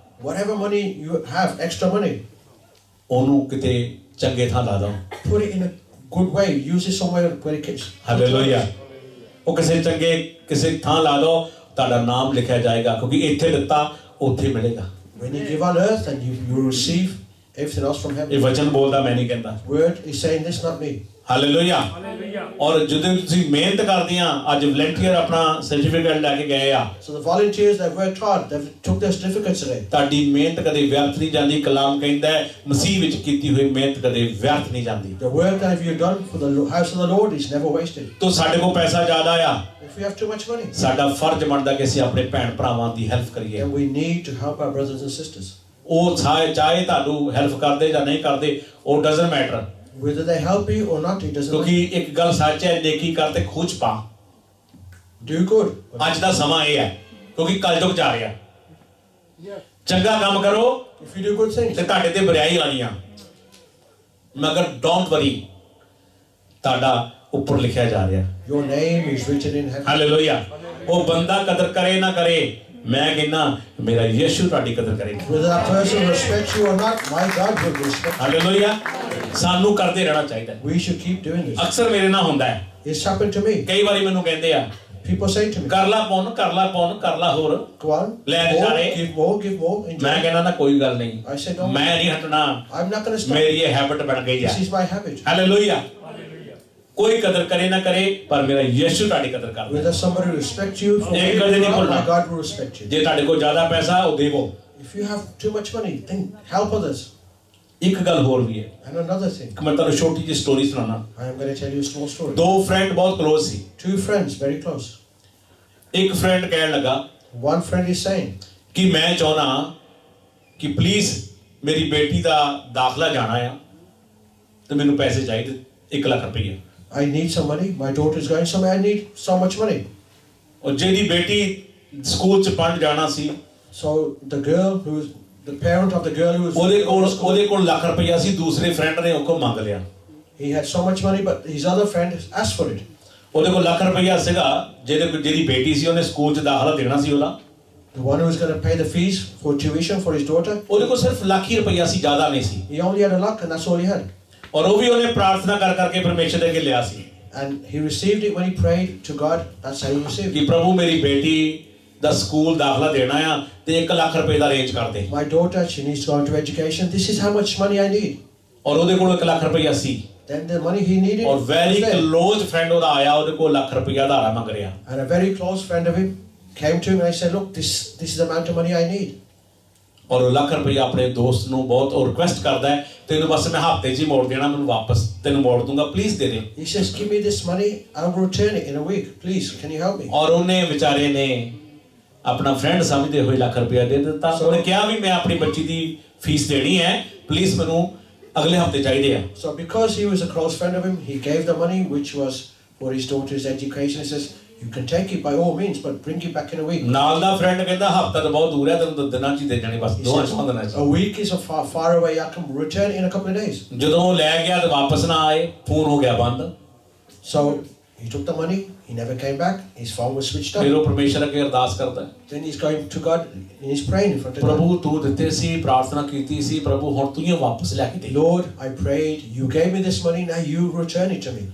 Speaker 3: Whatever money you have, extra money,
Speaker 2: ਉਹਨੂੰ ਕਿਤੇ ਚੰਗੇ ਥਾਂ ਲਾ ਦਿਓ।
Speaker 3: put it in a good way. Use it somewhere where it gets.
Speaker 2: Hallelujah. ਉਹ ਕਿਸੇ ਥਾਂ ਲਾ ਦਿਓ, ਤੁਹਾਡਾ ਨਾਮ ਲਿਖਿਆ ਜਾਏਗਾ, ਕਿਉਂਕਿ ਇੱਥੇ ਦਿੱਤਾ ਉੱਥੇ ਮਿਲੇਗਾ।
Speaker 3: When you give on earth and you receive everything else from
Speaker 2: ਇਹ
Speaker 3: heaven.
Speaker 2: ਵਚਨ ਬੋਲਦਾ, ਮੈਂ ਨਹੀਂ ਕਹਿੰਦਾ।
Speaker 3: Word is saying this, not me.
Speaker 2: Hallelujah. ਔਰ ਜਦੋਂ ਤੁਸੀਂ ਮਿਹਨਤ ਕਰਦੇ ਆ, ਅੱਜ ਵਲੰਟੀਅਰ ਆਪਣਾ ਸਰਟੀਫਿਕੇਟ ਲੈ ਕੇ ਗਏ ਆ,
Speaker 3: So the volunteers that worked hard, they took their certificates today.
Speaker 2: ਤੁਹਾਡੀ ਮਿਹਨਤ ਕਦੇ ਵਿਅਰਥ ਨਹੀਂ ਜਾਂਦੀ। ਕਲਾਮ ਕਹਿੰਦਾ ਹੈ ਮਸੀਹ ਵਿੱਚ ਕੀਤੀ ਹੋਈ ਮਿਹਨਤ ਕਦੇ ਵਿਅਰਥ ਨਹੀਂ ਜਾਂਦੀ।
Speaker 3: The work that you've done for the house of the Lord is never wasted.
Speaker 2: ਤੋ ਸਾਡੇ ਕੋਲ ਪੈਸਾ ਜ਼ਿਆਦਾ ਆ,
Speaker 3: If we have too much money,
Speaker 2: ਸਾਡਾ ਫਰਜ਼ ਬਣਦਾ ਕਿ ਅਸੀਂ ਆਪਣੇ ਭੈਣ ਭਰਾਵਾਂ ਦੀ ਹੈਲਪ ਕਰੀਏ।
Speaker 3: then we need to help our brothers and sisters.
Speaker 2: ਉਹ ਚਾਹੇ ਤੁਹਾਨੂੰ ਹੈਲਪ ਕਰਦੇ ਜਾਂ ਨਹੀਂ ਕਰਦੇ, ਉਹ doesn't matter,
Speaker 3: Whether they help you or not, it doesn't
Speaker 2: ਕਿਉਂਕਿ
Speaker 3: matter.
Speaker 2: ਇੱਕ ਗੱਲ ਸੱਚ ਹੈ, ਨੇਕੀ ਕਰ ਤੇ ਖੂਚ ਪਾ।
Speaker 3: Do good.
Speaker 2: ਅੱਜ ਦਾ ਸਮਾਂ ਇਹ ਹੈ, ਕਿਉਂਕਿ ਕਲਯੁਗ ਜਾ ਰਿਹਾ। ਚੰਗਾ ਕੰਮ ਕਰੋ
Speaker 3: If you do good things,
Speaker 2: ਤੇ ਤੁਹਾਡੇ ਤੇ ਬੁਰਾਈ ਆਣੀ ਆ, ਮਗਰ ਡੋਂਟ ਵਰੀ, ਤੁਹਾਡਾ ਉੱਪਰ ਲਿਖਿਆ ਜਾ ਰਿਹਾ।
Speaker 3: your name is written in heaven.
Speaker 2: Hallelujah. ਉਹ ਬੰਦਾ ਕਦਰ ਕਰੇ ਨਾ ਕਰੇ, ਮੈਂ ਕਹਿੰਦਾ ਮੇਰਾ ਯਿਸੂ ਤੁਹਾਡੀ ਕਦਰ ਕਰੇਗਾ।
Speaker 3: Whether that person respects you or not, my God will respect you.
Speaker 2: Hallelujah. ਸਾਨੂੰ ਕਰਦੇ ਰਹਿਣਾ ਚਾਹੀਦਾ ਹੈ।
Speaker 3: We should keep doing this.
Speaker 2: ਅਕਸਰ ਮੇਰੇ ਨਾਲ ਹੁੰਦਾ ਹੈ,
Speaker 3: It's happened to me.
Speaker 2: ਕਈ ਵਾਰੀ ਮੈਨੂੰ ਕਹਿੰਦੇ ਆ,
Speaker 3: People say to me,
Speaker 2: ਕਰ ਲਾ ਪੁੰਨ, ਕਰ ਲਾ ਪੁੰਨ, ਕਰ ਲਾ ਹੋਰ।
Speaker 3: go on,
Speaker 2: ਲੈ
Speaker 3: more,
Speaker 2: ਜਾਣੇ।
Speaker 3: give more, enjoy.
Speaker 2: ਮੈਂ ਕਹਿੰਦਾ ਨਾ ਕੋਈ ਗੱਲ ਨਹੀਂ,
Speaker 3: I said, no,
Speaker 2: ਮੈਂ ਨਹੀਂ ਹਟਣਾ,
Speaker 3: I'm not going to stop.
Speaker 2: ਮੇਰੀ ਇਹ ਹੈਬਿਟ ਬਣ ਗਈ ਆ।
Speaker 3: This is my habit.
Speaker 2: Hallelujah. ਕੋਈ ਕਦਰ ਕਰੇ ਨਾ ਕਰੇ, ਪਰ ਮੇਰਾ ਯਿਸੂ ਤੁਹਾਡੀ ਕਦਰ ਕਰਦਾ।
Speaker 3: Whether somebody respects you for
Speaker 2: ਇੱਕ
Speaker 3: where
Speaker 2: ਗੱਲ
Speaker 3: you
Speaker 2: ਨਹੀਂ
Speaker 3: are,
Speaker 2: ਭੁੱਲਣਾ।
Speaker 3: my God will respect you.
Speaker 2: ਜੇ ਤੁਹਾਡੇ ਕੋਲ ਜ਼ਿਆਦਾ ਪੈਸਾ ਉਹ ਦੇਵੋ।
Speaker 3: If you have too much money, then help others.
Speaker 2: ਇੱਕ ਗੱਲ ਹੋਰ ਵੀ ਹੈ,
Speaker 3: And another thing,
Speaker 2: ਇੱਕ ਮੈਂ ਤੁਹਾਨੂੰ ਛੋਟੀ ਜਿਹੀ ਸਟੋਰੀ ਸੁਣਾਉਣਾ।
Speaker 3: I am going to tell you a small story.
Speaker 2: ਦੋ ਫਰੈਂਡ ਬਹੁਤ ਕਲੋਜ਼ ਸੀ।
Speaker 3: Two friends, very close.
Speaker 2: ਇੱਕ ਫਰੈਂਡ ਕਹਿਣ ਲੱਗਾ
Speaker 3: One friend is saying,
Speaker 2: ਕਿ ਮੈਂ ਚਾਹੁੰਦਾ ਕਿ ਪਲੀਜ਼ ਮੇਰੀ ਬੇਟੀ ਦਾ ਦਾਖਲਾ ਜਾਣਾ ਆ ਤੇ ਮੈਨੂੰ ਪੈਸੇ ਚਾਹੀਦੇ 1 ਲੱਖ ਰੁਪਏ।
Speaker 3: I need some money. My daughter is going somewhere. I need so much money.
Speaker 2: ਔਰ ਜਿਹਦੀ ਬੇਟੀ ਸਕੂਲ ਚ ਪੜ੍ਹਨ ਜਾਣਾ ਸੀ,
Speaker 3: So the girl who's the parent of the girl who was
Speaker 2: ਉਹਦੇ ਕੋਲ ਲੱਖ ਰੁਪਇਆ ਸੀ, ਦੂਸਰੇ ਫਰੈਂਡ ਨੇ ਉਹ ਕੋਲ ਮੰਗ ਲਿਆ।
Speaker 3: he had so much money, but his other friend asked for it.
Speaker 2: ਉਹਦੇ ਕੋਲ ਲੱਖ ਰੁਪਇਆ ਸੀਗਾ, ਜਿਹਦੀ ਬੇਟੀ ਸੀ ਉਹਨੇ ਸਕੂਲ ਚ ਦਾਖਲਾ ਦੇਣਾ ਸੀ ਉਹਦਾ,
Speaker 3: The one who was going to pay the fees for tuition for his daughter.
Speaker 2: ਉਹਦੇ ਕੋਲ ਸਿਰਫ ਲੱਖ ਹੀ ਰੁਪਇਆ ਸੀ, ਜ਼ਿਆਦਾ ਨਹੀਂ ਸੀ।
Speaker 3: He only had a lakh, and that's all he had.
Speaker 2: ਔਰ ਉਹ ਵੀ ਉਹਨੇ ਪ੍ਰਾਰਥਨਾ ਕਰ ਕਰਕੇ ਪਰਮੇਸ਼ਰ ਦੇ ਅੱਗੇ ਲਿਆ ਸੀ
Speaker 3: And he received it when he prayed to God. That's how he received
Speaker 2: ਕਿ
Speaker 3: it.
Speaker 2: ਪ੍ਰਭੂ ਮੇਰੀ ਬੇਟੀ ਦਾ ਸਕੂਲ ਦਾਖਲਾ ਦੇਣਾ ਆ ਤੇ 1 ਲੱਖ ਰੁਪਏ ਦਾ ਅਰੇਂਜ ਕਰ ਦੇ।
Speaker 3: My daughter, she needs to go into education. This is how much money I need.
Speaker 2: ਔਰ ਉਹਦੇ ਕੋਲ 1 ਲੱਖ ਰੁਪਇਆ ਸੀ,
Speaker 3: Then the money he needed
Speaker 2: ਔਰ very
Speaker 3: was there.
Speaker 2: Close friend ਉਹਦਾ ਆਇਆ, ਉਹਦੇ ਕੋਲ ਲੱਖ ਰੁਪਇਆ ਧਾਰਾ ਮੰਗ ਰਿਹਾ।
Speaker 3: And a very close friend of him came to him and I said, look, this is the amount of money I need.
Speaker 2: ਔਰ ਉਹ ਲੱਖ ਰੁਪਇਆ ਆਪਣੇ ਦੋਸਤ ਨੂੰ ਬਹੁਤ ਉਹ ਰਿਕੁਐਸਟ ਕਰਦਾ ਹੈ, ਤੈਨੂੰ ਬਸ ਮੈਂ ਹਫ਼ਤੇ 'ਚ ਹੀ ਮੋੜ ਦੇਣਾ, ਮੈਨੂੰ ਵਾਪਸ ਤੈਨੂੰ ਮੋੜ ਦੂੰਗਾ, ਪਲੀਜ਼ ਦੇ ਦੇ।
Speaker 3: He says, give me this money, I'll return it in a week. Please, can you help me?
Speaker 2: ਔਰ ਉਹਨੇ ਵਿਚਾਰੇ ਨੇ ਆਪਣਾ ਫਰੈਂਡ ਸਮਝਦੇ ਹੋਏ ਲੱਖ ਰੁਪਇਆ ਦੇ ਦਿੱਤਾ। ਉਹਨੇ ਕਿਹਾ ਵੀ ਮੈਂ ਆਪਣੀ ਬੱਚੀ ਦੀ ਫੀਸ ਦੇਣੀ ਹੈ, ਪਲੀਜ਼ ਮੈਨੂੰ ਅਗਲੇ ਹਫਤੇ ਚਾਹੀਦੇ ਆ।
Speaker 3: So because he was a close friend of him, he gave the money which was for his daughter's education. He says, you can take it by all means, but bring it back in a week.
Speaker 2: ਨਾਲ ਦਾ friend ਕਹਿੰਦਾ ਹਫਤਾ ਤਾਂ ਬਹੁਤ ਦੂਰ ਹੈ, ਤੈਨੂੰ ਦਿਨਾਂ 'ਚ ਹੀ ਦੇ ਜਾਣੇ, ਬਸ
Speaker 3: He
Speaker 2: ਦੋਹਾਂ
Speaker 3: says,
Speaker 2: ਚੋਂ ਦਿਨਾਂ 'ਚ।
Speaker 3: a week is far away, I can return in a couple of days.
Speaker 2: ਜਦੋਂ ਉਹ ਲੈ ਗਿਆ ਤੇ ਵਾਪਸ ਨਾ ਆਏ, ਫੋਨ ਹੋ ਗਿਆ ਬੰਦ।
Speaker 3: So he took the money, he never came back, his phone was switched
Speaker 2: ਫਿਰ
Speaker 3: off.
Speaker 2: ਉਹ ਪਰਮੇਸ਼ਰ ਅੱਗੇ ਅਰਦਾਸ ਕਰਦਾ ਹੈ,
Speaker 3: Then he's going to God and he's praying in front of God.
Speaker 2: ਪ੍ਰਭੂ ਤੂੰ ਦਿੱਤੇ ਸੀ, ਪ੍ਰਾਰਥਨਾ ਕੀਤੀ ਸੀ, ਪ੍ਰਭੂ ਹੁਣ ਤੂੰ ਹੀ ਵਾਪਸ ਲੈ ਕੇ ਦੇ।
Speaker 3: Lord, I prayed, you gave me this money, now you return it to me.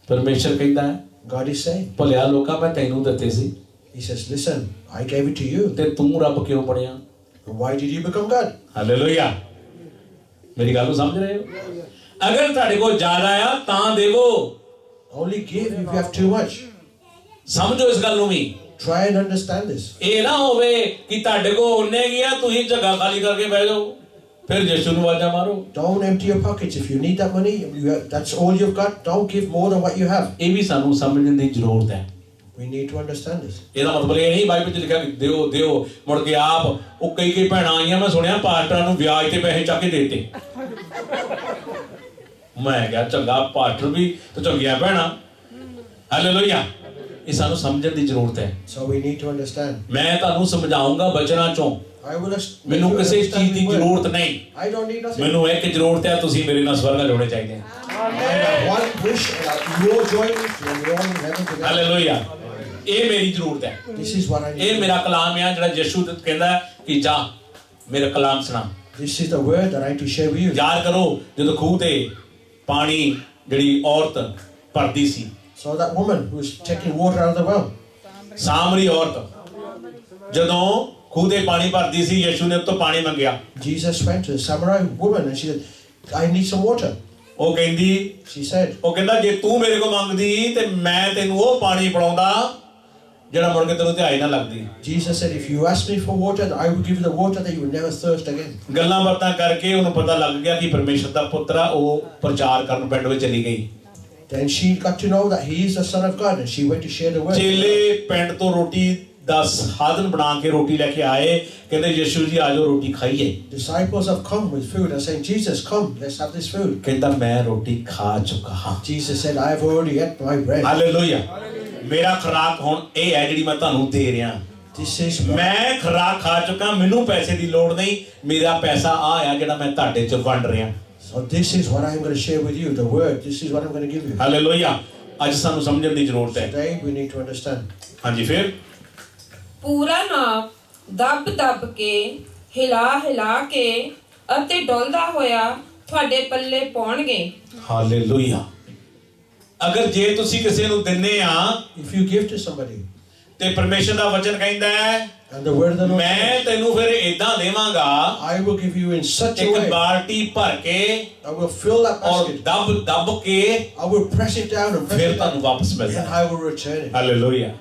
Speaker 2: ਪਰਮੇਸ਼ਰ ਕਹਿੰਦਾ ਹੈ,
Speaker 3: God is saying,
Speaker 2: ਭਲਿਆ ਲੋਕਾਂ ਮੈਂ ਤੈਨੂੰ ਦਿੱਤੇ ਸੀ
Speaker 3: he says, listen, I gave it to you.
Speaker 2: ਤੇ ਤੂੰ ਰੱਬ ਕਿਉਂ ਬਣਿਆ?
Speaker 3: Why did you become God?
Speaker 2: Hallelujah. ਮੇਰੀ ਗੱਲ ਨੂੰ ਸਮਝ ਰਹੇ ਹੋ? ਅਗਰ ਤੁਹਾਡੇ ਕੋਲ ਜ਼ਿਆਦਾ ਆ ਤਾਂ ਦੇਵੋ।
Speaker 3: Only give if you have too much.
Speaker 2: ਸਮਝੋ ਇਸ ਗੱਲ ਨੂੰ ਵੀ।
Speaker 3: Try and understand this.
Speaker 2: ਇਹ ਨਾ ਹੋਵੇ ਕਿ ਤੁਹਾਡੇ ਕੋਲ ਉਹਨੇ ਗਿਆ ਤੁਸੀਂ ਜਗ੍ਹਾ ਖਾਲੀ ਕਰਕੇ ਬਹਿ ਜਾਓ, ਫਿਰ ਯਿਸੂ ਨੂੰ ਆਵਾਜ਼ਾਂ ਮਾਰੋ।
Speaker 3: Don't empty your pockets. If you need that money, that's all you've got. Don't give more than what you have.
Speaker 2: ਇਹ ਵੀ ਸਾਨੂੰ ਸਮਝਣ ਦੀ ਜ਼ਰੂਰਤ ਹੈ।
Speaker 3: We need to understand this.
Speaker 2: ਇਹਦਾ ਮਤਲਬ ਇਹ ਨਹੀਂ ਬਾਈਬਲ 'ਚ ਲਿਖਿਆ ਕਿ ਦਿਓ ਦਿਓ ਮੁੜ ਕੇ ਆਪ ਉਹ ਕਈ ਭੈਣਾਂ ਆਈਆਂ, ਮੈਂ ਸੁਣਿਆ ਪਾਸਟਰਾਂ ਨੂੰ ਵਿਆਜ ਤੇ ਪੈਸੇ ਚੱਕ ਕੇ ਦੇਤੇ। ਮੈਂ ਕਿਹਾ ਚੰਗਾ ਪਾਸਟਰ ਵੀ ਤੇ ਚੰਗੀਆਂ ਭੈਣਾਂ। ਹਾਲੇਲੂਇਆ। ਇਹ ਸਾਨੂੰ ਸਮਝਣ ਦੀ ਜ਼ਰੂਰਤ ਹੈ।
Speaker 3: So we need to understand.
Speaker 2: ਮੈਂ ਤੁਹਾਨੂੰ ਸਮਝਾਉਂਗਾ ਬਚਨਾਂ ਚੋਂ।
Speaker 3: I will
Speaker 2: ਮੈਨੂੰ ਕਿਸੇ ਚੀਜ਼ ਦੀ ਜ਼ਰੂਰਤ ਨਹੀਂ,
Speaker 3: I don't need nothing.
Speaker 2: ਮੈਨੂੰ ਇੱਕ ਜ਼ਰੂਰਤ ਹੈ, ਤੁਸੀਂ ਮੇਰੇ ਨਾਲ ਸਵਰਗ ਜੁੜਨੇ ਚਾਹੀਦੇ ਆ।
Speaker 3: I have one wish that you all join me and we're all in heaven together.
Speaker 2: Hallelujah. ਇਹ ਮੇਰੀ ਜ਼ਰੂਰਤ ਹੈ।
Speaker 3: This is what I
Speaker 2: ਇਹ
Speaker 3: need.
Speaker 2: ਮੇਰਾ ਕਲਾਮ ਹੈ ਜਿਹੜਾ ਯਿਸੂ ਕਹਿੰਦਾ ਕਿ ਜਾ ਮੇਰਾ ਕਲਾਮ ਸੁਣਾ।
Speaker 3: This is the word that I need to share with you.
Speaker 2: ਯਾਦ ਕਰੋ ਜਦੋਂ ਖੂਹ ਤੇ ਪਾਣੀ ਜਿਹੜੀ ਔਰਤ ਭਰਦੀ ਸੀ,
Speaker 3: So that woman who was taking water out of the well.
Speaker 2: ਸਾਮਰੀ ਔਰਤ ਜਦੋਂ ਖੂਹ ਤੇ ਪਾਣੀ ਭਰਦੀ ਸੀ, ਯਿਸੂ ਨੇ ਉਤੋਂ ਪਾਣੀ ਮੰਗਿਆ।
Speaker 3: Jesus went to a Samurai woman and she said, I need some water.
Speaker 2: ਉਹ ਕਹਿੰਦੀ,
Speaker 3: She said,
Speaker 2: ਉਹ ਕਹਿੰਦਾ ਜੇ ਤੂੰ ਮੇਰੇ ਕੋਲ ਮੰਗਦੀ ਤੇ ਮੈਂ ਤੈਨੂੰ ਉਹ ਪਾਣੀ ਪਿਲਾਉਂਦਾ ਜਿਹੜਾ ਮੁੜ ਕੇ ਤੈਨੂੰ ਧਿਆਈ ਨਾ ਲੱਗਦੀ।
Speaker 3: Jesus said, if you ask me for water, I will give you the water that you will never thirst again.
Speaker 2: ਗੱਲਾਂ ਬਾਤਾਂ ਕਰਕੇ ਉਹਨੂੰ ਪਤਾ ਲੱਗ ਗਿਆ ਕਿ ਪਰਮੇਸ਼ਰ ਦਾ ਪੁੱਤਰ ਆ। ਉਹ ਪ੍ਰਚਾਰ ਕਰਨ ਪਿੰਡ ਵਿੱਚ ਚਲੀ ਗਈ।
Speaker 3: Then she got to know that he is the Son of God and she went to share the word.
Speaker 2: ਚੇਲੇ ਪਿੰਡ ਤੋਂ ਰੋਟੀ ਦਾ ਸਾਧਨ ਬਣਾ ਕੇ ਰੋਟੀ ਲੈ ਕੇ ਆਏ, ਕਹਿੰਦੇ ਯਿਸੂ ਜੀ ਆਜੋ ਰੋਟੀ ਖਾਈਏ।
Speaker 3: Disciples have come with food and saying, Jesus, come, let's have this food.
Speaker 2: ਕਹਿੰਦਾ ਮੈਂ ਰੋਟੀ ਖਾ ਚੁੱਕਾ ਹਾਂ।
Speaker 3: Jesus said, I have already ate my bread.
Speaker 2: Hallelujah. ਮੇਰਾ ਖੁਰਾਕ ਹੁਣ ਇਹ ਹੈ ਜਿਹੜੀ ਮੈਂ ਤੁਹਾਨੂੰ ਦੇ ਰਿਹਾ।
Speaker 3: This is
Speaker 2: ਮੈਂ ਖੁਰਾਕ ਖਾ ਚੁੱਕਾ, ਮੈਨੂੰ ਪੈਸੇ ਦੀ ਲੋੜ ਨਹੀਂ, ਮੇਰਾ ਪੈਸਾ ਆ ਆ ਜਿਹੜਾ ਮੈਂ ਤੁਹਾਡੇ 'ਚ ਵੰਡ ਰਿਹਾ।
Speaker 3: So this is what I'm going to share with you, the word. This is what I'm going to give you.
Speaker 2: Hallelujah. ਅੱਜ ਸਾਨੂੰ ਸਮਝਣ ਦੀ ਜ਼ਰੂਰਤ ਹੈ।
Speaker 3: Today we need to understand.
Speaker 2: ਹਾਂਜੀ ਫਿਰ
Speaker 8: ਪੂਰਾ ਨਾਪ ਦੱਬ ਦੱਬ ਕੇ ਹਿਲਾ ਕੇ ਅਤੇ ਡੋਲਦਾ ਹੋਇਆ ਤੁਹਾਡੇ ਪੱਲੇ ਪਾਉਣਗੇ।
Speaker 2: ਹਾਲੇਲੂਇਆ। ਅਗਰ ਜੇ ਤੁਸੀਂ ਕਿਸੇ ਨੂੰ ਦਿੰਨੇ ਆ
Speaker 3: If you give to somebody
Speaker 2: ਤੇ ਪਰਮੇਸ਼ਰ ਦਾ ਵਚਨ ਕਹਿੰਦਾ ਹੈ
Speaker 3: and the word of the Lord,
Speaker 2: ਮੈਂ ਤੈਨੂੰ ਫਿਰ ਏਦਾਂ ਦੇਵਾਂਗਾ,
Speaker 3: I will give you in such a
Speaker 2: ਇੱਕ
Speaker 3: way.
Speaker 2: ਬਾਲਟੀ ਭਰ ਕੇ
Speaker 3: I will fill that
Speaker 2: ਔਰ
Speaker 3: basket.
Speaker 2: ਦੱਬ ਕੇ
Speaker 3: I will press it down and press
Speaker 2: ਫਿਰ
Speaker 3: it
Speaker 2: ਤੁਹਾਨੂੰ
Speaker 3: down.
Speaker 2: ਵਾਪਸ ਮਿਲ
Speaker 3: And
Speaker 2: ਜਾਣਾ।
Speaker 3: I will return it.
Speaker 2: Hallelujah.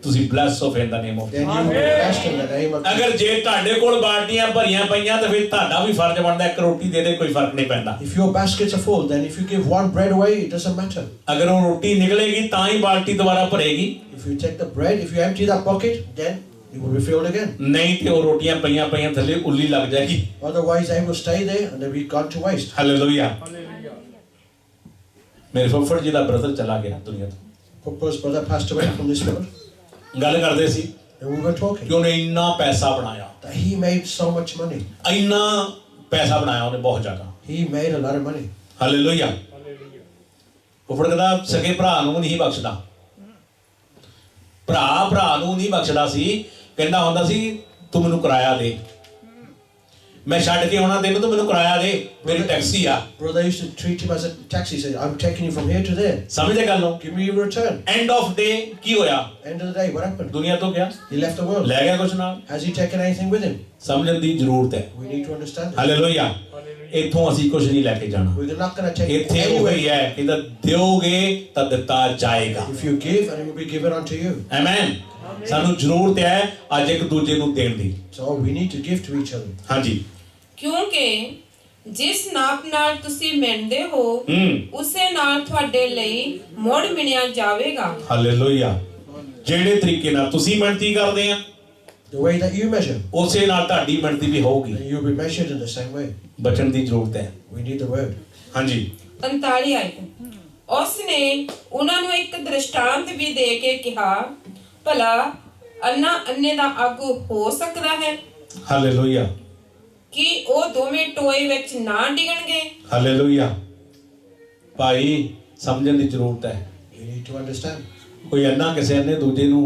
Speaker 2: ਤੁਸੀਂ bless of in the name of.
Speaker 3: Then you will be blessed in the name of
Speaker 2: ਅਗਰ
Speaker 3: Jesus.
Speaker 2: ਜੇ ਤੁਹਾਡੇ ਕੋਲ ਬਾਲਟੀਆਂ ਭਰੀਆਂ ਪਈਆਂ ਤਾਂ ਫਿਰ ਤੁਹਾਡਾ ਵੀ ਫਰਜ਼ ਬਣਦਾ ਇੱਕ ਰੋਟੀ ਦੇ ਦੇ, ਕੋਈ ਫਰਕ ਨਹੀਂ ਪੈਂਦਾ।
Speaker 3: If your baskets are full, then if you give one bread away, it doesn't matter.
Speaker 2: ਅਗਰ ਉਹ ਰੋਟੀ ਨਿਕਲੇਗੀ ਤਾਂ ਹੀ ਬਾਲਟੀ ਦੁਬਾਰਾ ਭਰੇਗੀ,
Speaker 3: If you take the bread, if you empty that bucket, then it will be filled again.
Speaker 2: ਨਹੀਂ ਤੇ ਉਹ ਰੋਟੀਆਂ ਪਈਆਂ ਥੱਲੇ ਉੱਲੀ ਲੱਗ ਜਾਏਗੀ।
Speaker 3: Otherwise, they will stay there and they'll be gone to waste.
Speaker 2: Hallelujah. ਮੇਰੇ ਫੁੱਫੜ ਜੀ ਦਾ ਬ੍ਰਦਰ ਚਲਾ ਗਿਆ ਦੁਨੀਆ ਤੋਂ।
Speaker 3: Papa's brother passed away from this world,
Speaker 2: ਗੱਲ ਕਰਦੇ ਸੀ
Speaker 3: and we were talking
Speaker 2: ਕਿ ਉਹਨੇ ਇੰਨਾ ਪੈਸਾ ਬਣਾਇਆ,
Speaker 3: that he made so much money.
Speaker 2: ਇੰਨਾ ਪੈਸਾ ਬਣਾਇਆ ਉਹਨੇ, ਬਹੁਤ ਜ਼ਿਆਦਾ।
Speaker 3: He made a lot of money.
Speaker 2: Hallelujah. ਫੁੱਫੜ ਕਹਿੰਦਾ ਸਕੇ ਭਰਾ ਨੂੰ ਨਹੀਂ ਬਖਸ਼ਦਾ, ਭਰਾ ਨੂੰ ਨਹੀਂ ਬਖਸ਼ਦਾ ਸੀ। ਕਹਿੰਦਾ ਹੁੰਦਾ ਸੀ ਤੂੰ ਮੈਨੂੰ ਕਿਰਾਇਆ ਦੇ, ਮੈਂ ਛੱਡ ਕੇ ਆਉਣਾ ਤੈਨੂੰ, ਤੂੰ ਮੈਨੂੰ ਕਿਰਾਇਆ ਦੇ, ਮੇਰੀ ਟੈਕਸੀ ਆ।
Speaker 3: Brother used to treat him as a taxi. He said, I'm taking you from here to there.
Speaker 2: ਸਮਝਦੇ ਗੱਲ ਨੂੰ?
Speaker 3: Give me your return.
Speaker 2: End of day ਕੀ ਹੋਇਆ?
Speaker 3: End of the day, what happened?
Speaker 2: ਦੁਨੀਆ ਤੋਂ ਗਿਆ,
Speaker 3: He left the world.
Speaker 2: ਲੈ ਗਿਆ ਕੁਛ ਨਾਲ।
Speaker 3: Has he taken anything with him?
Speaker 2: ਸਮਝਣ ਦੀ ਜ਼ਰੂਰਤ ਹੈ।
Speaker 3: We need to understand this.
Speaker 2: Hallelujah. ਇੱਥੋਂ ਅਸੀਂ ਕੁਝ ਨਹੀਂ ਲੈ ਕੇ ਜਾਣਾ।
Speaker 3: We're not going to take it
Speaker 2: ਇੱਥੇ ਉਹ ਹੀ
Speaker 3: anyway.
Speaker 2: ਹੈ ਕਿ ਦਿਓਗੇ ਤਾਂ ਦਿੱਤਾ ਜਾਏਗਾ।
Speaker 3: If you give, and it will be given unto you.
Speaker 2: Amen. ਸਾਨੂੰ ਜ਼ਰੂਰਤ ਹੈ ਅੱਜ ਇੱਕ ਦੂਜੇ ਨੂੰ ਦੇਣ ਦੀ।
Speaker 3: So we need to give to each other.
Speaker 2: ਹਾਂਜੀ।
Speaker 8: ਕਿਉਂਕਿ ਜਿਸ ਨਾਪ ਨਾਲ ਤੁਸੀਂ ਮਿਣਦੇ ਹੋ ਉਸੇ ਨਾਲ ਤੁਹਾਡੇ ਲਈ ਮੁੜ ਮਿਣਿਆ ਜਾਵੇਗਾ।
Speaker 2: ਹਾਲੇਲੂਇਆ। ਜਿਹੜੇ ਤਰੀਕੇ ਨਾਲ ਤੁਸੀਂ ਮਿਹਨਤੀ ਕਰਦੇ ਆ
Speaker 3: The way that you measure,
Speaker 2: ਉਸੇ ਨਾਲ ਤੁਹਾਡੀ ਮਿਹਨਤੀ ਵੀ ਹੋਊਗੀ।
Speaker 3: and you'll be measured in the same way.
Speaker 2: ਬਚਨ ਦੀ ਜ਼ਰੂਰਤ ਹੈ।
Speaker 3: We need the word.
Speaker 2: ਹਾਂਜੀ
Speaker 8: 39 ਆਇਤ। ਉਸ ਨੇ ਉਹਨਾਂ ਨੂੰ ਇੱਕ ਦ੍ਰਿਸ਼ਟਾਂਤ ਵੀ ਦੇ ਕੇ ਕਿਹਾ, ਭਲਾ ਅੰਨਾ ਅੰਨੇ ਦਾ ਆਗੂ ਹੋ ਸਕਦਾ ਹੈ
Speaker 2: ਹਾਲੇਲੂਇਆ
Speaker 8: ਕਿ ਉਹ ਦੋਵੇਂ ਟੋਏ ਵਿੱਚ ਨਾ ਡਿੱਗਣਗੇ?
Speaker 2: ਹਾਲੇਲੂਇਆ। ਭਾਈ ਸਮਝਣ ਦੀ ਜ਼ਰੂਰਤ ਹੈ।
Speaker 3: You need to understand.
Speaker 2: ਕੋਈ ਅੰਨਾ ਕਿਸੇ ਨੇ ਦੂਜੇ ਨੂੰ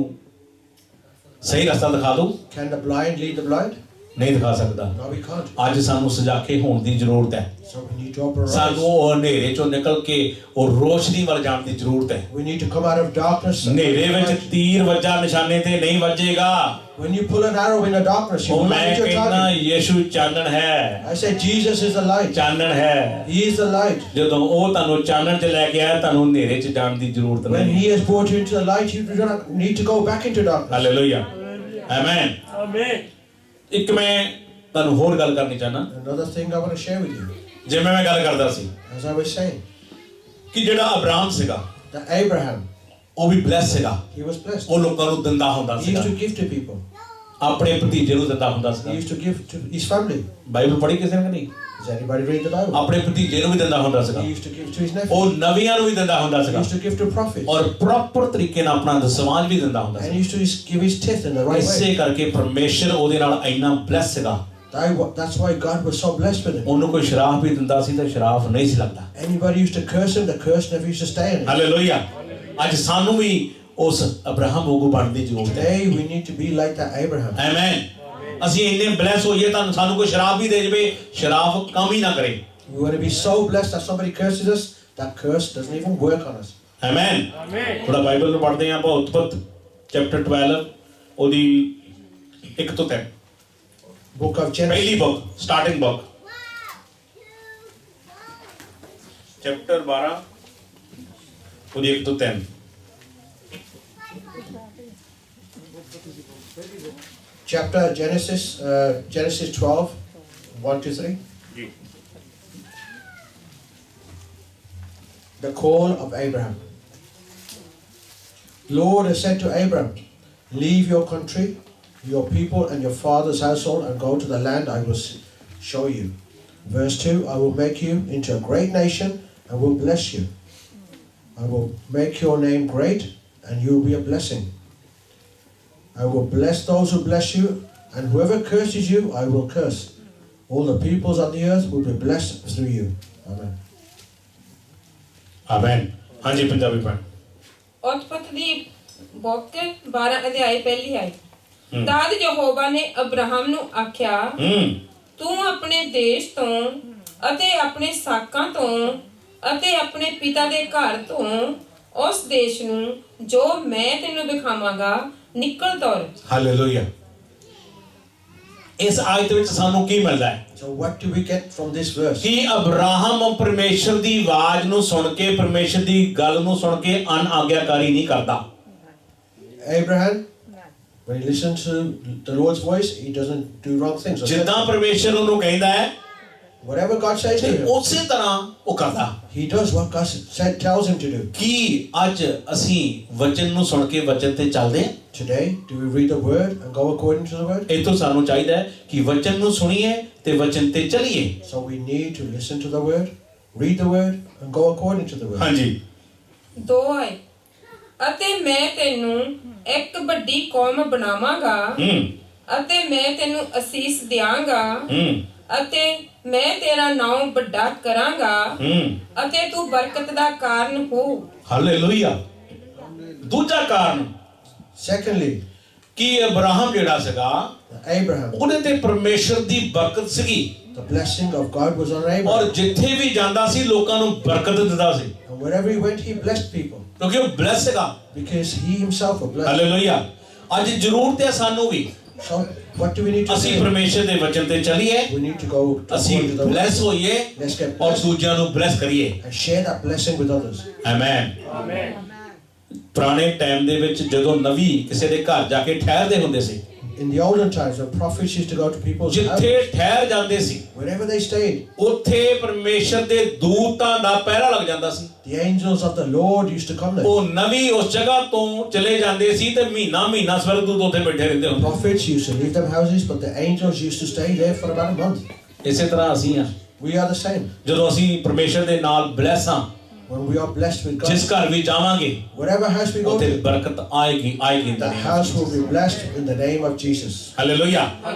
Speaker 2: ਸਹੀ ਰਸਤਾ ਦਿਖਾ ਦੂ?
Speaker 3: Can the blind lead the blind?
Speaker 2: ਨਹੀਂ ਦਿਖਾ ਸਕਦਾ।
Speaker 3: No, we can't.
Speaker 2: ਅੱਜ ਸਾਨੂੰ ਸਜਾਕੇ ਹੋਣ ਦੀ ਜ਼ਰੂਰਤ ਹੈ।
Speaker 3: So we need to open our
Speaker 2: ਸਾਨੂੰ
Speaker 3: eyes.
Speaker 2: ਉਹ ਹਨੇਰੇ ਚੋਂ ਨਿਕਲ ਕੇ ਉਹ ਰੋਸ਼ਨੀ ਵੱਲ ਜਾਣ ਦੀ ਜ਼ਰੂਰਤ ਹੈ।
Speaker 3: We need to come out of darkness. and
Speaker 2: ਹਨੇਰੇ ਵਿੱਚ
Speaker 3: light.
Speaker 2: ਤੀਰ ਵੱਜਾ ਨਿਸ਼ਾਨੇ ਤੇ ਨਹੀਂ ਵੱਜੇਗਾ।
Speaker 3: When you pull an arrow in the darkness, you
Speaker 2: ਉਹ
Speaker 3: will
Speaker 2: ਮੈਂ
Speaker 3: not hit your
Speaker 2: ਕਹਿੰਦਾ
Speaker 3: target.
Speaker 2: ਯੀਸ਼ੂ ਚਾਨਣ ਹੈ,
Speaker 3: I say Jesus is the light.
Speaker 2: ਚਾਨਣ ਹੈ।
Speaker 3: He is the light.
Speaker 2: ਜਦੋਂ ਉਹ ਤੁਹਾਨੂੰ ਚਾਨਣ 'ਚ ਲੈ ਕੇ ਆਇਆ, ਤੁਹਾਨੂੰ ਹਨੇਰੇ 'ਚ ਜਾਣ ਦੀ ਜ਼ਰੂਰਤ
Speaker 3: When
Speaker 2: ਨਹੀਂ।
Speaker 3: He has brought you into the light, you do not need to go back into darkness.
Speaker 2: Hallelujah amen.
Speaker 7: Amen.
Speaker 2: ਇੱਕ ਮੈਂ ਤੁਹਾਨੂੰ ਹੋਰ ਗੱਲ ਕਰਨੀ ਚਾਹਨਾ,
Speaker 3: Another thing I want to share with you,
Speaker 2: ਜਿਵੇਂ ਮੈਂ ਗੱਲ ਕਰਦਾ ਸੀ
Speaker 3: as I was saying,
Speaker 2: ਕਿ ਜਿਹੜਾ ਅਬਰਾਮ ਸੀਗਾ
Speaker 3: that Abraham,
Speaker 2: ਉਹ ਵੀ ਬਲੈਸ ਸੀਗਾ।
Speaker 3: he was blessed.
Speaker 2: ਉਹ ਲੋਕਾਂ ਨੂੰ ਦਿੰਦਾ ਹੁੰਦਾ
Speaker 3: He
Speaker 2: ਸੀਗਾ,
Speaker 3: used to give to people.
Speaker 2: ਆਪਣੇ ਭਤੀਜੇ ਨੂੰ ਦਿੰਦਾ ਹੁੰਦਾ
Speaker 3: He
Speaker 2: ਸੀਗਾ।
Speaker 3: used to give to his family.
Speaker 2: Bible ਪੜ੍ਹੀ ਕਿਸੇ ਨੇ ਕਿ ਨਹੀਂ?
Speaker 3: Does anybody read the Bible?
Speaker 2: ਆਪਣੇ ਭਤੀਜੇ ਨੂੰ ਵੀ ਦਿੰਦਾ ਹੁੰਦਾ ਸੀਗਾ,
Speaker 3: He used to give to his nephew.
Speaker 2: ਉਹ ਨਵੀਆਂ ਨੂੰ ਵੀ ਦਿੰਦਾ ਹੁੰਦਾ
Speaker 3: He
Speaker 2: ਸੀਗਾ,
Speaker 3: used to give to prophets.
Speaker 2: ਔਰ ਪ੍ਰੋਪਰ ਤਰੀਕੇ ਨਾਲ ਆਪਣਾ ਦਸਵਾਂਜ ਵੀ ਦਿੰਦਾ ਹੁੰਦਾ
Speaker 3: And
Speaker 2: C.
Speaker 3: he used to give his tithe in the right
Speaker 2: ਇਸੇ
Speaker 3: way.
Speaker 2: ਕਰਕੇ ਪਰਮੇਸ਼ਰ ਉਹਦੇ ਨਾਲ ਇੰਨਾ ਬਲੈਸ ਸੀਗਾ।
Speaker 3: That's why God was so blessed with him.
Speaker 2: ਉਹਨੂੰ ਕੋਈ ਸ਼ਰਾਫ ਵੀ ਦਿੰਦਾ ਸੀ ਤਾਂ ਸ਼ਰਾਫ ਨਹੀਂ ਸੀ ਲੱਗਦਾ।
Speaker 3: Anybody used to curse him, the curse never used to stay in him.
Speaker 2: Hallelujah. ਅੱਜ ਸਾਨੂੰ ਵੀ ਉਸ ਅਬਰਾਹਮ ਵਾਂਗੂ ਬਣਨ ਦੀ ਜ਼ਰੂਰਤ ਹੈ।
Speaker 3: Today we need to be like that Abraham.
Speaker 2: Amen. ਅਸੀਂ ਇੰਨੇ ਬਲੈਸ ਹੋਈਏ ਤਾਂ ਸਾਨੂੰ ਕੋਈ ਸ਼ਰਾਫ ਵੀ ਦੇ ਜਵੇ, ਸ਼ਰਾਫ ਕੰਮ ਹੀ ਨਾ ਕਰੇ।
Speaker 3: We want to be so blessed that somebody curses us, that curse doesn't even work on us.
Speaker 2: Amen.
Speaker 7: Amen.
Speaker 2: ਥੋੜਾ ਬਾਈਬਲ ਨੂੰ ਪੜ੍ਹਦੇ ਹਾਂ ਆਪਾਂ, ਉਤਪਤ ਚੈਪਟਰ 12 ਉਹਦੀ 1 ਤੋਂ 3
Speaker 3: Book of Genesis.
Speaker 2: ਪਹਿਲੀ ਬੁੱਕ, ਸਟਾਰਟਿੰਗ ਬੁੱਕ, ਚੈਪਟਰ 12 ਉਹਦੀ 1 ਤੋਂ 3।
Speaker 3: Chapter Genesis 12, 1 to 3. The call of Abraham. Lord has said to Abraham, leave your country, your people and your father's household and go to the land I will show you. Verse 2, I will make you into a great nation and will bless you. I will make your name great and you will be a blessing. I will bless those who bless you, and whoever curses you, I will curse. All the peoples on the earth will be blessed through you. Amen.
Speaker 2: Amen. ਹਾਂਜੀ ਪੰਜਾਬੀ ਪੜ੍ਹ।
Speaker 8: ਉਤਪਤ ਦੀ book 12 ਅਧਿਆਇ ਪਹਿਲੀ ਆਇਤ। ਤਦ ਯਹੋਵਾ ਨੇ Abraham ਨੂੰ ਆਖਿਆ, ਤੂੰ ਆਪਣੇ ਦੇਸ਼ ਤੋਂ ਅਤੇ ਆਪਣੇ ਸਾਕਾਂ ਤੋਂ ਅਤੇ ਆਪਣੇ ਪਿਤਾ ਦੇ ਘਰ ਤੋਂ ਉਸ ਦੇਸ਼ ਨੂੰ ਜੋ ਮੈਂ ਤੈਨੂੰ ਵਿਖਾਵਾਂਗਾ ਨਿਕਲ ਤੁਰ।
Speaker 2: ਹਾਲੇਲੂਇਆ। ਇਸ ਆਇਤ ਵਿੱਚ ਸਾਨੂੰ ਕੀ ਮਿਲਦਾ ਹੈ?
Speaker 3: So what do we get from this verse?
Speaker 2: ਕਿ ਅਬਰਾਹਮ ਪਰਮੇਸ਼ਰ ਦੀ ਆਵਾਜ਼ ਨੂੰ ਸੁਣ ਕੇ, ਪਰਮੇਸ਼ਰ ਦੀ ਗੱਲ ਨੂੰ ਸੁਣ ਕੇ ਅਨਆਗਿਆਕਾਰੀ ਨਹੀਂ ਕਰਦਾ।
Speaker 3: Abraham, when he listens to the Lord's voice, he doesn't do wrong things.
Speaker 2: ਜਿੱਦਾਂ ਪਰਮੇਸ਼ਰ ਉਹਨੂੰ ਕਹਿੰਦਾ ਹੈ,
Speaker 3: Whatever God says to him,
Speaker 2: ਉਸੇ ਤਰ੍ਹਾਂ ਉਹ ਕਰਦਾ।
Speaker 3: he does what God tells him to do.
Speaker 2: ਕੀ ਅੱਜ ਅਸੀਂ ਵਚਨ ਨੂੰ ਸੁਣ ਕੇ ਵਚਨ ਤੇ ਚੱਲਦੇ ਹਾਂ?
Speaker 3: Today, do we read the word and go according to the word?
Speaker 2: ਇਹ ਤੋਂ ਸਾਨੂੰ ਚਾਹੀਦਾ ਹੈ ਕਿ ਵਚਨ ਨੂੰ ਸੁਣੀਏ ਤੇ ਵਚਨ ਤੇ ਚੱਲੀਏ।
Speaker 3: So we need to listen to the word, read the word, and go according to the word.
Speaker 2: ਹਾਂਜੀ।
Speaker 8: 2 ਆਇਤ। ਅਤੇ ਮੈਂ ਤੈਨੂੰ ਇੱਕ ਵੱਡੀ ਕੌਮ ਬਣਾਵਾਂਗਾ ਅਤੇ ਮੈਂ ਤੈਨੂੰ ਅਸੀਸ ਦਿਆਂਗਾ ਅਤੇ ਮੈਂ ਤੇਰਾ ਨਾਮ ਵੱਡਾ ਕਰਾਂਗਾ ਅਤੇ ਤੂੰ ਬਰਕਤ ਦਾ ਕਾਰਨ ਹੋ।
Speaker 2: ਹਾਲੇਲੂਇਆ। ਦੂਜਾ ਕਾਰਨ
Speaker 3: Secondly,
Speaker 2: ਕਿ ਅਬਰਾਹਮ ਜਿਹੜਾ ਸੀਗਾ,
Speaker 3: Abraham,
Speaker 2: ਉਹਦੇ ਤੇ ਪਰਮੇਸ਼ਰ ਦੀ ਬਰਕਤ ਸੀਗੀ,
Speaker 3: the blessing of God was on
Speaker 2: ਔਰ
Speaker 3: Abraham.
Speaker 2: ਜਿੱਥੇ ਵੀ ਜਾਂਦਾ ਸੀ ਲੋਕਾਂ ਨੂੰ ਬਰਕਤ ਦਿੰਦਾ ਸੀ,
Speaker 3: And wherever he went, he blessed people.
Speaker 2: ਕਿਉਂਕਿ ਉਹ ਬਲੈਸ ਸੀਗਾ।
Speaker 3: Because he himself was blessed.
Speaker 2: Hallelujah. ਅੱਜ ਜ਼ਰੂਰਤ ਹੈ ਸਾਨੂੰ ਵੀ,
Speaker 3: So what do we need to
Speaker 2: ਅਸੀਂ
Speaker 3: do?
Speaker 2: ਪਰਮੇਸ਼ਰ ਦੇ ਵਚਨ ਤੇ ਚੱਲੀਏ,
Speaker 3: We need to go
Speaker 2: ਅਸੀਂ
Speaker 3: according to the
Speaker 2: bless
Speaker 3: word
Speaker 2: ਹੋਈਏ
Speaker 3: Let's get
Speaker 2: ਔਰ
Speaker 3: blessed.
Speaker 2: ਦੂਜਿਆਂ ਨੂੰ ਬਲੈਸ ਕਰੀਏ।
Speaker 3: and share that blessing with others.
Speaker 2: Amen.
Speaker 7: Amen.
Speaker 2: ਪੁਰਾਣੇ ਟਾਈਮ ਦੇ ਵਿੱਚ ਜਦੋਂ ਨਵੀ ਕਿਸੇ ਦੇ ਘਰ ਜਾ ਕੇ ਠਹਿਰਦੇ ਹੁੰਦੇ ਸੀ,
Speaker 3: In the olden times, when prophets used to go to people's
Speaker 2: ਜਿੱਥੇ
Speaker 3: houses,
Speaker 2: ਠਹਿਰ ਜਾਂਦੇ ਸੀ,
Speaker 3: wherever they stayed,
Speaker 2: ਉੱਥੇ ਪਰਮੇਸ਼ਰ ਦੇ ਦੂਤਾਂ ਦਾ ਪਹਿਰਾ ਲੱਗ ਜਾਂਦਾ ਸੀ।
Speaker 3: the angels of the Lord used to come there.
Speaker 2: ਉਹ ਨਵੀ ਉਸ ਜਗ੍ਹਾ ਤੋਂ ਚਲੇ ਜਾਂਦੇ ਸੀ ਤੇ ਮਹੀਨਾ ਸਵਰਗਦੂਤ ਉੱਥੇ ਬੈਠੇ ਰਹਿੰਦੇ ਹੁੰਦੇ।
Speaker 3: Prophets used to leave them houses, but the angels used to stay there for about a month.
Speaker 2: ਇਸੇ ਤਰ੍ਹਾਂ ਅਸੀਂ ਆ,
Speaker 3: We are the same.
Speaker 2: ਜਦੋਂ ਅਸੀਂ ਪਰਮੇਸ਼ਰ ਦੇ ਨਾਲ ਬਲੈਸ ਹਾਂ,
Speaker 3: When we are blessed with God,
Speaker 2: ਜਿਸ ਘਰ ਵੀ ਜਾਵਾਂਗੇ
Speaker 3: whatever house we go
Speaker 2: ਉੱਥੇ
Speaker 3: to,
Speaker 2: ਬਰਕਤ ਆਏਗੀ in the
Speaker 3: the
Speaker 2: name of
Speaker 3: house
Speaker 2: Jesus.
Speaker 3: will be blessed in the name of Jesus.
Speaker 2: Hallelujah.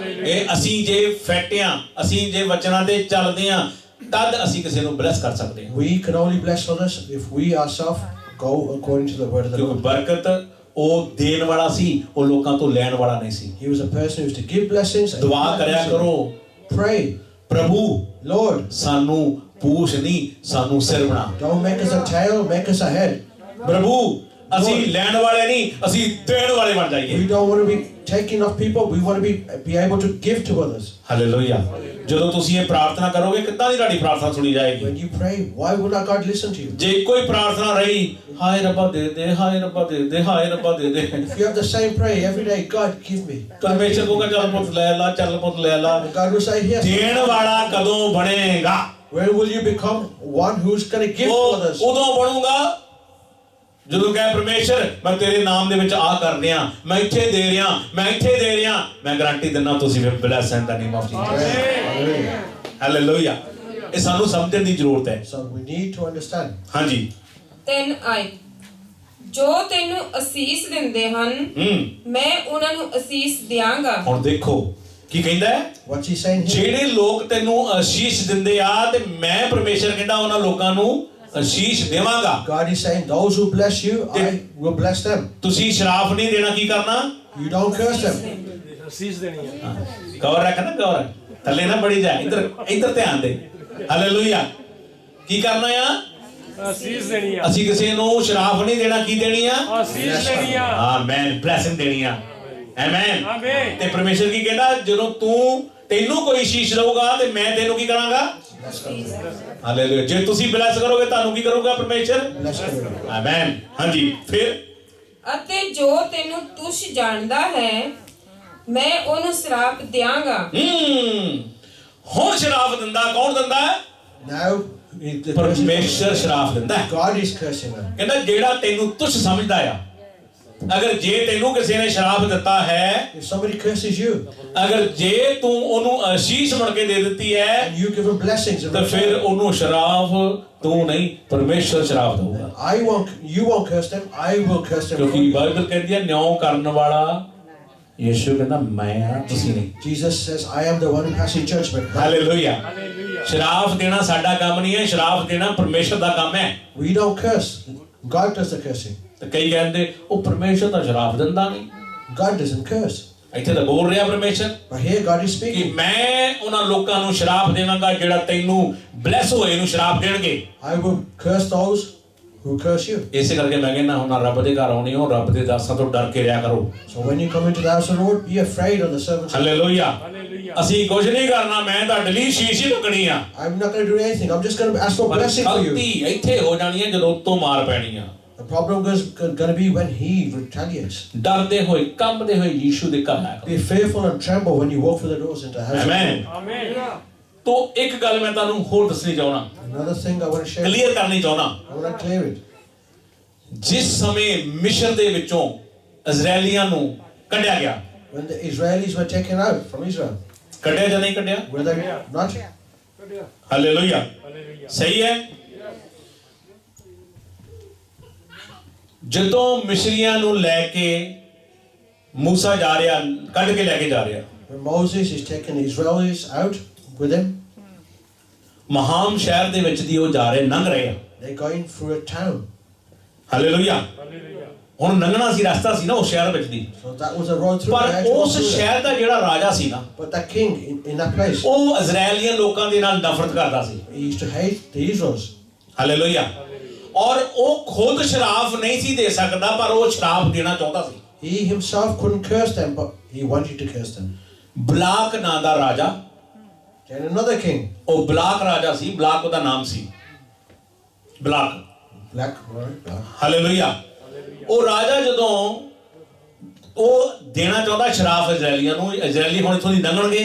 Speaker 2: ਇਹ ਅਸੀਂ ਜੇ ਫੈਟਿਆਂ, ਅਸੀਂ ਜੇ ਵਚਨਾਂ ਤੇ ਚੱਲਦੇ ਹਾਂ, ਤਦ ਅਸੀਂ ਕਿਸੇ ਨੂੰ ਬਲੈਸ ਕਰ ਸਕਦੇ ਹਾਂ।
Speaker 3: We can only bless others if we ourselves go according to the word of the
Speaker 2: ਕਿਉਂਕਿ
Speaker 3: Lord.
Speaker 2: ਬਰਕਤ ਉਹ ਦੇਣ ਵਾਲਾ ਸੀ, ਉਹ ਲੋਕਾਂ ਤੋਂ ਲੈਣ ਵਾਲਾ ਨਹੀਂ ਸੀ।
Speaker 3: He was a person who was to give blessings and
Speaker 2: ਦੁਆ ਕਰਿਆ ਕਰੋ,
Speaker 3: pray,
Speaker 2: ਪ੍ਰਭੂ
Speaker 3: Lord,
Speaker 2: ਸਾਨੂੰ ਪੂਛ ਨਹੀਂ, ਸਾਨੂੰ ਸਿਰ ਬਣਾ।
Speaker 3: don't make us a tail, make us a head.
Speaker 2: ਪ੍ਰਭੂ ਅਸੀਂ ਲੈਣ ਵਾਲੇ ਨਹੀਂ, ਅਸੀਂ ਦੇਣ ਵਾਲੇ ਬਣ
Speaker 3: We
Speaker 2: ਜਾਈਏ।
Speaker 3: don't want to be taking off people, we want to be able to give to others.
Speaker 2: Hallelujah. ਜਦੋਂ ਤੁਸੀਂ ਇਹ ਪ੍ਰਾਰਥਨਾ ਕਰੋਗੇ, ਕਿੱਦਾਂ ਦੀ ਤੁਹਾਡੀ ਪ੍ਰਾਰਥਨਾ ਸੁਣੀ ਜਾਏਗੀ?
Speaker 3: When you pray, why would not God listen to you?
Speaker 2: ਜੇ ਕੋਈ ਪ੍ਰਾਰਥਨਾ ਰਹੀ, ਹਾਏ ਰੱਬਾ ਦੇ ਦੇ, ਹਾਏ ਰੱਬਾ ਦੇ ਦੇ, ਹਾਏ ਰੱਬਾ ਦੇ ਦੇ,
Speaker 3: If you have the same prayer every day, God give me.
Speaker 2: ਪਰਮੇਸ਼ਰ ਕਹੂਗਾ ਚੱਲ ਪੁੱਤ ਲੈ ਲਾ, ਚੱਲ ਪੁੱਤ ਲੈ ਲਾ।
Speaker 3: And God will say, yes.
Speaker 2: ਦੇਣ ਵਾਲਾ ਕਦੋਂ ਬਣੇਗਾ?
Speaker 3: When will you become one who's going to give to
Speaker 2: ਉਹ
Speaker 3: others?
Speaker 2: ਉਦੋਂ ਬਣੂਗਾ ਜਦੋਂ ਕਹੇ ਪਰਮੇਸ਼ਰ ਮੈਂ ਤੇਰੇ ਨਾਮ ਦੇ ਵਿੱਚ ਆ ਕਰ ਰਿਹਾ, ਮੈਂ ਇੱਥੇ ਦੇ ਰਿਹਾ, ਮੈਂ ਇੱਥੇ ਦੇ ਰਿਹਾ, ਮੈਂ ਗਾਰੰਟੀ ਦਿੰਦਾ ਤੁਸੀਂ ਵੀ bless in the name of Jesus.
Speaker 3: Hallelujah.
Speaker 2: Hallelujah. ਇਹ ਸਾਨੂੰ ਸਮਝਣ ਦੀ ਜ਼ਰੂਰਤ ਹੈ।
Speaker 3: So we need to understand.
Speaker 2: ਹਾਂਜੀ।
Speaker 8: 3 ਆਏ ਜੋ ਤੈਨੂੰ ਅਸੀਸ ਦਿੰਦੇ ਹਨ ਮੈਂ ਉਹਨਾਂ ਨੂੰ ਅਸੀਸ ਦਿਆਂਗਾ।
Speaker 2: ਹੁਣ ਦੇਖੋ ਕੀ ਕਹਿੰਦਾ ਹੈ?
Speaker 3: What's he saying here?
Speaker 2: ਜਿਹੜੇ ਲੋਕ ਤੈਨੂੰ ਆਸ਼ੀਸ਼ ਦਿੰਦੇ ਆ ਤੇ ਮੈਂ ਪਰਮੇਸ਼ਰ ਕਹਿੰਦਾ ਉਹਨਾਂ ਲੋਕਾਂ ਨੂੰ ਆਸ਼ੀਸ਼ ਦੇਵਾਂਗਾ।
Speaker 3: God is saying, those who bless you, I will bless them.
Speaker 2: ਤੁਸੀਂ ਸ਼ਰਾਪ ਨਹੀਂ ਦੇਣਾ, ਕੀ ਕਰਨਾ?
Speaker 3: You don't curse them.
Speaker 7: ਅਸੀਸ ਦੇਣੀ ਹੈ।
Speaker 2: ਗੌਰ ਰੱਖ ਨਾ, ਗੌਰ ਥੱਲੇ ਨਾ ਬੜੀ ਜਾ, ਇੱਧਰ ਇੱਧਰ ਧਿਆਨ ਦੇ। ਹਾਲੇਲੂਇਆ। ਕੀ ਕਰਨਾ ਆ?
Speaker 7: ਅਸੀਸ ਦੇਣੀ ਆ।
Speaker 2: ਅਸੀਂ ਕਿਸੇ ਨੂੰ ਸ਼ਰਾਪ ਨਹੀਂ ਦੇਣਾ, ਕੀ ਦੇਣੀ ਆ?
Speaker 7: ਅਸੀਸ ਦੇਣੀ ਆ।
Speaker 2: ਆਮੇਨ, ਬਲੇਸਿੰਗ ਦੇਣੀ ਆ। ਆਮੇਨ।
Speaker 7: ਆਮੇਨ।
Speaker 2: ਤੇ ਪਰਮੇਸ਼ਰ ਕੀ ਕਹਿੰਦਾ? ਜਦੋਂ ਤੈਨੂੰ ਕੋਈ ਆਸ਼ੀਸ਼ ਦਊਗਾ ਤੇ ਮੈਂ ਤੈਨੂੰ ਕੀ ਕਰਾਂਗਾ? ਹਾਲੇਲੂਇਆ। ਜੇ ਤੁਸੀਂ ਬਲੈਸ ਕਰੋਗੇ ਤੁਹਾਨੂੰ ਕੀ ਕਰੂਗਾ ਪਰਮੇਸ਼ਰ?
Speaker 3: Bless them.
Speaker 2: ਆਮੇਨ। ਹਾਂਜੀ, ਫਿਰ
Speaker 8: ਅਤੇ ਜੋ ਤੈਨੂੰ ਤੁਛ ਜਾਣਦਾ ਹੈ ਮੈਂ ਉਹਨੂੰ ਸ਼ਰਾਪ ਦਿਆਂਗਾ।
Speaker 2: ਹੁਣ ਸ਼ਰਾਪ ਦਿੰਦਾ ਕੌਣ ਦਿੰਦਾ?
Speaker 3: Now, the person,
Speaker 2: ਪਰਮੇਸ਼ਰ ਸ਼ਰਾਪ ਦਿੰਦਾ ਹੈ।
Speaker 3: God is cursing them.
Speaker 2: ਕਹਿੰਦਾ ਜਿਹੜਾ ਤੈਨੂੰ ਤੁਛ ਸਮਝਦਾ ਆ, ਅਗਰ ਜੇ ਤੈਨੂੰ ਕਿਸੇ ਨੇ ਸ਼ਰਾਪ ਦਿੱਤਾ ਹੈ,
Speaker 3: If somebody curses you
Speaker 2: ਅਗਰ ਜੇ ਤੂੰ ਉਹਨੂੰ ਆਸ਼ੀਸ਼ ਬਣ ਕੇ ਦੇ ਦਿੱਤੀ ਹੈ
Speaker 3: and you give them blessings, in
Speaker 2: ਤਾਂ ਫਿਰ
Speaker 3: return,
Speaker 2: ਉਹਨੂੰ ਸ਼ਰਾਪ ਤੂੰ ਨਹੀਂ, ਪਰਮੇਸ਼ਰ ਸ਼ਰਾਪ ਦਊਗਾ।
Speaker 3: you won't curse them, I will curse them.
Speaker 2: ਕਿਉਂਕਿ ਬਾਈਬਲ ਕਹਿੰਦੀ ਹੈ ਨਿਆਂ ਕਰਨ ਵਾਲਾ ਯਿਸੂ ਕਹਿੰਦਾ ਮੈਂ ਆ, ਤੁਸੀਂ ਨਹੀਂ।
Speaker 3: Jesus says, I am the one who passes judgment.
Speaker 2: Hallelujah.
Speaker 7: Hallelujah.
Speaker 2: ਸ਼ਰਾਪ ਦੇਣਾ ਸਾਡਾ ਕੰਮ ਨਹੀਂ ਹੈ, ਸ਼ਰਾਪ ਦੇਣਾ ਪਰਮੇਸ਼ਰ ਦਾ ਕੰਮ ਹੈ।
Speaker 3: We don't curse. God does the cursing.
Speaker 2: ਤੇ ਕਈ ਕਹਿੰਦੇ ਉਹ ਪਰਮੇਸ਼ਰ ਦਾ ਸ਼ਰਾਪ ਦਿੰਦਾ ਨਹੀਂ।
Speaker 3: God doesn't curse.
Speaker 2: ਇੱਥੇ ਤਾਂ ਬੋਲ ਰਿਹਾ ਪਰਮੇਸ਼ਰ
Speaker 3: But here God is
Speaker 2: ਕਿ
Speaker 3: speaking.
Speaker 2: ਮੈਂ ਉਹਨਾਂ ਲੋਕਾਂ ਨੂੰ ਸ਼ਰਾਪ ਦੇਵਾਂਗਾ ਜਿਹੜਾ ਤੈਨੂੰ ਬਲੈਸ ਹੋਏ ਨੂੰ ਸ਼ਰਾਪ ਦੇਣਗੇ।
Speaker 3: I will curse those who curse you.
Speaker 2: ਇਸੇ ਕਰਕੇ ਮੈਂ ਕਹਿੰਦਾ ਹੁਣ ਰੱਬ ਦੇ ਘਰ ਆਉਣੀ ਹੋ, ਰੱਬ ਦੇ ਦਾਸਾਂ ਤੋਂ ਡਰ ਕੇ ਰਿਹਾ ਕਰੋ।
Speaker 3: So when you come into the house of the Lord, be afraid of the servants.
Speaker 2: Hallelujah.
Speaker 7: Hallelujah.
Speaker 2: ਅਸੀਂ ਕੁਝ ਨਹੀਂ ਕਰਨਾ, ਮੈਂ ਤੁਹਾਡੇ ਲਈ ਸ਼ੀਸ਼ ਹੀ ਲੱਗਣੀ ਆ।
Speaker 3: I'm not going to do anything. I'm just going to ask for
Speaker 2: ਪਰ
Speaker 3: blessing for you.
Speaker 2: ਗਲਤੀ ਇੱਥੇ ਹੋ ਜਾਣੀ ਹੈ ਜਦੋਂ ਉੱਤੋਂ ਮਾਰ ਪੈਣੀ ਆ।
Speaker 3: The problem is going to be when he retaliates.
Speaker 2: ਡਰਦੇ ਹੋਏ ਕੰਬਦੇ ਹੋਏ ਯੀਸ਼ੂ ਦੇ ਘਰ ਆਇਆ ਕਰੋ।
Speaker 3: Be fearful and tremble when you walk through the doors into the house of the
Speaker 2: amen.
Speaker 3: Lord.
Speaker 7: Amen.
Speaker 2: ਤੋਂ ਇੱਕ ਗੱਲ ਮੈਂ ਤੁਹਾਨੂੰ ਹੋਰ ਦੱਸਣੀ ਚਾਹਣਾ,
Speaker 3: Another thing I want to share.
Speaker 2: Clear ਕਰਨੀ ਚਾਹਣਾ।
Speaker 3: I want to clear it.
Speaker 2: ਜਿਸ ਸਮੇਂ ਮਿਸਰ ਦੇ ਵਿੱਚੋਂ ਇਜ਼ਰਾਈਲੀਆਂ ਨੂੰ ਕੱਢਿਆ ਗਿਆ,
Speaker 3: When the Israelis were taken out from Israel,
Speaker 2: ਕੱਢਿਆ ਜਾਂ ਨਹੀਂ ਕੱਢਿਆ?
Speaker 3: were they not?
Speaker 2: Hallelujah.
Speaker 7: Hallelujah.
Speaker 2: ਸਹੀ ਹੈ। ਜਦੋਂ ਮਿਸਰੀਆਂ ਨੂੰ ਲੈ ਕੇ ਮੂਸਾ ਜਾ ਰਿਹਾ, ਕੱਢ ਕੇ ਲੈ ਕੇ ਜਾ ਰਿਹਾ,
Speaker 3: When Moses is taking the Israelis out with him,
Speaker 2: ਮਹਾਮ ਸ਼ਹਿਰ ਦੇ ਵਿੱਚ ਦੀ ਉਹ ਜਾ ਰਹੇ, ਲੰਘ ਰਹੇ ਆ।
Speaker 3: they're going through a town.
Speaker 2: Hallelujah.
Speaker 7: Hallelujah.
Speaker 2: ਹੁਣ ਲੰਘਣਾ ਸੀ, ਰਸਤਾ ਸੀ ਨਾ ਉਸ ਸ਼ਹਿਰ ਵਿੱਚ ਦੀ,
Speaker 3: So that was a road through. They
Speaker 2: ਪਰ
Speaker 3: had to walk
Speaker 2: ਉਸ
Speaker 3: through it.
Speaker 2: ਸ਼ਹਿਰ ਦਾ ਜਿਹੜਾ ਰਾਜਾ ਸੀ ਨਾ,
Speaker 3: But that king in that place,
Speaker 2: ਉਹ ਇਜ਼ਰਾਈਲੀਆਂ ਲੋਕਾਂ ਦੇ ਨਾਲ ਨਫ਼ਰਤ ਕਰਦਾ ਸੀ।
Speaker 3: he used to hate the Israels.
Speaker 2: Hallelujah. ਔਰ ਉਹ ਖੁਦ ਸ਼ਰਾਪ ਨਹੀਂ ਸੀ ਦੇ ਸਕਦਾ, ਪਰ ਉਹ ਸ਼ਰਾਪ ਦੇਣਾ ਚਾਹੁੰਦਾ ਸੀ।
Speaker 3: He himself couldn't curse them, but he wanted to curse them.
Speaker 2: Block ਨਾਂ ਦਾ ਰਾਜਾ,
Speaker 3: Then another king,
Speaker 2: ਉਹ ਬਲਾਕ ਰਾਜਾ ਸੀ, ਬਲਾਕ ਉਹਦਾ ਨਾਮ ਸੀ, ਬਲਾਕ।
Speaker 3: black, right?
Speaker 2: ਹਾਲੇਲੂਇਆ। ਉਹ ਰਾਜਾ ਜਦੋਂ ਉਹ ਦੇਣਾ ਚਾਹੁੰਦਾ ਸ਼ਰਾਪ ਇਜ਼ਰਾਈਲੀਆਂ ਨੂੰ, ਇਜ਼ਰਾਈਲੀ ਹੁਣ ਇੱਥੋਂ ਦੀ ਲੰਘਣਗੇ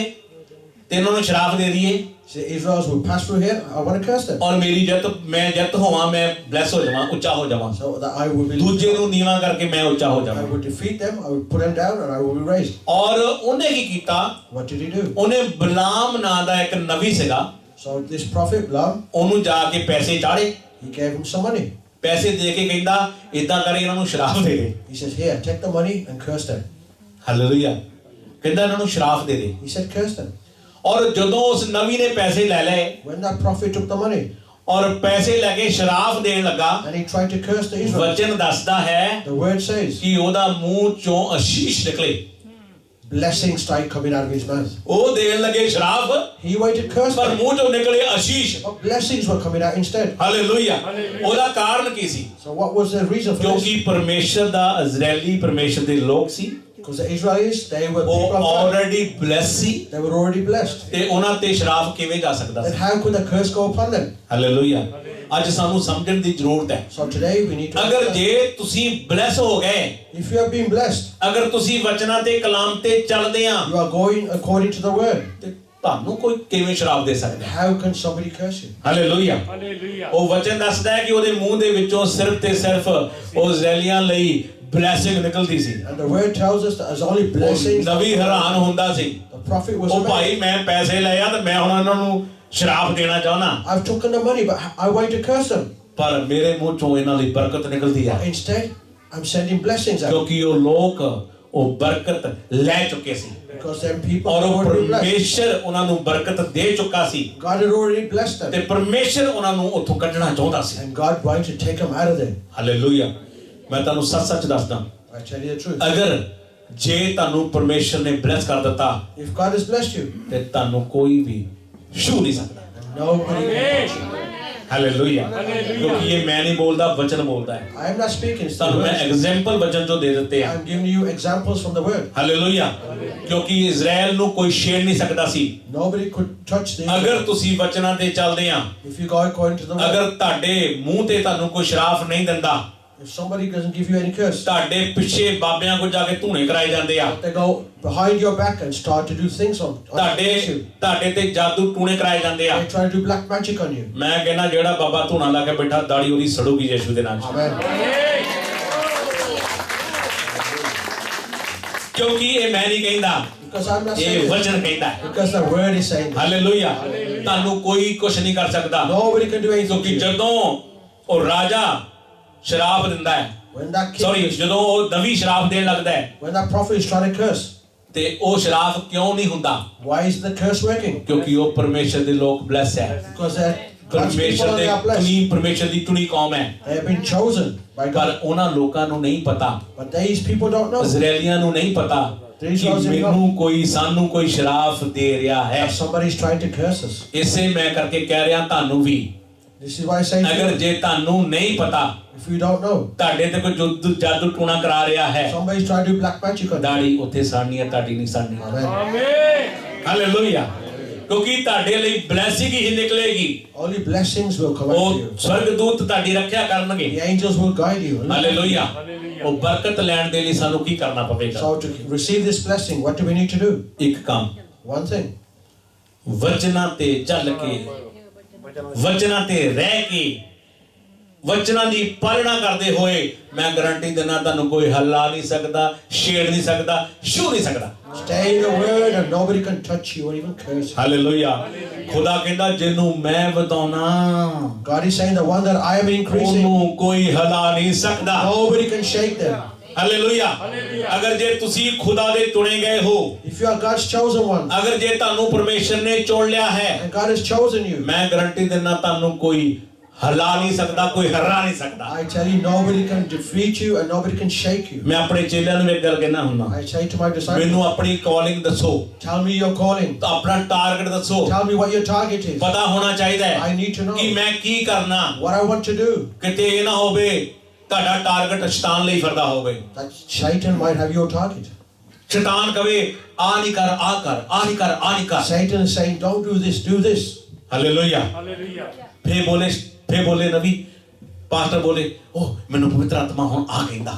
Speaker 2: ਤੇ ਇਹਨਾਂ ਨੂੰ ਸ਼ਰਾਪ ਦੇ ਦਈਏ
Speaker 3: See, Israels will pass through here. I want to curse them,
Speaker 2: ਔਰ ਮੇਰੀ ਮੈਂ ਜਿੱਤ ਹੋਵਾਂ, ਮੈਂ ਬਲੈਸ ਹੋ ਜਾਵਾਂ, ਉੱਚਾ ਹੋ ਜਾਵਾਂ,
Speaker 3: so that I will be.
Speaker 2: ਦੂਜੇ ਨੂੰ ਨੀਵਾਂ ਕਰਕੇ ਮੈਂ ਉੱਚਾ ਹੋ
Speaker 3: I
Speaker 2: ਜਾਵਾਂ।
Speaker 3: will defeat them. I will put them down, and I will be raised.
Speaker 2: ਔਰ ਉਹਨੇ ਕੀ ਕੀਤਾ?
Speaker 3: What did he do?
Speaker 2: ਉਹਨੇ ਬਲਾਮ ਨਾਂ ਦਾ ਇੱਕ ਨਬੀ ਸੀਗਾ,
Speaker 3: So this prophet Balaam,
Speaker 2: ਉਹਨੂੰ ਜਾ ਕੇ ਪੈਸੇ ਚਾੜੇ,
Speaker 3: he gave him some money.
Speaker 2: ਪੈਸੇ ਦੇ ਕੇ ਕਹਿੰਦਾ ਇਦਾਂ ਕਰ ਇਹਨਾਂ ਨੂੰ ਸ਼ਰਾਪ ਦੇ ਦੇ।
Speaker 3: He says, here, take the money and curse them.
Speaker 2: Hallelujah. ਕਹਿੰਦਾ ਇਹਨਾਂ ਨੂੰ ਸ਼ਰਾਪ ਦੇ ਦੇ।
Speaker 3: He said, curse them.
Speaker 2: ਔਰ ਜਦੋਂ ਉਸ ਨਵੀ ਨੇ ਪੈਸੇ ਲੈ ਲਏ
Speaker 3: When that prophet took the money
Speaker 2: ਔਰ ਪੈਸੇ ਲੈ ਕੇ ਸ਼ਰਾਪ ਦੇਣ ਲੱਗਾ,
Speaker 3: and he tried to curse the Israelites,
Speaker 2: ਵਚਨ ਦੱਸਦਾ ਹੈ
Speaker 3: the word says,
Speaker 2: ਕਿ ਉਹਦਾ ਮੂੰਹ ਚੋਂ ਅਸ਼ੀਸ਼ ਨਿਕਲੇ।
Speaker 3: blessings started coming out of his mouth.
Speaker 2: ਉਹ ਦੇਣ ਲੱਗੇ ਸ਼ਰਾਪ,
Speaker 3: He wanted to curse
Speaker 2: ਪਰ
Speaker 3: them,
Speaker 2: ਮੂੰਹ ਚੋਂ ਨਿਕਲੇ Ashish.
Speaker 3: but blessings were coming out instead.
Speaker 2: Hallelujah. ਉਹਦਾ ਕਾਰਨ ਕੀ ਸੀ?
Speaker 3: So what was the reason for
Speaker 2: ਕਿਉਂਕਿ
Speaker 3: this?
Speaker 2: ਪਰਮੇਸ਼ਰ ਦਾ ਇਜ਼ਰਾਈਲੀ ਪਰਮੇਸ਼ਰ ਦੇ ਲੋਕ ਸੀ,
Speaker 3: Because the Israelis, they were
Speaker 2: ਉਹ
Speaker 3: people of God.
Speaker 2: Already bless C,
Speaker 3: They were already blessed.
Speaker 2: ਤੇ ਉਹਨਾਂ ਤੇ ਸ਼ਰਾਪ ਕਿਵੇਂ ਜਾ ਸਕਦਾ
Speaker 3: Then
Speaker 2: C?
Speaker 3: how could the curse go upon them?
Speaker 2: Hallelujah. ਅੱਜ ਸਾਨੂੰ ਸਮਝਣ ਦੀ ਜ਼ਰੂਰਤ ਹੈ।
Speaker 3: So today we need to
Speaker 2: ਅਗਰ
Speaker 3: understand,
Speaker 2: ਜੇ ਤੁਸੀਂ ਬਲੈਸ ਹੋ ਗਏ,
Speaker 3: if you have been blessed,
Speaker 2: ਅਗਰ ਤੁਸੀਂ ਵਚਨਾਂ ਤੇ ਕਲਾਮ ਤੇ ਚੱਲਦੇ ਆ,
Speaker 3: you are going according to the word.
Speaker 2: ਤੇ ਤੁਹਾਨੂੰ ਕੋਈ ਕਿਵੇਂ ਸ਼ਰਾਪ ਦੇ ਸਕਦਾ ਹੈ?
Speaker 3: How can somebody curse you?
Speaker 2: Hallelujah.
Speaker 7: Hallelujah.
Speaker 2: ਉਹ ਵਚਨ ਦੱਸਦਾ ਹੈ ਕਿ ਉਹਦੇ ਮੂੰਹ ਦੇ ਵਿੱਚੋਂ ਸਿਰਫ ਤੇ ਸਿਰਫ ਉਹ ਇਜ਼ਰਾਈਲੀਆਂ ਲਈ ਬਲੈਸਿੰਗ ਨਿਕਲਦੀ ਸੀ।
Speaker 3: And the word tells us that as only blessings,
Speaker 2: ਨਵੀ ਹੈਰਾਨ ਹੁੰਦਾ ਸੀ,
Speaker 3: the prophet was
Speaker 2: ਉਹ
Speaker 3: amazed.
Speaker 2: ਭਾਈ ਮੈਂ ਪੈਸੇ ਲਏ ਆ ਤੇ ਮੈਂ ਹੁਣ ਉਹਨਾਂ ਨੂੰ ਸ਼ਰਾਪ ਦੇਣਾ ਚਾਹੁੰਦਾ,
Speaker 3: I've taken the money, but I want to curse them.
Speaker 2: ਪਰ ਮੇਰੇ ਮੂੰਹ ਚੋਂ ਇਹਨਾਂ ਲਈ ਬਰਕਤ ਨਿਕਲਦੀ ਹੈ,
Speaker 3: Instead, I'm sending blessings out.
Speaker 2: ਕਿਉਂਕਿ ਉਹ ਲੋਕ ਉਹ ਬਰਕਤ ਲੈ ਚੁੱਕੇ ਸੀ
Speaker 3: Because then people
Speaker 2: ਔਰ
Speaker 3: have
Speaker 2: ਉਹ
Speaker 3: already been blessed.
Speaker 2: ਪਰਮੇਸ਼ਰ ਉਹਨਾਂ ਨੂੰ ਬਰਕਤ ਦੇ ਚੁੱਕਾ ਸੀ,
Speaker 3: God had already blessed
Speaker 2: ਤੇ
Speaker 3: them.
Speaker 2: ਪਰਮੇਸ਼ਰ ਉਹਨਾਂ ਨੂੰ ਉੱਥੋਂ ਕੱਢਣਾ ਚਾਹੁੰਦਾ ਸੀ।
Speaker 3: And God wanted to take them out of there.
Speaker 2: Hallelujah. ਮੈਂ ਤੁਹਾਨੂੰ ਸੱਚ ਦੱਸਦਾ,
Speaker 3: I tell you the truth.
Speaker 2: ਅਗਰ ਜੇ ਤੁਹਾਨੂੰ ਪਰਮੇਸ਼ਰ ਨੇ ਬਲੈਸ ਕਰ ਦਿੱਤਾ
Speaker 3: If God has blessed you,
Speaker 2: ਤੇ ਤੁਹਾਨੂੰ ਕੋਈ ਵੀ ਛੂ ਨਹੀਂ ਸਕਦਾ।
Speaker 3: nobody can touch you.
Speaker 2: Hallelujah. ਕਿਉਂਕਿ ਇਹ ਮੈਂ ਨਹੀਂ ਬੋਲਦਾ, ਵਚਨ ਬੋਲਦਾ ਹੈ।
Speaker 3: I am not speaking. It's the
Speaker 2: ਤੁਹਾਨੂੰ ਮੈਂ
Speaker 3: word.
Speaker 2: ਐਗਜ਼ਾਮਪਲ ਵਚਨ ਜੋ ਦੇ ਦਿੱਤੇ ਆ।
Speaker 3: I'm giving you examples from the word.
Speaker 2: Hallelujah. ਕਿਉਂਕਿ ਇਜ਼ਰਾਈਲ ਨੂੰ ਕੋਈ ਛੇੜ ਨਹੀਂ ਸਕਦਾ ਸੀ।
Speaker 3: Nobody could touch the
Speaker 2: ਅਗਰ
Speaker 3: Israelites.
Speaker 2: ਤੁਸੀਂ ਵਚਨਾਂ ਤੇ ਚੱਲਦੇ ਆ,
Speaker 3: If you go according to the word,
Speaker 2: ਅਗਰ ਤੁਹਾਡੇ ਮੂੰਹ ਤੇ ਤੁਹਾਨੂੰ ਕੋਈ ਸ਼ਰਾਪ ਨਹੀਂ ਦਿੰਦਾ,
Speaker 3: if somebody doesn't give you any curse,
Speaker 2: ਤੁਹਾਡੇ ਪਿੱਛੇ ਬਾਬਿਆਂ ਕੋਲ ਜਾ ਕੇ ਧੂਣੇ ਕਰਾਏ ਜਾਂਦੇ ਆ,
Speaker 3: they go behind your back and start to do things on against you.
Speaker 2: ਤੁਹਾਡੇ ਤੇ ਜਾਦੂ ਟੂਣੇ ਕਰਾਏ ਜਾਂਦੇ ਆ,
Speaker 3: They try to do black magic on you.
Speaker 2: ਮੈਂ ਕਹਿੰਦਾ ਜਿਹੜਾ ਬਾਬਾ ਧੂਣਾ ਲਾ ਕੇ ਬੈਠਾ ਦਾੜੀ ਉਹਦੀ ਸੜੂਗੀ ਯਿਸੂ ਦੇ ਨਾਮ 'ਚ।
Speaker 3: Amen.
Speaker 2: ਕਿਉਂਕਿ ਇਹ ਮੈਂ ਨਹੀਂ ਕਹਿੰਦਾ,
Speaker 3: Because I'm not
Speaker 2: ਇਹ
Speaker 3: saying this.
Speaker 2: ਵਚਨ ਕਹਿੰਦਾ ਹੈ।
Speaker 3: Because the word is saying this.
Speaker 2: Hallelujah. ਤੁਹਾਨੂੰ ਕੋਈ ਕੁਝ ਨਹੀਂ ਕਰ ਸਕਦਾ,
Speaker 3: Nobody can do anything to
Speaker 2: ਕਿਉਂਕਿ
Speaker 3: you.
Speaker 2: ਜਦੋਂ ਉਹ ਰਾਜਾ ਸ਼ਰਾਪ ਦਿੰਦਾ ਹੈ,
Speaker 3: When that king,
Speaker 2: ਸੌਰੀ ਜਦੋਂ ਉਹ ਨਵੀ ਸ਼ਰਾਪ ਦੇਣ ਲੱਗਦਾ ਹੈ,
Speaker 3: when that prophet is trying to curse,
Speaker 2: ਤੇ ਉਹ ਸ਼ਰਾਪ ਕਿਉਂ ਨਹੀਂ ਹੁੰਦਾ?
Speaker 3: why is the curse working?
Speaker 2: ਕਿਉਂਕਿ ਉਹ ਪਰਮੇਸ਼ਰ ਦੇ ਲੋਕ ਬਲੈਸ ਹੈ,
Speaker 3: Because God's people
Speaker 2: ਪਰਮੇਸ਼ਰ
Speaker 3: they
Speaker 2: ਦੇ
Speaker 3: are blessed.
Speaker 2: ਚੁਣੀ, ਪਰਮੇਸ਼ਰ ਦੀ ਚੁਣੀ ਕੌਮ ਹੈ।
Speaker 3: They have been chosen by
Speaker 2: ਪਰ
Speaker 3: God.
Speaker 2: ਉਹਨਾਂ ਲੋਕਾਂ ਨੂੰ ਨਹੀਂ ਪਤਾ,
Speaker 3: But these people don't know
Speaker 2: ਇਜ਼ਰਾਈਲੀਆਂ ਨੂੰ ਨਹੀਂ ਪਤਾ ਕਿ ਮੈਨੂੰ ਕੋਈ, ਸਾਨੂੰ ਕੋਈ ਸ਼ਰਾਪ ਦੇ ਰਿਹਾ ਹੈ।
Speaker 3: that somebody is trying to curse us.
Speaker 2: ਇਸੇ ਮੈਂ ਕਰਕੇ ਕਹਿ ਰਿਹਾ ਤੁਹਾਨੂੰ ਵੀ,
Speaker 3: This is why I say to
Speaker 2: ਅਗਰ
Speaker 3: you,
Speaker 2: ਜੇ ਤੁਹਾਨੂੰ ਨਹੀਂ ਪਤਾ,
Speaker 3: if you don't know,
Speaker 2: ਤੁਹਾਡੇ ਤੇ ਕੋਈ ਜਾਦੂ ਟੂਣਾ ਕਰਾ ਰਿਹਾ ਹੈ,
Speaker 3: somebody is trying to do black magic on you.
Speaker 2: ਦਾੜੀ ਉੱਥੇ ਸਾੜਨੀ ਹੈ, ਤੁਹਾਡੀ ਨਹੀਂ ਸਾੜਨੀ।
Speaker 3: Amen.
Speaker 7: ਆਮੀਨ।
Speaker 2: ਹਾਲੇਲੂਇਆ। ਕਿਉਂਕਿ ਤੁਹਾਡੇ ਲਈ ਬਲੈਸਿੰਗ ਹੀ ਨਿਕਲੇਗੀ,
Speaker 3: Only blessings will come out
Speaker 2: ਉਹ
Speaker 3: to you.
Speaker 2: ਸਵਰਗਦੂਤ ਤੁਹਾਡੀ ਰੱਖਿਆ ਕਰਨਗੇ।
Speaker 3: The angels will guide you.
Speaker 2: Hallelujah. ਉਹ ਬਰਕਤ ਲੈਣ ਦੇ ਲਈ ਸਾਨੂੰ ਕੀ ਕਰਨਾ ਪਵੇਗਾ?
Speaker 3: So to receive this blessing, what do we need to do?
Speaker 2: ਇੱਕ ਕੰਮ,
Speaker 3: One thing.
Speaker 2: ਵਚਨਾਂ ਤੇ ਚੱਲ ਕੇ, ਵਚਨਾਂ ਤੇ ਰਹਿ ਕੇ, ਵਚਨਾਂ ਦੀ ਪਾਲਣਾ ਕਰਦੇ ਹੋਏ, ਮੈਂ ਗਾਰੰਟੀ ਦਿੰਦਾ ਤੁਹਾਨੂੰ ਕੋਈ ਹੱਲਾ ਨਹੀਂ ਸਕਦਾ, ਛੇੜ ਨਹੀਂ ਸਕਦਾ, ਛੂ ਨਹੀਂ ਸਕਦਾ।
Speaker 3: Stay in the word and nobody can touch you or even curse you.
Speaker 2: Hallelujah. ਖੁਦਾ ਕਹਿੰਦਾ ਜਿਹਨੂੰ ਮੈਂ ਵਧਾਉਣਾ
Speaker 3: God is saying the one that I am increasing,
Speaker 2: ਉਹਨੂੰ ਕੋਈ ਹਿਲਾ ਨਹੀਂ ਸਕਦਾ।
Speaker 3: nobody can shake them.
Speaker 2: Hallelujah. ਅਗਰ ਜੇ ਤੁਸੀਂ ਖੁਦਾ ਦੇ ਚੁਣੇ ਗਏ ਹੋ,
Speaker 3: If you are God's chosen one
Speaker 2: ਅਗਰ ਜੇ ਤੁਹਾਨੂੰ ਪਰਮੇਸ਼ਰ ਨੇ ਚੁਣ ਲਿਆ ਹੈ,
Speaker 3: and God has chosen you,
Speaker 2: ਮੈਂ ਗਾਰੰਟੀ ਦਿੰਦਾ ਤੁਹਾਨੂੰ ਕੋਈ ਹਿਲਾ ਨਹੀਂ ਸਕਦਾ, ਕੋਈ ਹਰਾ ਨਹੀਂ ਸਕਦਾ।
Speaker 3: I tell you, nobody can defeat you and nobody can shake you.
Speaker 2: ਮੈਂ ਆਪਣੇ ਚੇਲਿਆਂ ਨੂੰ ਇੱਕ ਗੱਲ ਕਹਿਣਾ ਹੁੰਦਾ,
Speaker 3: I say to my disciples,
Speaker 2: ਮੈਨੂੰ ਆਪਣੀ ਕਾਲਿੰਗ ਦੱਸੋ,
Speaker 3: tell me your calling.
Speaker 2: ਆਪਣਾ ਟਾਰਗੇਟ ਦੱਸੋ,
Speaker 3: Tell me what your target is.
Speaker 2: ਪਤਾ ਹੋਣਾ ਚਾਹੀਦਾ
Speaker 3: I
Speaker 2: ਹੈ
Speaker 3: need to know
Speaker 2: ਕਿ ਮੈਂ ਕੀ ਕਰਨਾ।
Speaker 3: what I want to do.
Speaker 2: ਕਿਤੇ ਇਹ ਨਾ ਹੋਵੇ ਤੁਹਾਡਾ ਟਾਰਗੇਟ ਸ਼ੈਤਾਨ ਲਈ ਫਿਰਦਾ ਹੋਵੇ,
Speaker 3: That Satan might have your target.
Speaker 2: ਸ਼ੈਤਾਨ ਕਵੇ ਆ ਨਹੀਂ ਕਰ, ਆ ਕਰ, ਆ ਨਹੀਂ ਕਰ, ਆ ਨਹੀਂ ਕਰ।
Speaker 3: Satan is saying, don't do this, do this.
Speaker 2: Hallelujah.
Speaker 7: Hallelujah.
Speaker 2: ਫੇ ਬੋਲੇ ਨਬੀ, ਪਾਸਟਰ ਬੋਲੇ, ਉਹ ਮੈਨੂੰ ਪਵਿੱਤਰ ਆਤਮਾ ਹੁਣ ਆ ਕਹਿੰਦਾ,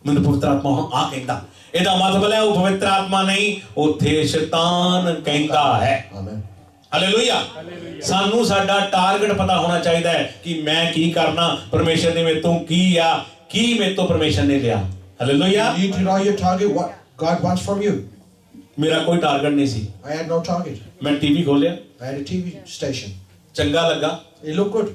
Speaker 2: ਮੈਨੂੰ ਪਵਿੱਤਰ ਆਤਮਾ ਹੁਣ ਆ ਕਹਿੰਦਾ। ਇਹਦਾ ਮਤਲਬ ਹੈ ਉਹ ਪਵਿੱਤਰ ਆਤਮਾ ਨਹੀਂ, ਉੱਥੇ ਸ਼ੈਤਾਨ ਕਹਿੰਦਾ ਹੈ।
Speaker 3: Amen.
Speaker 2: ਹਾਲੇਲੂਇਆ। ਸਾਨੂੰ ਸਾਡਾ ਟਾਰਗੇਟ ਪਤਾ ਹੋਣਾ ਚਾਹੀਦਾ ਹੈ ਕਿ ਮੈਂ ਕੀ ਕਰਨਾ, ਪਰਮੇਸ਼ਰ ਨੇ ਮੇਰੇ ਤੋਂ ਕੀ ਆ, ਕੀ ਮੇਰੇ ਤੋਂ ਪਰਮੇਸ਼ਰ ਨੇ ਲਿਆ। Hallelujah.
Speaker 3: You need to know your target, what God wants from you.
Speaker 2: ਮੇਰਾ ਕੋਈ ਟਾਰਗੇਟ ਨਹੀਂ ਸੀ,
Speaker 3: I had no target.
Speaker 2: ਮੈਂ ਟੀਵੀ ਖੋਲਿਆ,
Speaker 3: I had a TV station.
Speaker 2: ਚੰਗਾ ਲੱਗਾ।
Speaker 3: It looked good.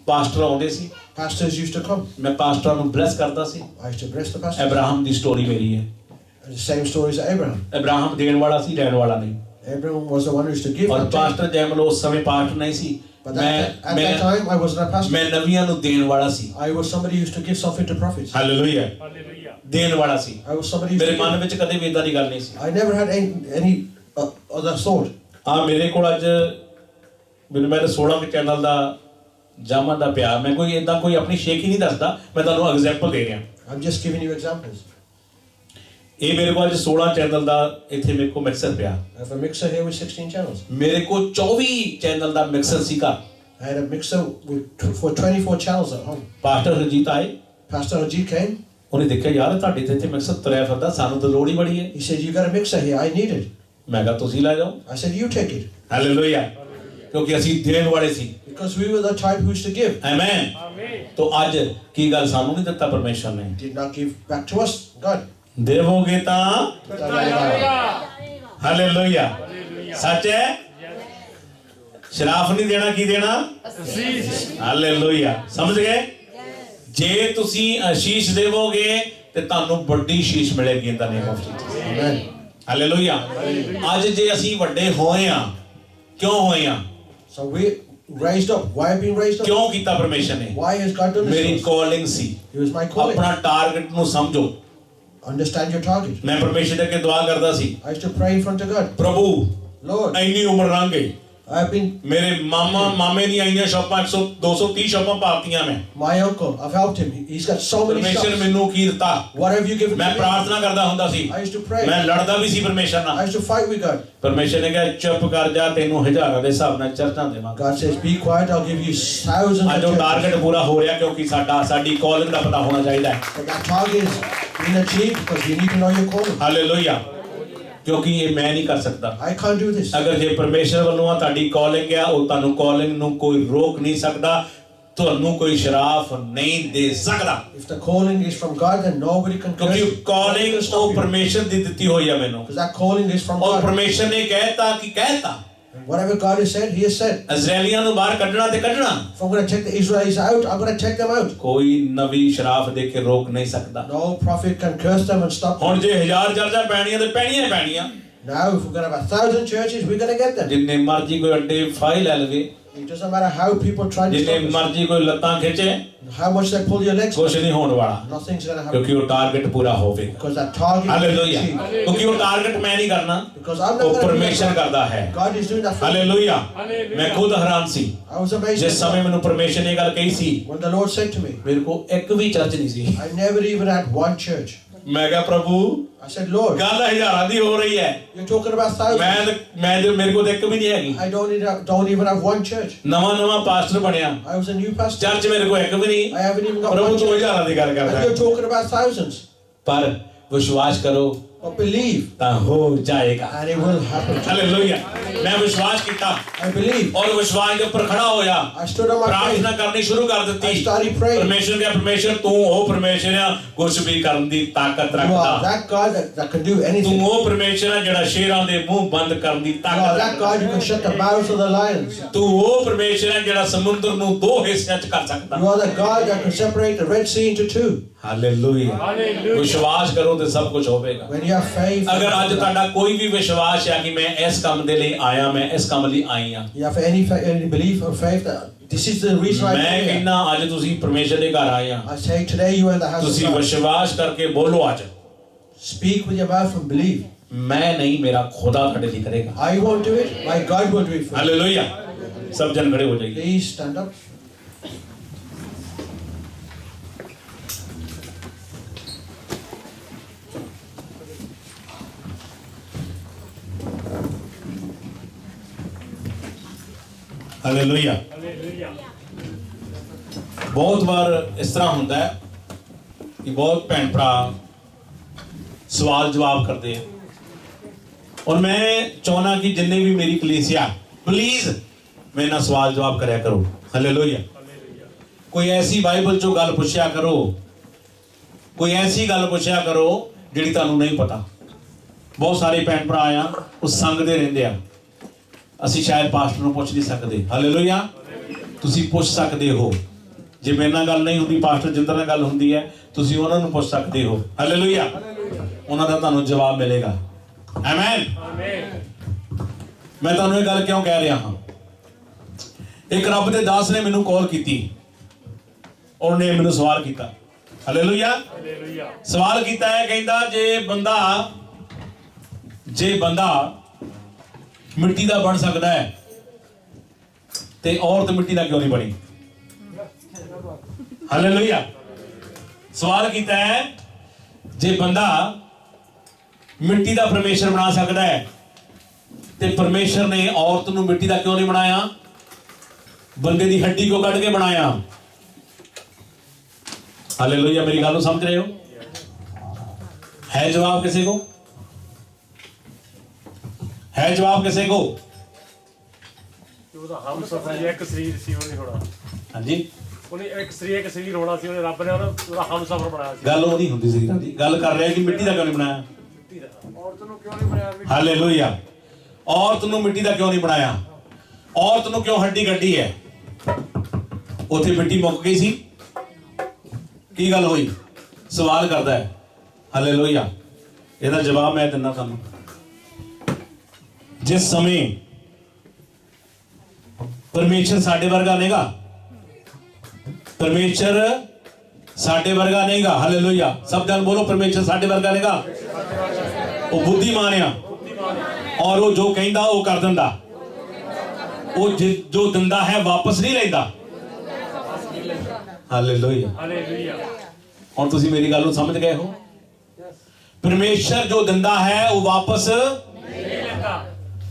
Speaker 2: ਪਾਸਟਰ ਆਉਂਦੇ ਸੀ,
Speaker 3: Pastors used to come.
Speaker 2: ਮੈਂ ਪਾਸਟਰਾਂ ਨੂੰ ਬਲੈਸ ਕਰਦਾ ਸੀ।
Speaker 3: I used to bless the pastors.
Speaker 2: Abraham the story ਮੇਰੀ ਹੈ।
Speaker 3: And the same stories as Abraham.
Speaker 2: Abraham ਦੇਣ ਵਾਲਾ ਸੀ, ਲੈਣ ਵਾਲਾ ਨਹੀਂ।
Speaker 3: Abraham was the one who used to give.
Speaker 2: ਔਰ
Speaker 3: and take.
Speaker 2: ਪਾਸਟਰ ਜੈਮਲ ਉਸ ਸਮੇਂ ਪਾਸਟਰ ਨਹੀਂ ਸੀ।
Speaker 3: But at that time, I wasn't a pastor.
Speaker 2: ਮੈਂ ਨਵੀਆਂ ਨੂੰ ਦੇਣ ਵਾਲਾ ਸੀ।
Speaker 3: I was somebody who used to give something to prophets.
Speaker 2: Hallelujah.
Speaker 7: Hallelujah.
Speaker 2: ਦੇਣ ਵਾਲਾ ਸੀ।
Speaker 3: I was somebody who
Speaker 2: ਮੇਰੇ
Speaker 3: used to
Speaker 2: ਮਨ
Speaker 3: give.
Speaker 2: ਵਿੱਚ ਕਦੇ ਵੀ ਇਦਾਂ ਦੀ ਗੱਲ ਨਹੀਂ ਸੀ।
Speaker 3: I never had any other thought.
Speaker 2: ਮੇਰੇ ਕੋਲ ਅੱਜ ਮੈਨੂੰ ਮੇਰੇ 16 ਕੇ ਚੈਨਲ ਦਾ ਜਾਮਨ ਦਾ ਪਿਆ। ਮੈਂ ਕੋਈ ਇਦਾਂ ਕੋਈ ਆਪਣੀ ਸ਼ੇਖ ਹੀ ਨਹੀਂ ਦੱਸਦਾ, ਮੈਂ ਤੁਹਾਨੂੰ ਐਗਜ਼ਾਮਪਲ ਦੇ ਰਿਹਾ।
Speaker 3: I'm just giving you examples.
Speaker 2: ਇਹ ਮੇਰੇ ਕੋਲ ਅੱਜ 16 ਚੈਨਲ ਦਾ ਇੱਥੇ ਮੇਰੇ ਕੋਲ ਮਿਕਸਰ ਪਿਆ।
Speaker 3: I have a mixer here with 16 channels.
Speaker 2: ਮੇਰੇ ਕੋਲ 24 ਚੈਨਲ ਦਾ ਮਿਕਸਰ ਸੀ ਘਰ।
Speaker 3: I had a mixer for 24 channels at home.
Speaker 2: Pastor Ranjit ਆਏ,
Speaker 3: Pastor Ajit came.
Speaker 2: ਉਹਨੇ ਦੇਖਿਆ ਯਾਰ ਤੁਹਾਡੇ ਤੇ ਇੱਥੇ ਮਿਕਸਰ ਤੁਰਿਆ ਫਿਰਦਾ, ਸਾਨੂੰ ਤਾਂ ਲੋੜ ਹੀ ਬੜੀ ਹੈ।
Speaker 3: He said, "You got a mixer here. I need it."
Speaker 2: ਮੈਂ ਕਿਹਾ ਤੁਸੀਂ ਲੈ ਜਾਓ।
Speaker 3: I said, "You take it."
Speaker 2: Hallelujah. ਕਿਉਂਕਿ ਅਸੀਂ ਦੇਣ ਵਾਲੇ ਸੀ।
Speaker 3: Because we were the type who used to give.
Speaker 2: Amen.
Speaker 7: ਆਮੀਨ।
Speaker 2: तो ਅੱਜ ਕੀ ਗੱਲ ਸਾਨੂੰ ਨਹੀਂ ਦਿੱਤਾ ਪਰਮੇਸ਼ਰ ਨੇ?
Speaker 3: Did not give back to us. God.
Speaker 2: ਦੇਵੋਗੇ ਤਾਂ
Speaker 7: ਹਾਲੇਲੂਇਆ।
Speaker 2: ਹਾਲੇਲੂਇਆ। ਸੱਚ ਹੈ। ਸ਼ਰਾਫ ਨਹੀਂ ਦੇਣਾ, ਕੀ ਦੇਣਾ?
Speaker 7: ਅਸੀਸ।
Speaker 2: ਹਾਲੇਲੂਇਆ। ਸਮਝ ਗਏ? ਜੇ ਤੁਸੀਂ ਆਸ਼ੀਸ਼ ਦੇਵੋਗੇ ਤੇ ਤੁਹਾਨੂੰ ਵੱਡੀ ਸ਼ੀਸ਼ ਮਿਲੇਗੀ in the name of Jesus.
Speaker 3: Amen.
Speaker 2: Hallelujah. ਅੱਜ ਜੇ ਅਸੀਂ ਵੱਡੇ ਹੋਏ ਆ, ਕਿਉਂ ਹੋਏ ਆ?
Speaker 3: So we raised up. Why have been raised up?
Speaker 2: ਕਿਉਂ ਕੀਤਾ ਪਰਮੇਸ਼ਰ ਨੇ?
Speaker 3: Why has God done
Speaker 2: ਮੇਰੀ
Speaker 3: this?
Speaker 2: Calling C.
Speaker 3: It was my calling.
Speaker 2: ਆਪਣਾ ਟਾਰਗੇਟ ਨੂੰ ਸਮਝੋ।
Speaker 3: Understand your target.
Speaker 2: ਮੈਂ ਪਰਮੇਸ਼ਰ ਦੇ ਅੱਗੇ ਦੁਆ ਕਰਦਾ ਸੀ,
Speaker 3: I used to pray in front of God.
Speaker 2: ਪ੍ਰਭੂ
Speaker 3: Lord,
Speaker 2: ਇੰਨੀ ਉਮਰ ਲੰਘ ਗਈ,
Speaker 3: I have been
Speaker 2: ਮੇਰੇ ਮਾਮੇ ਦੀਆਂ ਆਈਆਂ ਸ਼ਾਪਾਂ 100 230 ਸ਼ਾਪਾਂ ਪਾਤੀਆਂ ਮੈਂ।
Speaker 3: my uncle. I've helped him. He's got so many
Speaker 2: ਪਰਮੇਸ਼ਰ
Speaker 3: shops.
Speaker 2: ਮੈਨੂੰ ਕੀ ਦਿੱਤਾ?
Speaker 3: What have you given
Speaker 2: ਮੈਂ
Speaker 3: to me?
Speaker 2: ਪ੍ਰਾਰਥਨਾ ਕਰਦਾ ਹੁੰਦਾ ਸੀ,
Speaker 3: I used to pray.
Speaker 2: ਮੈਂ ਲੜਦਾ ਵੀ ਸੀ ਪਰਮੇਸ਼ਰ
Speaker 3: I
Speaker 2: ਨਾਲ।
Speaker 3: used to fight with God.
Speaker 2: ਪਰਮੇਸ਼ਰ ਨੇ ਕਿਹਾ ਚੁੱਪ ਕਰ ਜਾ, ਤੈਨੂੰ ਹਜ਼ਾਰਾਂ ਦੇ ਹਿਸਾਬ ਨਾਲ ਚਰਚਾਂ ਦੇਵਾਂਗਾ।
Speaker 3: God says, "Be quiet. I'll give you thousands
Speaker 2: ਅੱਜ
Speaker 3: of
Speaker 2: ਉਹ ਟਾਰਗੇਟ
Speaker 3: churches."
Speaker 2: ਪੂਰਾ ਹੋ ਰਿਹਾ ਕਿਉਂਕਿ ਸਾਡੀ ਕਾਲਿੰਗ ਦਾ ਪਤਾ ਹੋਣਾ ਚਾਹੀਦਾ ਹੈ।
Speaker 3: But that target is being achieved because you need to know your calling.
Speaker 2: Hallelujah. ਕਿਉਂਕਿ ਇਹ ਮੈਂ ਨਹੀਂ ਕਰ ਸਕਦਾ।
Speaker 3: I can't do this.
Speaker 2: ਅਗਰ ਜੇ ਪਰਮੇਸ਼ਰ ਵੱਲੋਂ ਆ ਤੁਹਾਡੀ ਕਾਲਿੰਗ ਆ, ਉਹ ਤੁਹਾਨੂੰ ਕਾਲਿੰਗ ਨੂੰ ਕੋਈ ਰੋਕ ਨਹੀਂ ਸਕਦਾ, ਤੁਹਾਨੂੰ ਕੋਈ ਸ਼ਰਾਫ ਨਹੀਂ ਦੇ ਸਕਦਾ।
Speaker 3: If the calling is from God, then nobody can curse
Speaker 2: ਕਿਉਂਕਿ
Speaker 3: you.
Speaker 2: Calling
Speaker 3: Nobody can stop
Speaker 2: ਉਹ
Speaker 3: you.
Speaker 2: ਪਰਮੇਸ਼ਰ ਦੀ ਦਿੱਤੀ ਹੋਈ ਆ ਮੈਨੂੰ।
Speaker 3: Because that calling is from
Speaker 2: ਔਰ
Speaker 3: God.
Speaker 2: ਪਰਮੇਸ਼ਰ ਨੇ ਕਹਿਤਾ ਕਿ ਕਹਿਤਾ
Speaker 3: And whatever God has said, He has said.
Speaker 2: ਇਜ਼ਰਾਈਲੀਆਂ ਨੂੰ ਬਾਹਰ ਕੱਢਣਾ ਤੇ ਕੱਢਣਾ।
Speaker 3: If I'm going to take the Israelis out, I'm going to take them out.
Speaker 2: ਕੋਈ ਨਵੀਂ ਸ਼ਰਾਫ ਦੇ ਕੇ ਰੋਕ ਨਹੀਂ ਸਕਦਾ।
Speaker 3: No prophet can curse them and stop them.
Speaker 2: ਹੁਣ ਜੇ 1000 ਚਰਚਾਂ ਪੈਣੀਆਂ ਤੇ ਪੈਣੀਆਂ ਹੀ ਪੈਣੀਆਂ।
Speaker 3: Now, if we're going to have 1,000 churches, we're going to get them.
Speaker 2: ਜਿੰਨੇ ਮਰਜ਼ੀ ਕੋਈ ਅੱਡੇ ਫਾਈ ਲੈ ਲਵੇ,
Speaker 3: It doesn't matter how people try to
Speaker 2: ਜਿੰਨੇ
Speaker 3: stop us.
Speaker 2: ਮਰਜ਼ੀ ਕੋਈ ਲੱਤਾਂ ਖਿੱਚੇ,
Speaker 3: How much they pull your legs
Speaker 2: ਕੁਛ
Speaker 3: back.
Speaker 2: ਨਹੀਂ ਹੋਣ ਵਾਲਾ,
Speaker 3: Nothing's going to happen.
Speaker 2: ਕਿਉਂਕਿ ਉਹ ਟਾਰਗੇਟ ਪੂਰਾ ਹੋਵੇਗਾ।
Speaker 3: Because that target is
Speaker 2: hallelujah.
Speaker 3: achieved.
Speaker 2: ਕਿਉਂਕਿ ਉਹ ਟਾਰਗੇਟ ਮੈਂ ਨਹੀਂ ਕਰਨਾ,
Speaker 3: Because I'm not
Speaker 2: ਉਹ
Speaker 3: going to do
Speaker 2: ਪਰਮੇਸ਼ਰ
Speaker 3: that.
Speaker 2: ਕਰਦਾ ਹੈ।
Speaker 3: God is doing that for me.
Speaker 2: Hallelujah.
Speaker 7: Hallelujah.
Speaker 2: ਮੈਂ ਖੁਦ ਹੈਰਾਨ ਸੀ
Speaker 3: I was amazed
Speaker 2: ਜਿਸ ਸਮੇਂ ਮੈਨੂੰ ਪਰਮੇਸ਼ਰ ਨੇ ਇਹ ਗੱਲ ਕਹੀ ਸੀ।
Speaker 3: when the Lord said to me,
Speaker 2: ਮੇਰੇ ਕੋਲ ਇੱਕ ਵੀ ਚਰਚ ਨਹੀਂ ਸੀ।
Speaker 3: I never even had one church.
Speaker 2: ਮੈਂ ਕਿਹਾ ਪ੍ਰਭੂ
Speaker 3: I said, Lord,
Speaker 2: ਗੱਲ ਹਜ਼ਾਰਾਂ ਦੀ ਹੋ ਰਹੀ ਹੈ,
Speaker 3: you're talking about thousands.
Speaker 2: ਮੈਂ ਮੇਰੇ ਕੋਲ ਤਾਂ ਇੱਕ ਵੀ ਨਹੀਂ ਹੈਗੀ।
Speaker 3: I don't even have one church.
Speaker 2: ਨਵਾਂ ਪਾਸਟਰ ਬਣਿਆ,
Speaker 3: I was a new pastor.
Speaker 2: Church ਮੇਰੇ ਕੋਲ ਇੱਕ ਵੀ ਨਹੀਂ।
Speaker 3: I haven't even got
Speaker 2: ਪ੍ਰਭੂ
Speaker 3: one
Speaker 2: ਤੂੰ
Speaker 3: church.
Speaker 2: ਹਜ਼ਾਰਾਂ ਦੀ ਗੱਲ ਕਰਦਾ
Speaker 3: And
Speaker 2: ਹੈ।
Speaker 3: you're talking about thousands.
Speaker 2: ਪਰ ਵਿਸ਼ਵਾਸ ਕਰੋ
Speaker 3: But believe,
Speaker 2: ਤਾਂ ਹੋ ਜਾਏਗਾ।
Speaker 3: and it will happen.
Speaker 2: Hallelujah. ਮੈਂ ਵਿਸ਼ਵਾਸ ਕੀਤਾ
Speaker 3: I believe.
Speaker 2: ਔਰ ਵਿਸ਼ਵਾਸ ਦੇ ਉੱਪਰ ਖੜਾ ਹੋਇਆ,
Speaker 3: I stood on my
Speaker 2: ਪ੍ਰਾਰਥਨਾ
Speaker 3: faith.
Speaker 2: ਕਰਨੀ ਸ਼ੁਰੂ ਕਰ
Speaker 3: I
Speaker 2: ਦਿੱਤੀ।
Speaker 3: started praying.
Speaker 2: ਪਰਮੇਸ਼ਰ ਦੇ ਪਰਮੇਸ਼ਰ ਤੂੰ ਉਹ ਪਰਮੇਸ਼ਰ ਆ ਕੁਝ ਵੀ ਕਰਨ ਦੀ ਤਾਕਤ
Speaker 3: You are
Speaker 2: ਰੱਖਦਾ।
Speaker 3: that God that can do
Speaker 2: ਤੂੰ
Speaker 3: anything. You
Speaker 2: ਉਹ ਪਰਮੇਸ਼ਰ ਆ ਜਿਹੜਾ ਸ਼ੇਰਾਂ ਦੇ ਮੂੰਹ ਬੰਦ ਕਰਨ ਦੀ
Speaker 3: are
Speaker 2: ਤਾਕਤ
Speaker 3: that God who can shut the mouths of the lions.
Speaker 2: ਤੂੰ ਉਹ ਪਰਮੇਸ਼ਰ ਆ ਜਿਹੜਾ ਸਮੁੰਦਰ ਨੂੰ ਦੋ ਹਿੱਸਿਆਂ 'ਚ ਕਰ ਸਕਦਾ।
Speaker 3: You are the God that can separate the Red Sea into two.
Speaker 2: Hallelujah.
Speaker 7: Hallelujah.
Speaker 2: ਵਿਸ਼ਵਾਸ ਕਰੋ ਤੇ ਸਭ ਕੁਝ ਹੋਵੇਗਾ।
Speaker 3: When you have faith,
Speaker 2: ਅਗਰ ਅੱਜ ਤੁਹਾਡਾ ਕੋਈ ਵੀ ਵਿਸ਼ਵਾਸ ਹੈ ਕਿ ਮੈਂ ਇਸ ਕੰਮ ਦੇ ਲਈ ਆਇਆ, ਮੈਂ ਇਸ ਕੰਮ ਲਈ ਆਈ ਹਾਂ,
Speaker 3: you have any belief or faith that this is the reason I'm
Speaker 2: ਮੈਂ
Speaker 3: here.
Speaker 2: ਕਹਿੰਦਾ ਅੱਜ ਤੁਸੀਂ ਪਰਮੇਸ਼ਰ ਦੇ ਘਰ ਆਏ ਆ,
Speaker 3: I say today you are in the house of
Speaker 2: ਤੁਸੀਂ
Speaker 3: God.
Speaker 2: ਵਿਸ਼ਵਾਸ ਕਰਕੇ ਬੋਲੋ ਅੱਜ,
Speaker 3: Speak with your mouth and believe.
Speaker 2: ਮੈਂ ਨਹੀਂ ਮੇਰਾ ਖੁਦਾ ਤੁਹਾਡੇ ਲਈ ਕਰੇਗਾ।
Speaker 3: I won't do it. My God will do it for you.
Speaker 2: Hallelujah. ਸਭ ਜਨ ਖੜੇ ਹੋ ਜਾਈਏ।
Speaker 3: Please stand up.
Speaker 2: Hallelujah.
Speaker 7: Hallelujah.
Speaker 2: ਬਹੁਤ ਵਾਰ ਇਸ ਤਰ੍ਹਾਂ ਹੁੰਦਾ ਹੈ ਕਿ ਬਹੁਤ ਭੈਣ ਭਰਾ ਸਵਾਲ ਜਵਾਬ ਕਰਦੇ ਆ, ਔਰ ਮੈਂ ਚਾਹੁੰਦਾ ਕਿ ਜਿੰਨੇ ਵੀ ਮੇਰੀ ਕਲੀਸਿਆ ਪਲੀਜ਼ ਮੇਰੇ ਨਾਲ ਸਵਾਲ ਜਵਾਬ ਕਰਿਆ ਕਰੋ। ਹਾਲੇਲੂਇਆ। ਕੋਈ ਐਸੀ ਬਾਈਬਲ ਚੋਂ ਗੱਲ ਪੁੱਛਿਆ ਕਰੋ, ਕੋਈ ਐਸੀ ਗੱਲ ਪੁੱਛਿਆ ਕਰੋ ਜਿਹੜੀ ਤੁਹਾਨੂੰ ਨਹੀਂ ਪਤਾ। ਬਹੁਤ ਸਾਰੇ ਭੈਣ ਭਰਾ ਆ ਉਹ ਸੰਗਦੇ ਰਹਿੰਦੇ ਆ, ਅਸੀਂ ਸ਼ਾਇਦ ਪਾਸਟਰ ਨੂੰ ਪੁੱਛ ਨਹੀਂ ਸਕਦੇ। ਹਾਲੇਲੂਇਆ। ਤੁਸੀਂ ਪੁੱਛ ਸਕਦੇ ਹੋ। ਜੇ ਮੇਰੇ ਨਾਲ ਗੱਲ ਨਹੀਂ ਹੁੰਦੀ, ਪਾਸਟਰ ਜਿੰਦਰ ਨਾਲ ਗੱਲ ਹੁੰਦੀ ਹੈ, ਤੁਸੀਂ ਉਹਨਾਂ ਨੂੰ ਪੁੱਛ ਸਕਦੇ ਹੋ। ਹਾਲੇਲੂਇਆ। ਉਹਨਾਂ ਦਾ ਤੁਹਾਨੂੰ ਜਵਾਬ ਮਿਲੇਗਾ। ਆਮੇਨ। ਮੈਂ ਤੁਹਾਨੂੰ ਇਹ ਗੱਲ ਕਿਉਂ ਕਹਿ ਰਿਹਾ ਹਾਂ? ਇੱਕ ਰੱਬ ਦੇ ਦਾਸ ਨੇ ਮੈਨੂੰ ਕਾਲ ਕੀਤੀ, ਉਹਨੇ ਮੈਨੂੰ ਸਵਾਲ ਕੀਤਾ। ਹਾਲੇਲੂਇਆ। ਸਵਾਲ ਕੀਤਾ ਹੈ, ਕਹਿੰਦਾ ਜੇ ਬੰਦਾ ਮਿੱਟੀ ਦਾ ਬਣ ਸਕਦਾ ਹੈ ਤੇ ਔਰਤ ਮਿੱਟੀ ਦਾ ਕਿਉਂ ਨਹੀਂ ਬਣੀ? ਹਾਲੇਲੂਇਆ। ਸਵਾਲ ਕੀਤਾ ਹੈ, ਜੇ ਬੰਦਾ ਮਿੱਟੀ ਦਾ ਪਰਮੇਸ਼ਰ ਬਣਾ ਸਕਦਾ ਹੈ ਤੇ ਪਰਮੇਸ਼ਰ ਨੇ ਔਰਤ ਨੂੰ ਮਿੱਟੀ ਦਾ ਕਿਉਂ ਨਹੀਂ ਬਣਾਇਆ? ਬੰਦੇ ਦੀ ਹੱਡੀ ਕੋ ਕੱਢ ਕੇ ਬਣਾਇਆ। हालेलुया। मेरी गल समझ रहे हो? है जवाब किसी को? है जवाब किसी को?
Speaker 7: हम सफर एक शरीर सी नहीं होना।
Speaker 2: हाँ जी।
Speaker 7: ਉਹਨੇ ਇੱਕ ਸਰੀਰ ਹੋਣਾ ਸੀ, ਉਹਨੇ ਰੱਬ ਨੇ ਉਹਦਾ ਹਮਸਫਰ ਬਣਾਇਆ ਸੀ।
Speaker 2: ਗੱਲ ਉਹ ਨਹੀਂ ਹੁੰਦੀ ਸੀ ਦੀ ਗੱਲ ਕਰ ਰਿਹਾ ਕਿ ਮਿੱਟੀ ਦਾ ਕਿਉਂ ਨਹੀਂ ਬਣਾਇਆ?
Speaker 7: ਔਰਤ ਨੂੰ ਕਿਉਂ ਨਹੀਂ ਬਣਾਇਆ?
Speaker 2: ਹਾਲੇਲੂਇਆ। ਔਰਤ ਨੂੰ ਮਿੱਟੀ ਦਾ ਕਿਉਂ ਨਹੀਂ ਬਣਾਇਆ? ਔਰਤ ਨੂੰ ਕਿਉਂ ਹੱਡੀ ਕੱਢੀ ਹੈ? ਉੱਥੇ ਮਿੱਟੀ ਮੁੱਕ ਗਈ ਸੀ। ਕੀ ਗੱਲ ਹੋਈ? ਸਵਾਲ ਕਰਦਾ ਹੈ। ਹਾਲੇਲੂਇਆ। ਇਹਦਾ ਜਵਾਬ ਮੈਂ ਦਿੰਦਾ ਤੁਹਾਨੂੰ। ਜਿਸ ਸਮੇਂ ਪਰਮੇਸ਼ਰ ਸਾਡੇ ਵਰਗਾ ਨਹੀਂਗਾ, ਪਰਮੇਸ਼ਰ ਸਾਡੇ ਵਰਗਾ ਨਹੀਂਗਾ। ਹਾਲੇਲੂਇਆ। ਸਭ ਜਣ ਬੋਲੋ, ਪਰਮੇਸ਼ਰ ਸਾਡੇ ਵਰਗਾ ਨਹੀਂਗਾ। ਉਹ ਬੁੱਧੀਮਾਨ ਆ, ਔਰ ਉਹ ਜੋ ਕਹਿੰਦਾ ਉਹ ਕਰ ਦਿੰਦਾ। ਉਹ ਜੋ ਦਿੰਦਾ ਹੈ ਵਾਪਸ ਨਹੀਂ ਲੈਂਦਾ। ਹਾਲੇਲੂਇਆ। ਹੁਣ ਤੁਸੀਂ ਮੇਰੀ ਗੱਲ ਨੂੰ ਸਮਝ ਗਏ ਹੋ? ਪਰਮੇਸ਼ਰ ਜੋ ਦਿੰਦਾ ਹੈ ਉਹ ਵਾਪਸ ਨਹੀਂ ਲੈਂਦਾ।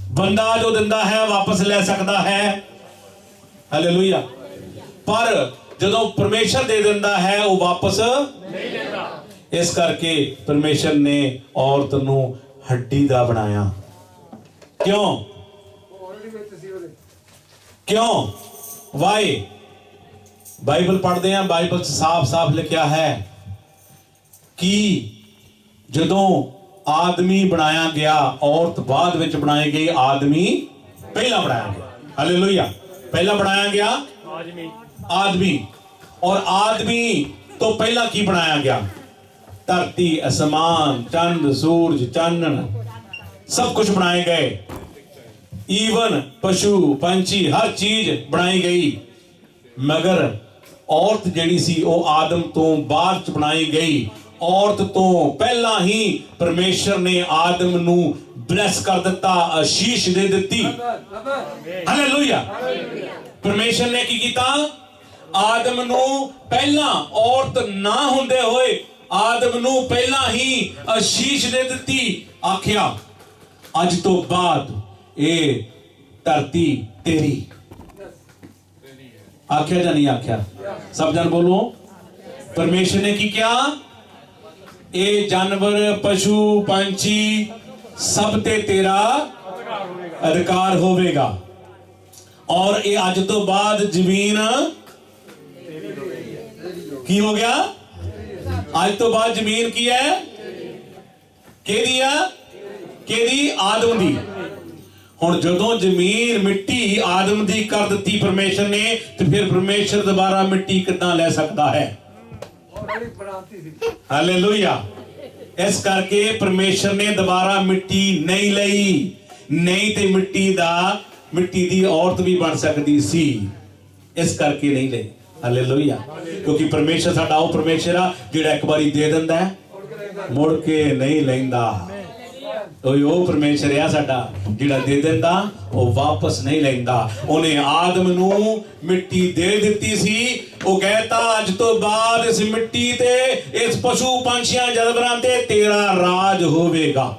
Speaker 2: ਬੰਦਾ ਜੋ ਦਿੰਦਾ ਹੈ ਵਾਪਸ ਲੈ ਸਕਦਾ ਹੈ। ਹਾਲੇਲੂਇਆ। ਪਰ ਜਦੋਂ ਪਰਮੇਸ਼ਰ ਦੇ ਦਿੰਦਾ ਹੈ ਉਹ ਵਾਪਸ ਨਹੀਂ ਲੈਂਦਾ। ਇਸ ਕਰਕੇ ਪਰਮੇਸ਼ਰ ਨੇ ਔਰਤ ਨੂੰ ਹੱਡੀ ਦਾ ਬਣਾਇਆ। ਕਿਉਂ? ਕਿਉਂ? ਵਾਈ? ਬਾਈਬਲ ਪੜ੍ਹਦੇ ਹਾਂ, ਬਾਈਬਲ 'ਚ ਸਾਫ਼-ਸਾਫ਼ ਲਿਖਿਆ ਹੈ ਕਿ ਜਦੋਂ ਆਦਮੀ ਬਣਾਇਆ ਗਿਆ, ਔਰਤ ਬਾਅਦ ਵਿੱਚ ਬਣਾਈ ਗਈ, ਆਦਮੀ ਪਹਿਲਾਂ ਬਣਾਇਆ ਗਿਆ। ਹਾਲੇਲੂਇਆ। ਪਹਿਲਾਂ ਬਣਾਇਆ ਗਿਆ ਆਦਮੀ। ਔਰ ਆਦਮੀ ਤੋਂ ਪਹਿਲਾਂ ਕੀ ਬਣਾਇਆ ਗਿਆ? ਧਰਤੀ, ਅਸਮਾਨ, ਚੰਦ, ਸੂਰਜ, ਚਾਨਣ, ਸਭ ਕੁਝ ਬਣਾਏ ਗਏ। ਈਵਨ ਪਸ਼ੂ ਪੰਛੀ ਹਰ ਚੀਜ਼ ਬਣਾਈ ਗਈ। ਮਗਰ ਔਰਤ ਜਿਹੜੀ ਸੀ ਉਹ ਆਦਮ ਤੋਂ ਬਾਅਦ ਚ ਬਣਾਈ ਗਈ। ਔਰਤ ਤੋਂ ਪਹਿਲਾਂ ਹੀ ਪਰਮੇਸ਼ਰ ਨੇ ਆਦਮ ਨੂੰ ਬਲੈਸ ਕਰ ਦਿੱਤਾ, ਆਸ਼ੀਸ਼ ਦੇ ਦਿੱਤੀ। ਹਾਲੇਲੂਇਆ। ਪਰਮੇਸ਼ਰ ਨੇ ਕੀ ਕੀਤਾ? ਆਦਮ ਨੂੰ ਪਹਿਲਾਂ, ਔਰਤ ਨਾ ਹੁੰਦੇ ਹੋਏ ਆਦਮ ਨੂੰ ਪਹਿਲਾਂ ਹੀ ਆਸ਼ੀਸ਼ ਦੇ ਦਿੱਤੀ। ਆਖਿਆ ਅੱਜ ਤੋਂ ਬਾਅਦ ਇਹ ਧਰਤੀ ਤੇਰੀ। आख्या या नहीं आख्या? सब जन बोलो। परमेश्वर ने की क्या? ये जानवर पशु पंछी सब ते तेरा अधिकार होवेगा। और ये आज तो बाद जमीन की हो गया? आज तो बाद जमीन की है? केदी है? केदी? आदम दी। ਹੁਣ ਜਦੋਂ ਜ਼ਮੀਨ ਮਿੱਟੀ ਆਦਮ ਦੀ ਕਰ ਦਿੱਤੀ ਪਰਮੇਸ਼ਰ ਨੇ, ਤੇ ਫਿਰ ਪਰਮੇਸ਼ਰ ਦੁਬਾਰਾ ਮਿੱਟੀ ਕਿੱਦਾਂ ਲੈ ਸਕਦਾ ਹੈ? ਹਾਲੇਲੂਇਆ। ਇਸ ਕਰਕੇ ਪਰਮੇਸ਼ਰ ਨੇ ਦੁਬਾਰਾ ਮਿੱਟੀ ਨਹੀਂ ਲਈ। ਨਹੀਂ ਤੇ ਮਿੱਟੀ ਦੀ ਔਰਤ ਵੀ ਬਣ ਸਕਦੀ ਸੀ, ਇਸ ਕਰਕੇ ਨਹੀਂ ਲਈ। ਹਾਲੇਲੂਇਆ। ਕਿਉਂਕਿ ਪਰਮੇਸ਼ਰ ਸਾਡਾ ਉਹ ਪਰਮੇਸ਼ਰ ਆ ਜਿਹੜਾ ਇੱਕ ਵਾਰੀ ਦੇ ਦਿੰਦਾ ਹੈ, ਮੁੜ ਕੇ ਨਹੀਂ ਲੈਂਦਾ। ਉਹ ਪਰਮੇਸ਼ਰ ਆ ਸਾਡਾ ਜਿਹੜਾ ਦੇ ਦਿੰਦਾ, ਉਹ ਵਾਪਸ ਨਹੀਂ ਲੈਂਦਾ। ਉਹਨੇ ਆਦਮ ਨੂੰ ਮਿੱਟੀ ਦੇ ਦਿੱਤੀ ਸੀ। ਉਹ ਕਹਿੰਦਾ ਅੱਜ ਤੋਂ ਬਾਅਦ ਇਸ ਮਿੱਟੀ ਤੇ, ਇਸ ਪਸ਼ੂ ਪੰਛੀਆਂ ਜਾਨਵਰਾਂ ਤੇ ਤੇਰਾ ਰਾਜ ਹੋਵੇਗਾ।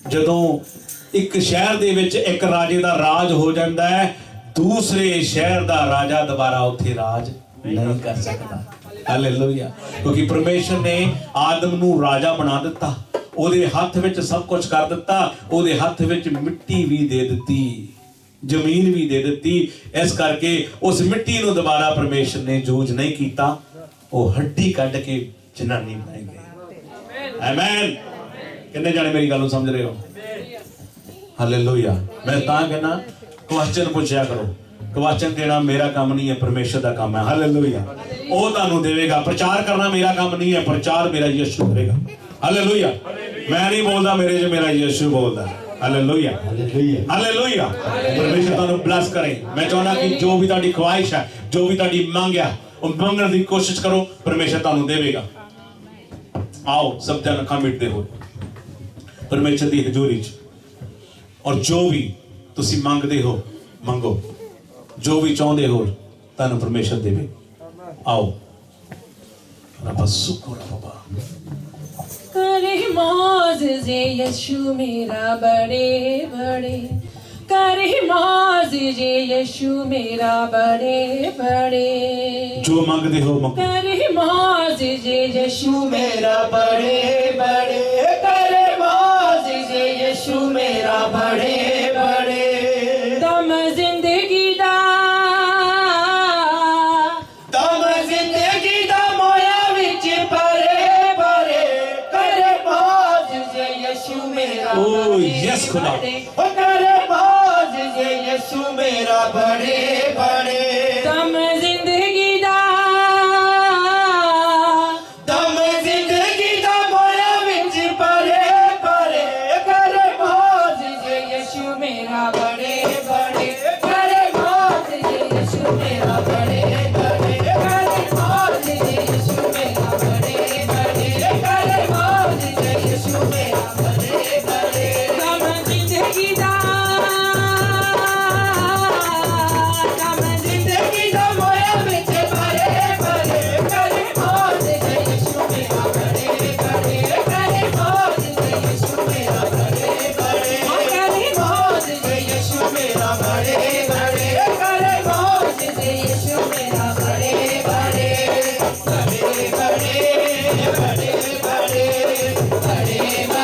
Speaker 2: ਜਦੋਂ ਇੱਕ ਸ਼ਹਿਰ ਦੇ ਵਿੱਚ ਇੱਕ ਰਾਜੇ ਦਾ ਰਾਜ ਹੋ ਜਾਂਦਾ ਹੈ, ਦੂਸਰੇ ਸ਼ਹਿਰ ਦਾ ਰਾਜਾ ਦੁਬਾਰਾ ਉੱਥੇ ਰਾਜ ਨਹੀਂ ਕਰ ਸਕਦਾ। ਹਾਲੇਲੂਇਆ। ਕਿਉਂਕਿ ਪਰਮੇਸ਼ਰ ਨੇ ਆਦਮ ਨੂੰ ਰਾਜਾ ਬਣਾ ਦਿੱਤਾ, ਉਹਦੇ ਹੱਥ ਵਿੱਚ ਸਭ ਕੁਝ ਕਰ ਦਿੱਤਾ। ਉਹਦੇ ਹੱਥ ਵਿੱਚ ਮਿੱਟੀ ਵੀ ਦੇ ਦਿੱਤੀ, ਜ਼ਮੀਨ ਵੀ ਦੇ ਦਿੱਤੀ। ਇਸ ਕਰਕੇ ਉਸ ਮਿੱਟੀ ਨੂੰ ਦੁਬਾਰਾ ਪਰਮੇਸ਼ਰ ਨੇ ਯੂਜ਼ ਨਹੀਂ ਕੀਤਾ। ਉਹ ਹੱਡੀ ਕੱਢ ਕੇ ਜਨਾਨੀ ਬਣਾਈ ਗਈ। ਆਮੇਨ। ਕਿੰਨੇ ਜਾਣੇ ਮੇਰੀ ਗੱਲ ਨੂੰ ਸਮਝ ਰਹੇ ਹੋ? हालेलुया। मैं तां कहना क्वेश्चन पूछया करो, क्वेश्चन देना मेरा काम नहीं है, परमेश्वर का काम है। हालेलुया। वो तुहानू देवेगा। प्रचार करना मेरा काम नहीं है, प्रचार मेरा यीशु करेगा। हालेलुया। मैं नहीं बोलता, मेरे जो मेरा यीशु बोलता है। Hallelujah hallelujah. परमेश्वर तुहानू ब्लेस करे। मैं चाहना कि जो भी तुहाडी ख्वाहिश है, जो भी तुहाडी मांग है, उन मंगण की कोशिश करो, परमेश्वर तुहानू देवेगा। आओ सब जन अखां मिटदे हो परमेश्वर की हजूरी च, और जो भी तुसी मंगते हो मंगो, जो भी चाहते हो तुहानू परमेश्वर देवे। आओ रब्बा शुक्र बाबा।
Speaker 8: करे मौज़े यीशु मेरा बड़े बड़े, करे मौज़े यीशु मेरा बड़े बड़े,
Speaker 2: जो मांगते हो मंगो।
Speaker 8: करे मौज़े यीशु मेरा
Speaker 3: बड़े बड़े, करे मौज़े यीशु मेरा बड़े बड़े,
Speaker 8: दम जिंदगी दा,
Speaker 3: दम जिंदगी दा मोया विच परे परे, करे मौज़े यीशु मेरा
Speaker 2: ओ यस खुदा।
Speaker 3: ओ करे मौज़े यीशु मेरा बड़े बड़े,
Speaker 8: दम जिंदगी दा,
Speaker 3: दम जिंदगी दा मोया विच परे परे, करे मौज़े यीशु मेरा बड़े बड़े, करे मौज़े यीशु मेरा बड़े बड़े, करे मौज़े यीशु मेरा बड़े बड़े, करे मौज़े यीशु मेरा बड़े बड़े,
Speaker 8: दम जिंदगी दा,
Speaker 3: दम जिंदगी दा मोया विच परे परे, करे मौज़े यीशु मेरा बड़े बड़े, करे मौज़े यीशु मेरा बड़े बड़े, करे मौज़े यीशु मेरा बड़े बड़े, करे मौज़े यीशु मेरा बड़े बड़े, बड़े बड़े बड़े बड़े, बड़े बड़े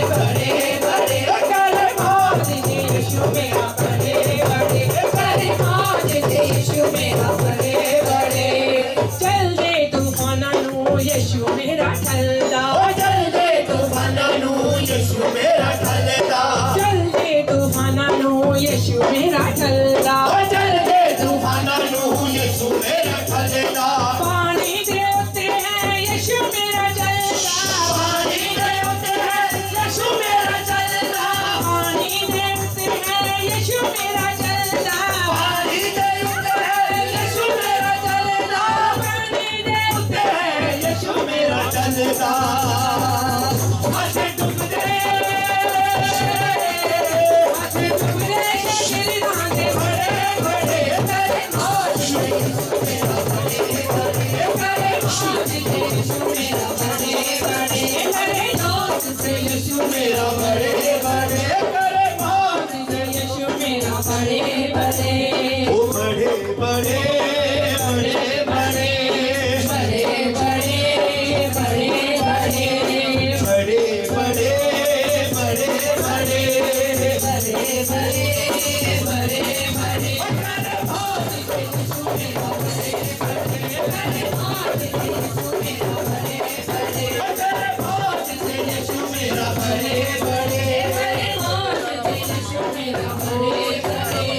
Speaker 3: बड़े बड़े, करे मौज़े यीशु मेरा बड़े बड़े, करे मौज़े यीशु मेरा बड़े बड़े,
Speaker 8: चल दे तूफाना नू यीशु मेरा ठलदा,
Speaker 3: ओ चल दे तूफाना नू यीशु मेरा ठलदा,
Speaker 8: चल दे तूफाना नू यीशु मेरा ठलदा,
Speaker 3: ओ चल दे तूफाना नू यीशु मेरा ठलदा,
Speaker 8: पानी दे उत्ते है यीशु मेरा चलदा,
Speaker 3: पानी दे उत्ते है यीशु मेरा चलदा,
Speaker 8: पानी दे उत्ते है यीशु मेरा चलदा,
Speaker 3: पानी दे उत्ते है यीशु मेरा चलदा,
Speaker 8: पानी दे
Speaker 3: उत्ते है यीशु मेरा चलदा, असे डुबदे असे डुबदे
Speaker 8: तेरे नाम दे
Speaker 3: बड़े बड़े, करे मौज़े यीशु मेरा बड़े बड़े, करे मौज़े यीशु मेरा बड़े बड़े, करे मौज़े यीशु मेरा बड़े बड़े, करे मौज़े यीशु मेरा बड़े बड़े, ओ बड़े बड़े बड़े बड़े, बड़े बड़े बड़े बड़े, बड़े बड़े बड़े बड़े, बड़े बड़े बड़े बड़े, करे मौज़े यीशु मेरा बड़े बड़े, करे मौज़े यीशु मेरा बड़े बड़े, करे मौज़े यीशु मेरा बड़े बड़े, करे मौज़े यीशु मेरा बड़े बड़े,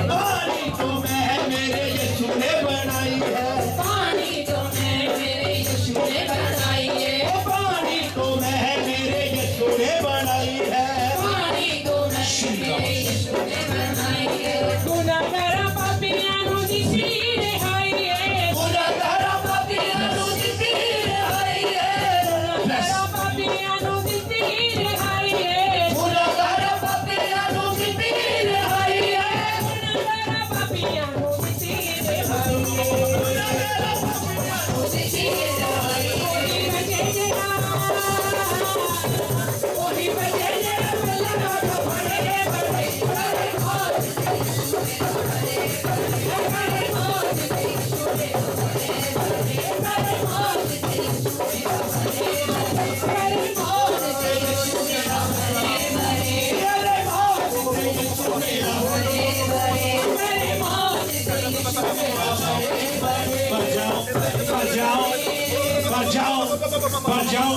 Speaker 3: पानी तो मैं मेरे यीशु ने बनाई है,
Speaker 8: पानी तो मैं मेरे यीशु ने बनाई है,
Speaker 3: ओ पानी तो मैं मेरे यीशु ने बनाई है,
Speaker 8: पानी तो मैं मेरे यीशु ने बनाई है, गुनाहगारा पापियां नू दिसी रिहाई है,
Speaker 3: गुनाहगारा पापियां नू दिसी रिहाई है,
Speaker 8: गुनाहगारा पापियां नू दिसी रिहाई है,
Speaker 3: गुनाहगारा पापियां नू दिसी रिहाई है,
Speaker 8: गुनाहगारा पापियां नू दिसी रिहाई है,
Speaker 3: गुनाहगारा पापियां नू दिसी रिहाई है,
Speaker 8: कोई बचे ना,
Speaker 3: कोई बचे ना बल्ला ना बड़े बड़े, करे मौज़े यीशु मेरा बड़े बड़े, करे मौज़े यीशु मेरा बड़े बड़े, करे मौज़े यीशु मेरा बड़े बड़े, करे मौज़े यीशु मेरा बड़े बड़े, करे मौज़े यीशु मेरा बड़े बड़े, करे मौज़े यीशु मेरा बड़े बड़े,
Speaker 2: पर जाओ जाओ बढ़ जाओ।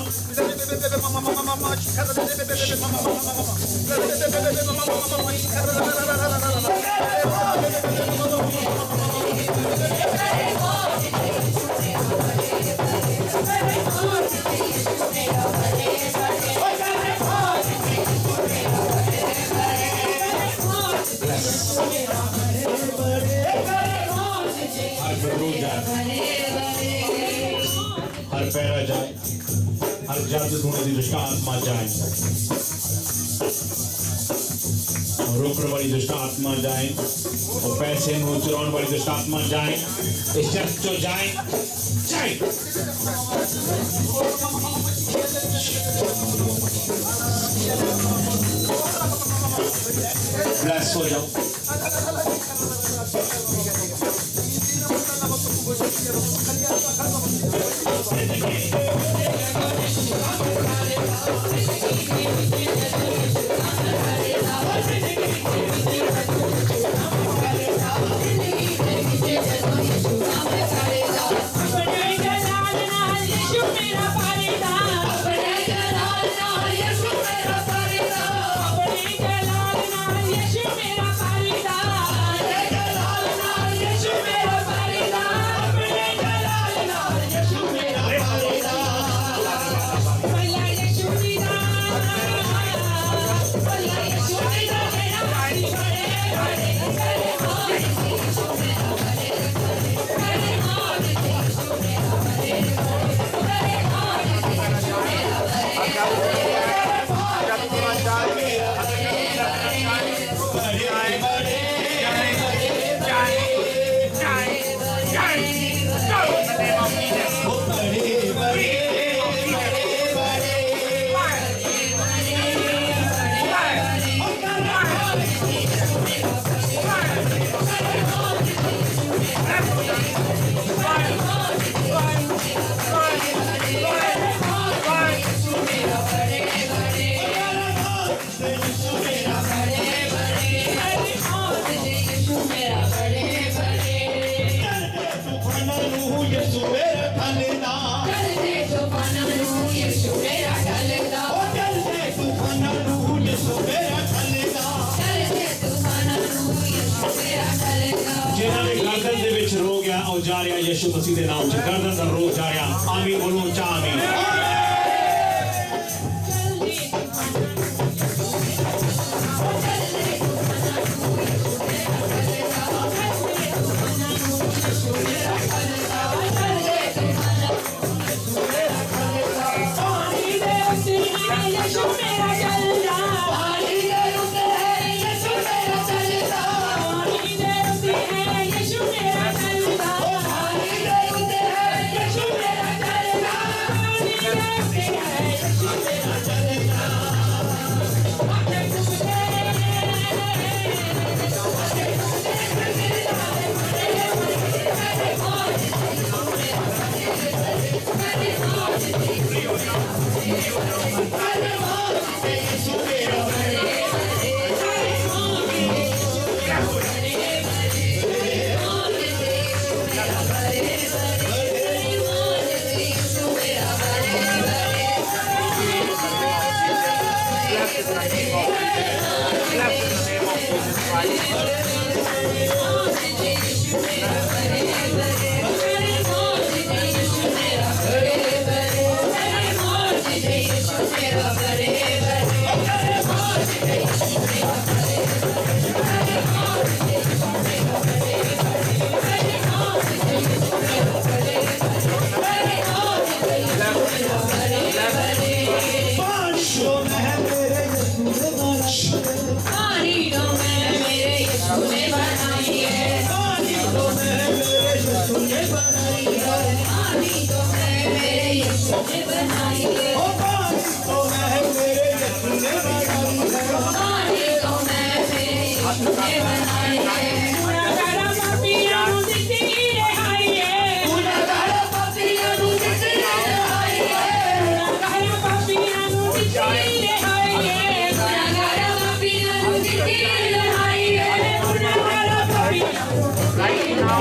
Speaker 2: हर बदरू जाए, हर पैरा जाए, हर जल्द धुने की दुष्ट आत्मा जाए, रोकने वाली दुष्ट आत्मा जाए, और पैसे में चुराने वाली दुष्ट आत्मा जाए, इस चर्च तो जाए जाए। ब्लेस हो जाओ। जा रहा यीशु मसीह के नाम से गर्दन का रोग जा रहा। आमीन बोलो चा आमीन।
Speaker 6: Right now,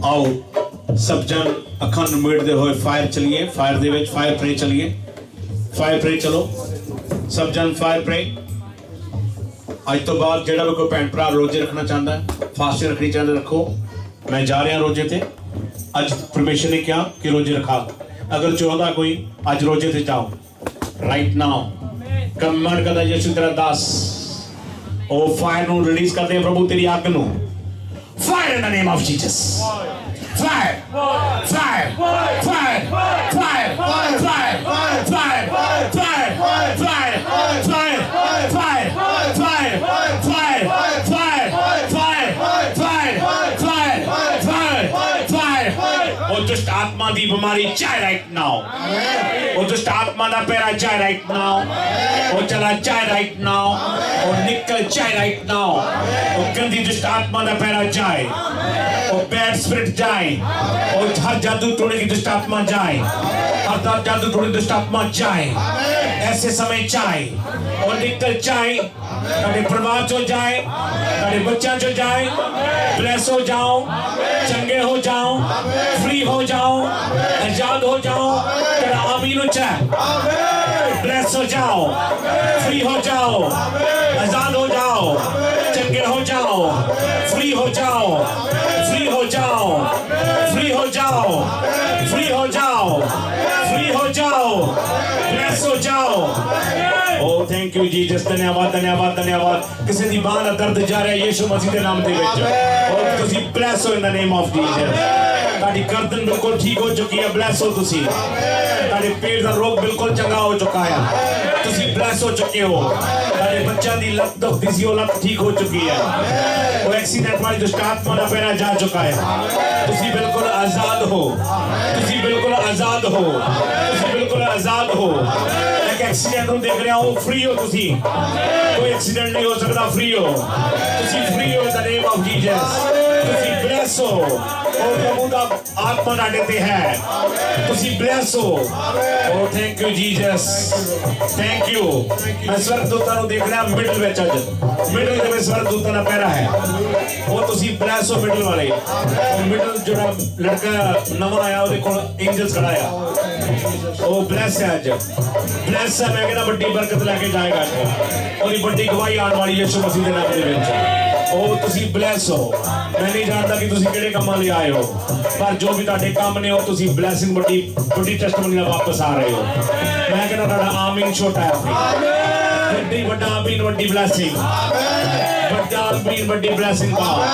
Speaker 2: आओ सब जन अखां नमेड़ते हुए फायर चलिए, फायर दे विच फायर प्रे चलिए, फायर प्रे चलो सब जन फायर प्रे। अज तो बाद जेड़ा भी कोई भैन भरा रोजे रखना चाहता है, फास्टिंग रखनी चाहता रखो। मैं जा रहा रोजे ते, अज परमेश्वर ने कहा कि रोजे रखा। अगर चाहता कोई अज रोजे ते जाओ राइट नाउ। कमेंट करदा यीशु तेरा दास ओ फायर नु रिलीज करते हैं प्रभु तेरी आग नु। Fire in the name of Jesus. Fire! Fire! Fire! Fire! Fire! Fire! Fire! Fire! Fire! Fire! Fire! Fire! Fire! Fire! Fire! वो दुष्ट आत्मा दी बीमारी जाए राइट नाउ। वो दुष्ट आत्मा दा पैरा जाए राइट नाउ। वो चला जाए राइट नाउ। वो निकल जाए राइट नाउ। वो गंदी दुष्ट आत्मा दा पैरा जाए। वो बैड स्पिरिट जाए। वो हर जादू टोने की दुष्ट आत्मा जाए। हर जादू टोने की दुष्ट आत्मा जाए। ऐसे समय जाए और निकल जाए। तेरे परिवार चो जाए, तेरे बच्चा चो जाए। ब्लेस हो जाओ, चंगे हो जाओ, फ्री हो जाओ, आजाद हो जाओ। तेरा आमीन हो जाए। ब्लेस हो जाओ, फ्री हो जाओ, आजाद हो जाओ, चंगे हो जाओ, फ्री हो जाओ, फ्री हो जाओ, फ्री हो जाओ, फ्री हो जाओ, फ्री हो जाओ, ब्लेस हो जाओ। ओ थैंक यू जीसस। धन्यवाद धन्यवाद धन्यवाद। किसी दी बांह दा दर्द जा रहा है यीशु मसीह दे नाम दे विच। और तुसी ब्लेस हो in the name of Jesus. ਤੁਹਾਡੀ ਗਰਦਨ ਬਿਲਕੁਲ ਠੀਕ ਹੋ ਚੁੱਕੀ ਹੈ ਬਲੈਸ ਹੋ ਤੁਸੀਂ ਤੁਹਾਡੇ ਪੇਟ ਦਾ ਰੋਗ ਬਿਲਕੁਲ ਚੰਗਾ ਹੋ ਚੁੱਕਾ ਹੈ ਤੁਸੀਂ ਬਲੈਸ ਹੋ ਚੁੱਕੇ ਹੋ ਤੁਹਾਡੇ ਬੱਚਿਆਂ ਦੀ ਲੱਤ ਦੁਖਦੀ ਸੀ ਉਹ ਲੱਤ ਠੀਕ ਹੋ ਚੁੱਕੀ ਹੈ ਉਹ ਐਕਸੀਡੈਂਟ ਵਾਲੀ ਦੁਸ਼ਟ ਆਤਮਾ ਦਾ ਪਹਿਰਾ ਜਾ ਚੁੱਕਾ ਹੈ ਤੁਸੀਂ ਬਿਲਕੁਲ ਆਜ਼ਾਦ ਹੋ ਤੁਸੀਂ ਬਿਲਕੁਲ ਆਜ਼ਾਦ ਹੋ ਤੁਸੀਂ ਬਿਲਕੁਲ ਆਜ਼ਾਦ ਹੋ ਇੱਕ ਐਕਸੀਡੈਂਟ ਨੂੰ ਦੇਖ ਰਿਹਾ ਹੋ ਫ੍ਰੀ ਹੋ ਤੁਸੀਂ ਕੋਈ ਐਕਸੀਡੈਂਟ ਨਹੀਂ ਹੋ ਸਕਦਾ ਫ੍ਰੀ ਹੋ ਤੁਸੀਂ ਫ੍ਰੀ ਹੋ ਇਨ ਦ ਨੇਮ ਆਫ ਜੀਸਸ ਤੁਸੀਂ ਬਲੈਸ ਹੋ ਉਹ ਪ੍ਰਭੂ ਦਾ ਆਤਮਾ ਤੁਹਾਡੇ ਤੇ ਹੈ ਤੁਸੀਂ ਬਲੈਸ ਹੋ oh thank you Jesus thank you ਮੈਂ ਸਵਰਗਦੂਤਾਂ ਨੂੰ ਦੇਖ ਰਿਹਾ ਮਿਡਲ ਵਿੱਚ ਅੱਜ ਮਿਡਲ ਦੇ ਵਿੱਚ ਸਵਰਗਦੂਤਾਂ ਦਾ ਪਹਿਰਾ ਹੈ ਉਹ ਤੁਸੀਂ ਬਲੈਸ ਹੋ ਮਿਡਲ ਵਾਲੇ ਉਹ ਮਿਡਲ ਜਿਹੜਾ ਲੜਕਾ ਨਵਾਂ ਆਇਆ ਉਹਦੇ ਕੋਲ ਐਂਜਲਸ ਖੜਾ ਆ ਉਹ ਬਲੈਸ ਹੈ ਅੱਜ ਬਲੈਸ ਹੈ ਮੈਂ ਕਹਿੰਦਾ ਵੱਡੀ ਬਰਕਤ ਲੈ ਕੇ ਜਾਏਗਾ ਉਹਦੀ ਵੱਡੀ ਗਵਾਹੀ ਆਉਣ ਵਾਲੀ ਯਿਸੂ ਮਸੀਹ ਦੇ ਨਾਮ ਦੇ ਵਿੱਚ ਉਹ ਤੁਸੀਂ ਬਲੈਸ ਹੋ ਮੈਂ ਨਹੀਂ ਜਾਣਦਾ ਕਿ ਤੁਸੀਂ ਕਿਹੜੇ ਕੰਮਾਂ ਲਈ ਆਏ ਹੋ ਪਰ ਜੋ ਵੀ ਤੁਹਾਡੇ ਕੰਮ ਨੇ ਉਹ ਤੁਸੀਂ ਬਲੈਸਿੰਗ ਵੱਡੀ ਟੈਸਟਮਨੀ ਨਾਲ ਵਾਪਸ ਆ ਰਹੇ ਹੋ ਮੈਂ ਕਹਿੰਦਾ ਤੁਹਾਡਾ ਆਮੀਨ ਛੋਟਾ ਹੈ ਵੱਡੀ ਵੱਡਾ ਆਮੀਨ ਵੱਡੀ ਬਲੈਸਿੰਗ ਵੱਡਾ ਆਮੀਨ ਵੱਡੀ ਬਲੈਸਿੰਗ ਪਾਓ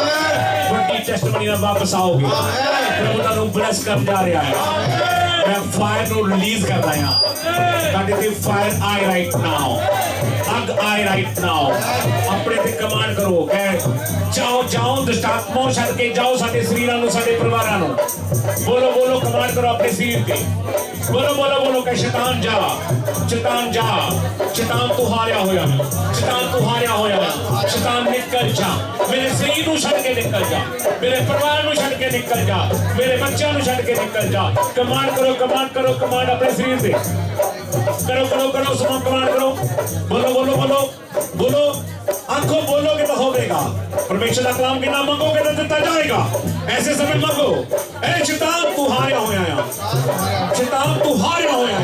Speaker 2: ਵੱਡੀ ਟੈਸਟਮਨੀ ਨਾਲ ਵਾਪਸ ਆਓਗੇ ਪ੍ਰਭੂ ਤੁਹਾਨੂੰ ਬਲੈਸ ਕਰਨ ਜਾ ਰਿਹਾ ਹੈ ਮੈਂ ਫਾਇਰ ਨੂੰ ਰਿਲੀਜ਼ ਕਰਦਾ ਹਾਂ ਤੁਹਾਡੇ ਤੇ ਫਾਇਰ ਆਏ ਰਾਈਟ ਨਾਓ ਅੱਗ ਆਏ ਰਾਈਟ ਨਾਓ ਆਪਣੇ ਤੇ ਕਮਾਂਡ ਕਰੋ ਕਿ ਜਾਓ ਜਾਓ ਦੁਸ਼ਟ ਆਤਮਾ ਛੱਡ ਕੇ ਜਾਓ ਸਾਡੇ ਸਰੀਰਾਂ ਨੂੰ ਸਾਡੇ ਪਰਿਵਾਰਾਂ ਨੂੰ ਬੋਲੋ ਬੋਲੋ ਕਮਾਂਡ ਕਰੋ ਆਪਣੇ ਸਰੀਰ ਤੇ ਬੋਲੋ ਬੋਲੋ ਬੋਲੋ ਕਿ ਸ਼ੈਤਾਨ ਜਾ ਸ਼ੈਤਾਨ ਜਾ ਸ਼ੈਤਾਨ ਤੂੰ ਹਾਰਿਆ ਹੋਇਆ ਸ਼ੈਤਾਨ ਤੂੰ ਹਾਰਿਆ ਹੋਇਆ ਸ਼ੈਤਾਨ ਨਿਕਲ ਜਾ ਮੇਰੇ ਸਰੀਰ ਨੂੰ ਛੱਡ ਕੇ ਨਿਕਲ ਜਾ ਮੇਰੇ ਪਰਿਵਾਰ ਨੂੰ ਛੱਡ ਕੇ ਨਿਕਲ ਜਾ ਮੇਰੇ ਬੱਚਿਆਂ ਨੂੰ ਛੱਡ ਕੇ ਨਿਕਲ ਜਾ ਕਮਾਂਡ ਕਰੋ ਕਮਾਂਡ ਆਪਣੇ ਸਰੀਰ ਤੇ करो सुनो कमांड करो बोलो बोलो बोलो बोलो आंखों बोलोगे तो होगा परमेश्वर का कलाम के नाम मांगोगे तो दिता जाएगा ऐसे समय मांगो ए शैतान तू हारिया होया शैतान तू हारिया होया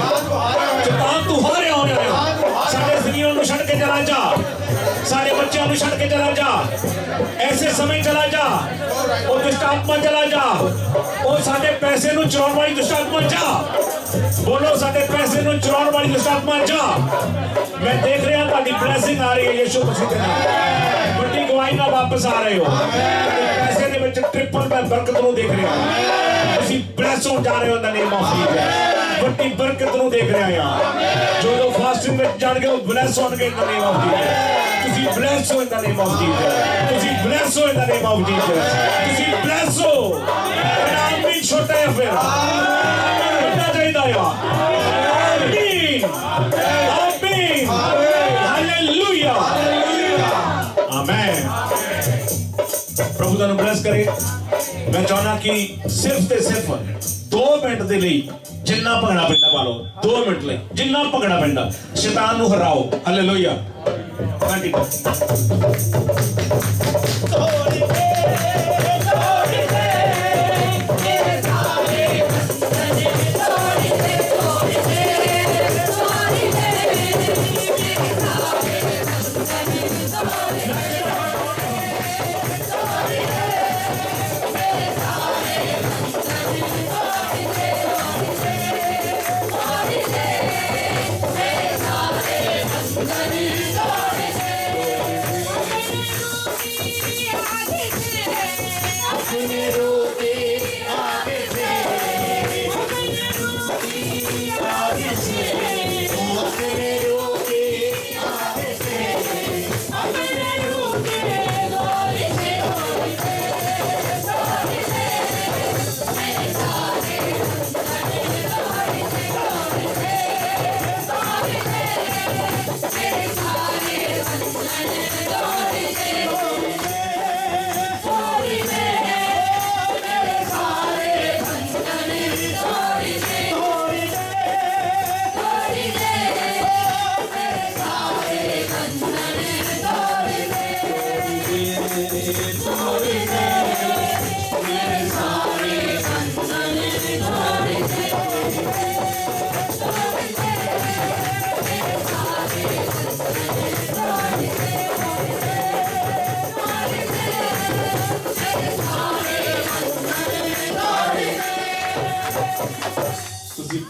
Speaker 2: शैतान तू हारिया होया सारे सरीरों ਨੂੰ ਛੱਡ ਕੇ ਚਲਾ ਜਾ सारे बच्चों ਨੂੰ ਛੱਡ ਕੇ ਚਲਾ ਜਾ ऐसे समय चला जा ਉਹ ਦੁਸ਼ਟ ਆਤਮਾ ਚਲਾ ਜਾ ਉਹ ਸਾਡੇ ਪੈਸੇ ਨੂੰ ਚੁਰਾਉਣ ਵਾਲੀ ਦੁਸ਼ਟ ਆਤਮਾ ਜਾ बोलो साडे पैसे ਨੂੰ ਚੁਰਾਉਣ ਵਾਲੀ ਦੁਸ਼ਟ ਆਤਮਾ ਜਾ मैं देख रहा ਤੁਹਾਡੀ ਬਲੇਸਿੰਗ ਆ ਰਹੀ ਹੈ ਯਿਸੂ ਮਸੀਹ ਦੇ ਨਾਮ ਵੱਡੀ ਗਵਾਹੀ ਨਾਲ ਵਾਪਸ ਆ ਰਹੇ ਹੋ ਪੈਸੇ ਦੇ ਵਿੱਚ ਟ੍ਰਿਪਲ ਮੈਂ ਬਰਕਤ ਨੂੰ ਦੇਖ ਰਿਹਾ ਤੁਸੀਂ ਬਲੈਸ ਹੋ ਜਾ ਰਹੇ ਹੋ ਇਨ ਦ ਨੇਮ ਆਫ ਜੀਸਸ ਵੱਡੀ ਬਰਕਤ ਨੂੰ ਦੇਖ ਰਿਹਾ ਹਾਂ ਜੋ ਫਾਸਟਿੰਗ ਵਿੱਚ ਜਾਣਗੇ ਉਹ ਬਲੈਸ ਹੋਣਗੇ ਇਨ ਦ ਨੇਮ ਆਫ ਜੀਸਸ ਤੁਸੀਂ ਬਲੈਸ ਹੋ ਇਨ ਦ ਨੇਮ ਆਫ ਜੀਸਸ ਤੁਸੀਂ ਬਲੈਸ ਹੋ ਇਨ ਦ ਨੇਮ ਆਫ ਜੀਸਸ ਤੁਸੀਂ ਬਲੈਸ ਹੋ ਨਾਮ ਵੀ ਛੋਟਾ ਹੈ ਫਿਰ ਵੱਡਾ ਚਾਹੀਦਾ ਆ ਆਮੀਨ ਆਮੀਨ ਹਾਲੇਲੂਇਆ ਆਮੇਨ ਪ੍ਰਭੂ ਤੁਹਾਨੂੰ ਬਲੈਸ ਕਰੇ ਮੈਂ ਚਾਹਨਾ ਕਿ ਸਿਰਫ ਤੇ ਸਿਰਫ 2 ਮਿੰਟ ਦੇ ਲਈ ਜਿੰਨਾ ਭੰਗੜਾ ਪੈਂਦਾ ਪਾ ਲਓ 2 ਮਿੰਟ ਲਈ ਜਿੰਨਾ ਭੰਗੜਾ ਪੈਂਦਾ ਸ਼ੈਤਾਨ ਨੂੰ ਹਰਾਓ hallelujah continue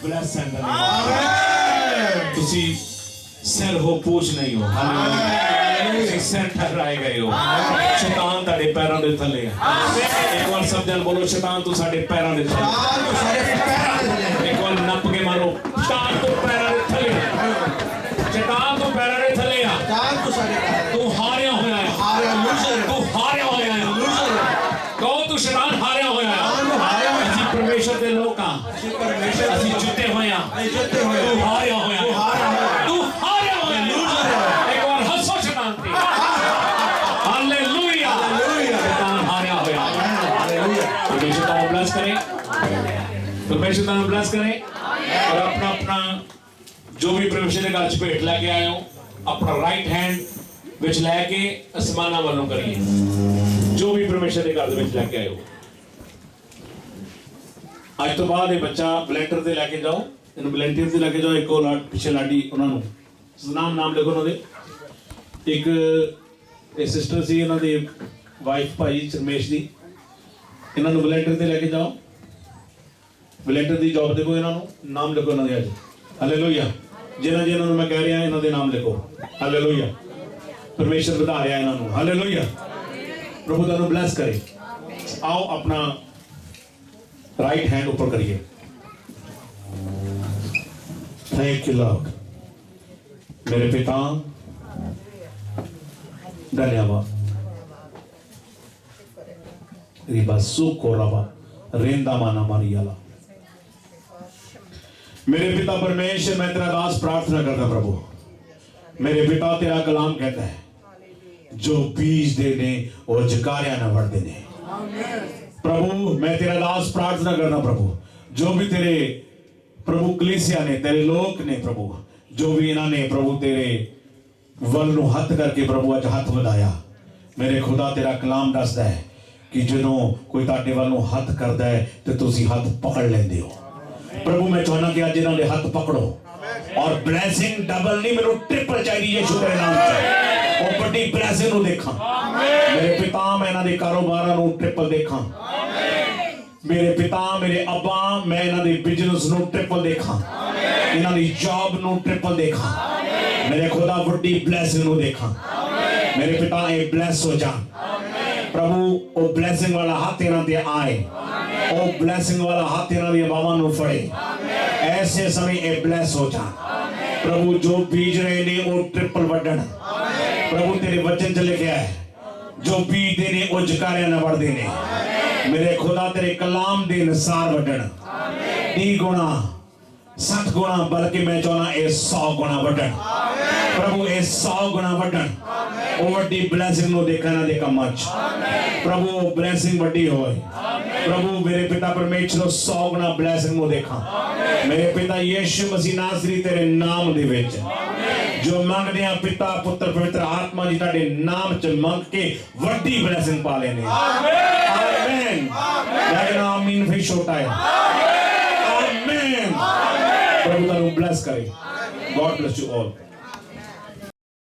Speaker 2: blessed in the name of Jesus. ਤੁਸੀਂ ਸਿਰ ਹੋ ਪੂਛ ਨਹੀਂ ਹੋ ਹਾਲੇਲੂਇਆ ਸਿਰ ਠਹਿਰਾਏ ਗਏ ਹੋ। ਸ਼ੈਤਾਨ ਤੁਹਾਡੇ ਪੈਰਾਂ ਦੇ ਥੱਲੇ ਹੈ। ਇੱਕ ਵਾਰ ਸਭ ਜਣ ਬੋਲੋ, ਸ਼ੈਤਾਨ ਤੂੰ ਸਾਡੇ ਪੈਰਾਂ ਦੇ ਥੱਲੇ। ਇੱਕ ਵਾਰ ਨੱਪ ਕੇ ਮਾਰੋ, ਸ਼ੈਤਾਨ ਤੂੰ ਪੈਰਾਂ ਦੇ ਥੱਲੇ। ਸ਼ੈਤਾਨ ਤੂੰ ਪੈਰਾਂ ਦੇ ਥੱਲੇ ਆ। ਤੂੰ ਹਾਰਿਆ ਹੋਇਆ ਹੈ। ਤੂੰ ਹਾਰਿਆ ਹੋਇਆ ਹੈ। ਕਹੋ ਤੂੰ ਸ਼ੈਤਾਨ ਹਾਰਿਆ ਹੋਇਆ ਹੈ। ਅਸੀਂ ਪਰਮੇਸ਼ਰ ਦੇ ਲੋਕ ਹਾਂ। ਅਸੀਂ ਜਿੱਤੇ ਹੋਏ ਹਾਂ। ਤੂੰ ਹਾਰਿਆ ਹੋਇਆ ਹੈ। ਤੂੰ ਹਾਰਿਆ ਹੋਇਆ ਹੈ। ਇੱਕ ਵਾਰ ਹੱਸੋ ਸ਼ੈਤਾਨ ਤੇ। ਹਾਲੇਲੂਇਆ। ਸ਼ੈਤਾਨ ਹਾਰਿਆ ਹੋਇਆ ਹੈ। परमेश्वर ਤੁਹਾਨੂੰ ਬਲੈਸ ਕਰੇ। परमेश्वर ਤੁਹਾਨੂੰ ਬਲੈਸ ਕਰੇ। और अपना अपना जो भी परमेश्वर के घर च भेंट लैके आए हो, अपना राइट हैंड विच लैके आसमाना वालों करिए। जो भी परमेश्वर के घर दे विच लैके आए हो, अज तो बाद ये बच्चा वलंटियर ते लैके जाओ। इन्हू वलंटियर ते लैके जाओ। एक और पिछे लाडी उन्होंने सतनाम नाम लिखो उन्होंने। एक सिस्टर सी इन्हों की वाइफ भाई रमेश की। इन्होंने वलंटियर ते लैके जाओ। वलंटियर की जॉब देखो। इन्हों नाम लिखो इन्होंने अज। हालेलुया। जिन्होंने मैं कह रहा इन्हों के नाम लिखो। हालेलुया। परमेश्वर बधा रहा इन्हों। हालेलुया। प्रभु तुहानू ब्लैस करे। आओ अपना राइट हैंड ऊपर करिए। Thank you Lord. मेरे पिता धन्यवाद। रिबा सुको रबा रेंदा माना मारियाला। मेरे पिता परमेश्वर, मैं तेरा दास प्रार्थना करता प्रभु। मेरे पिता तेरा कलाम कहता है जो बीज देने और जकारिया न बढ़ देने। प्रभु मैं तेरा दास प्रार्थना करना प्रभु, जो भी तेरे प्रभु कलीसिया ने, तेरे लोग ने प्रभु, जो भी इन्होंने प्रभु तेरे वल नूं हथ करके प्रभु अज हथ वधाया। मेरे खुदा तेरा कलाम दसदा है कि जदों कोई तुहाडे वल नूं हथ करदा है ते तुसीं हथ पकड़ लेंदे हो। प्रभु मैं चाहना कि अज इन्होंने हाथ पकड़ो और ब्लैसिंग डबल नहीं, मेनू ट्रिपल चाहिए यीशु तेरे नाम से। और बड़ी ब्लैसिंग नूं देखा। मेरे पिता मैं इन्हां दे कारोबारां नूं ट्रिपल देखा। मेरे पिता मेरे अब्बा मैं इन्हां दे बिजनेस नूं ट्रिपल देखा। इन्हां दी जॉब नूं ट्रिपल देखा। मेरे खुदा बड़ी ब्लैसिंग नूं देखा। मेरे पिता ये ब्लैस हो जा प्रभु। वो ब्लैसिंग वाला हाथ इन्हां ते आए। ओ ब्लैसिंग वाला हाथ इन्हां दी बावां नूं फड़े। ऐसे समय ए ब्लैस हो जा प्रभु। जो बीज रहे ने वो ट्रिपल वड्डण। प्रभु तेरे वचन च लिखिया है जो बीज देने वो जकारिया न वड़ देने। मेरे खुदा तेरे कलाम दे अनुसार वड्डण। 30 गुणा 60 गुणा, बल्कि मैं चाहना ए 100 गुणा वड्डण। प्रभु ए 100 गुणा वड्डण। वो वड्डी ब्लैसिंग नूं देखना दे कमां च प्रभु वो ब्लैसिंग वड्डी होए। प्रभु मेरे पिता परमेश्वर 100 गुना ब्लैसिंग नूं देखा। मेरे पिता यीशु मसीह नासरी तेरे नाम दे विच जो मंगदे आ पिता पुत्र पवित्र आत्मा जी तुहाडे नाम च मंग के वड्डी ब्लैसिंग पा लेने। आमीन। मैं आमीन फिर छोटा है। आमीन। प्रभु तुहानू ब्लेस करे। God bless you all.